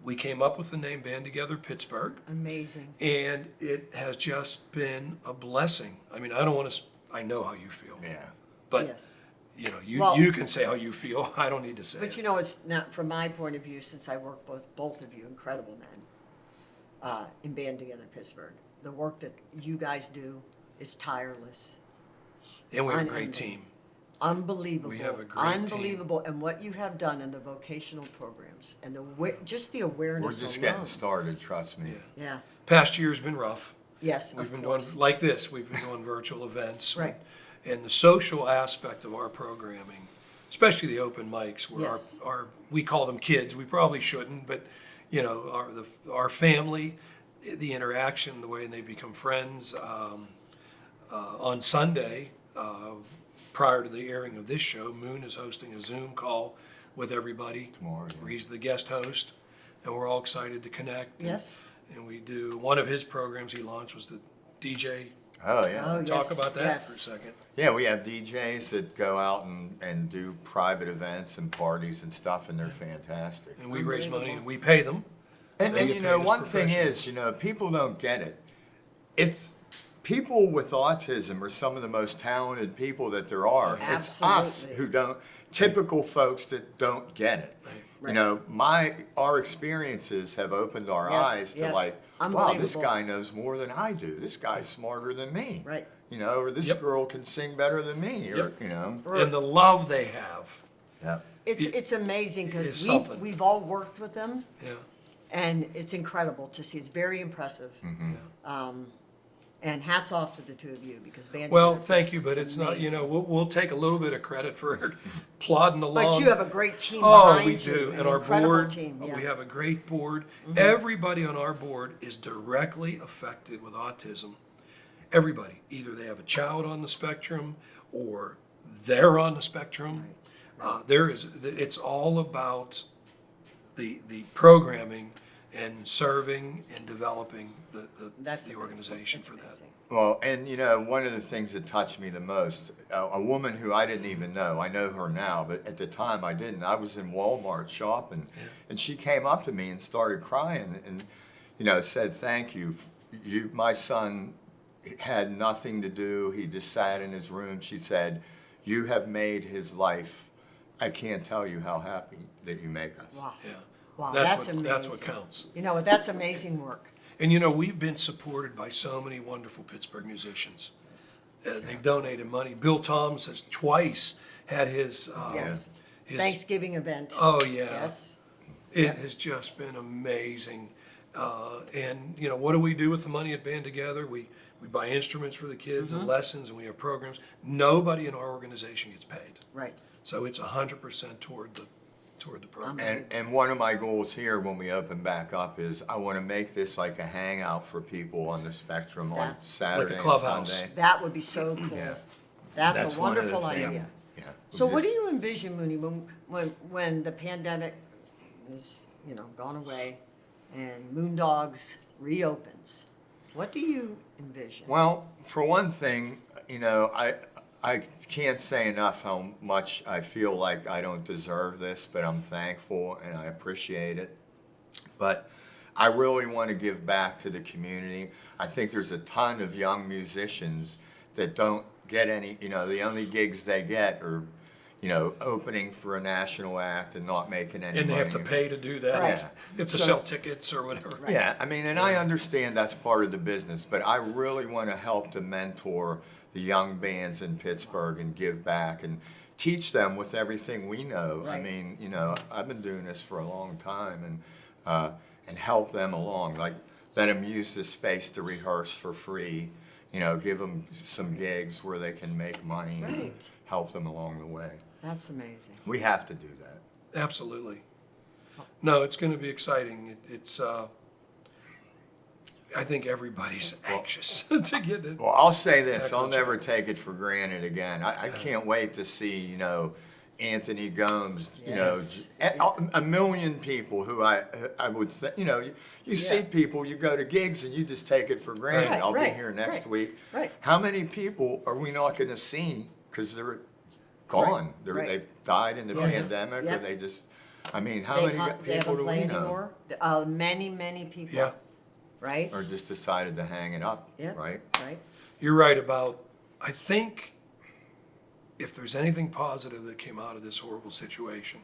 We came up with the name Band Together Pittsburgh. Amazing. And it has just been a blessing. I mean, I don't want to I know how you feel. Yeah. But Yes. you know, Well- you can say how you feel. I don't need to say But it. you know, it's not, from my point of view, since I work both of you, incredible men, in Band Together Pittsburgh. The work that you guys do is tireless. And we have a great Unending. team. Unbelievable. We have a great team. Unbelievable. And what you have done in the vocational programs and just the awareness We're just alone. getting started, trust me. Yeah. Past year's been rough. Yes, We've of been course. doing like this. We've been doing virtual events. Right. And the social aspect of our programming, especially the open mics, where Yes. our we call them kids. We probably shouldn't, but you know, our family, the interaction, the way they become friends. On Sunday, prior to the airing of this show, Moon is hosting a Zoom call with everybody. Tomorrow. Where he's the guest host, and we're all excited to connect. Yes. And we do, one of his programs he launched was the DJ. Oh, yeah. Oh, Talk yes, about that yes. for a second. Yeah, we have DJs that go out and do private events and parties and stuff, and they're fantastic. And we raise money and we pay them. And They you get know, paid as one thing professionals. is, you know, people don't get it. It's people with autism are some of the most talented people that there are. It's us Absolutely. who don't, typical folks that don't get it. You know, our experiences have opened our Yes, eyes to yes. like, wow, this Unbelievable. guy knows more than I do. This guy's smarter than me. Right. You know, or this girl can sing better than me, or, Yep. you know. And the love they have. Yeah. It's amazing It's because something. we've all worked with them. Yeah. And it's incredible to see. It's very impressive. And hats off to the two of you because Band Well, Together thank you, is but it's not, you amazing. know, we'll take a little bit of credit for plodding along. But you have a great team Oh, behind we you, do. an And our incredible board, team, yeah. we have a great board. Mhm. Everybody on our board is directly affected with autism. Everybody. Either they have a child on the spectrum or they're on the spectrum. It's all about the programming and serving and developing the organization for that. Well, and you know, one of the things that touched me the most, a woman who I didn't even know, I know her now, but at the time I didn't. I was in Walmart shopping, and she came up to me and started crying and, you know, said, thank you. My son had nothing to do. He just sat in his room. She said, you have made his life. I can't tell you how happy that you make us. Wow. Yeah. Wow, That's that's what- that's what amazing. counts. You know, that's amazing work. And you know, we've been supported by so many wonderful Pittsburgh musicians. They've donated money. Bill Toms has twice had his, Yes. his Thanksgiving event. Oh yeah. Yes. It has just been amazing. And you know, what do we do with the money at Band Together? We buy instruments for the kids and lessons, and we have programs. Nobody in our organization gets paid. Right. So it's 100% toward the program. And one of my goals here when we open back up is I want to make this like a hangout for people on the spectrum on That's- Saturday Like a clubhouse. and Sunday. That would be so cool. Yeah. That's a one of the wonderful things. idea. Yeah. So what do you envision, Mooney, when the pandemic is, you know, gone away and Moondogs reopens? What do you envision? Well, for one thing, you know, I can't say enough how much I feel like I don't deserve this, but I'm thankful and I appreciate it. But I really want to give back to the community. I think there's a ton of young musicians that don't get any, you know, the only gigs they get are, you know, opening for a national act and not making any And they money. have to pay to do that. Right. They have to So- sell tickets or whatever. Yeah, I mean, and I understand that's part of the business, but I really want to help to mentor the young bands in Pittsburgh and give back and teach them with everything we know. I Right. mean, you know, I've been doing this for a long time and help them along. Like, let them use this space to rehearse for free. You know, give them some gigs where they can make money and Right. help them along the way. That's amazing. We have to do that. Absolutely. No, it's going to be exciting. It's I think everybody's anxious to get it. Well, I'll say this, back I'll on never track. take it for granted again. I can't wait to see, you know, Anthony Gomes, you know, Yes. a million people who I would say, you know, you see people, you go to gigs and you just take it for granted. Right, I'll right, be here next right, week. right. How many people are we not going to see because they're gone? right. They've died in the Yes. pandemic Yep. or they just, I mean, how They many ha- they people haven't do we played know? anymore? Many people. Yeah. Right? Or just decided to hang it up, Yeah. right? Right? You're right about I think if there's anything positive that came out of this horrible situation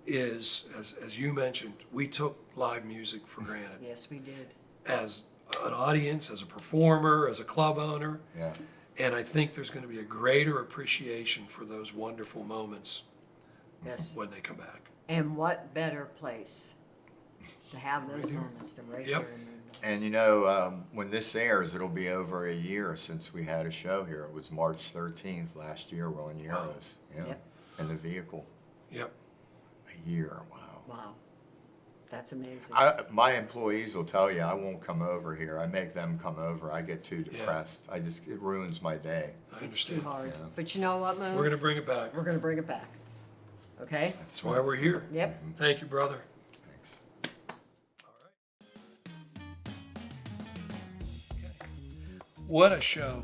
is, as you mentioned, we took live music for granted. Yes, we did. As an audience, as a performer, as a club owner. Yeah. And I think there's going to be a greater appreciation for those wonderful moments when they come back. And what better place to have those moments than right here in Moondogs. And you know, when this airs, it'll be over a year since we had a show here. It was March 13th last year. We're on Euros. Yeah. Yep. In the vehicle. Yep. A year. Wow. Wow. That's amazing. My employees will tell you I won't come over here. I make them come over. I get too depressed. It ruins my day. It's too hard. Yeah. But you know what, Moon? We're going to bring it back. We're going to bring it back. Okay? That's why we're here. Yep. Thank you, brother. Thanks. What a show.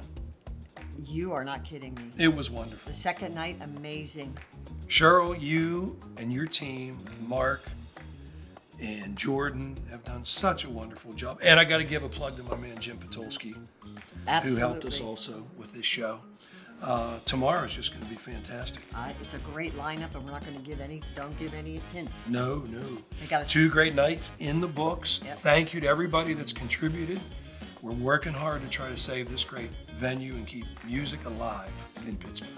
You are not kidding me. It was wonderful. The second night, amazing. Cheryl, you and your team, Mark and Jordan have done such a wonderful job. And I got to give a plug to my man, Jim Patulski, who helped us also with this show. Tomorrow is just going to be fantastic. It's a great lineup, and we're not going to don't give any hints. No. They got 2 great nights in the books. Yep. Thank you to everybody that's contributed. We're working hard to try to save this great venue and keep music alive in Pittsburgh.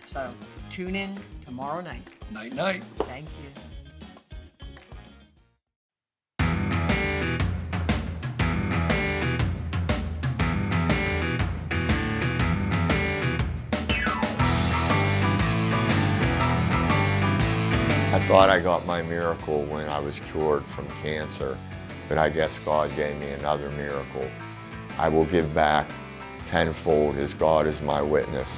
So tune in tomorrow night. Night, night. Thank you. I thought I got my miracle when I was cured from cancer, but I guess God gave me another miracle. I will give back tenfold as God is my witness.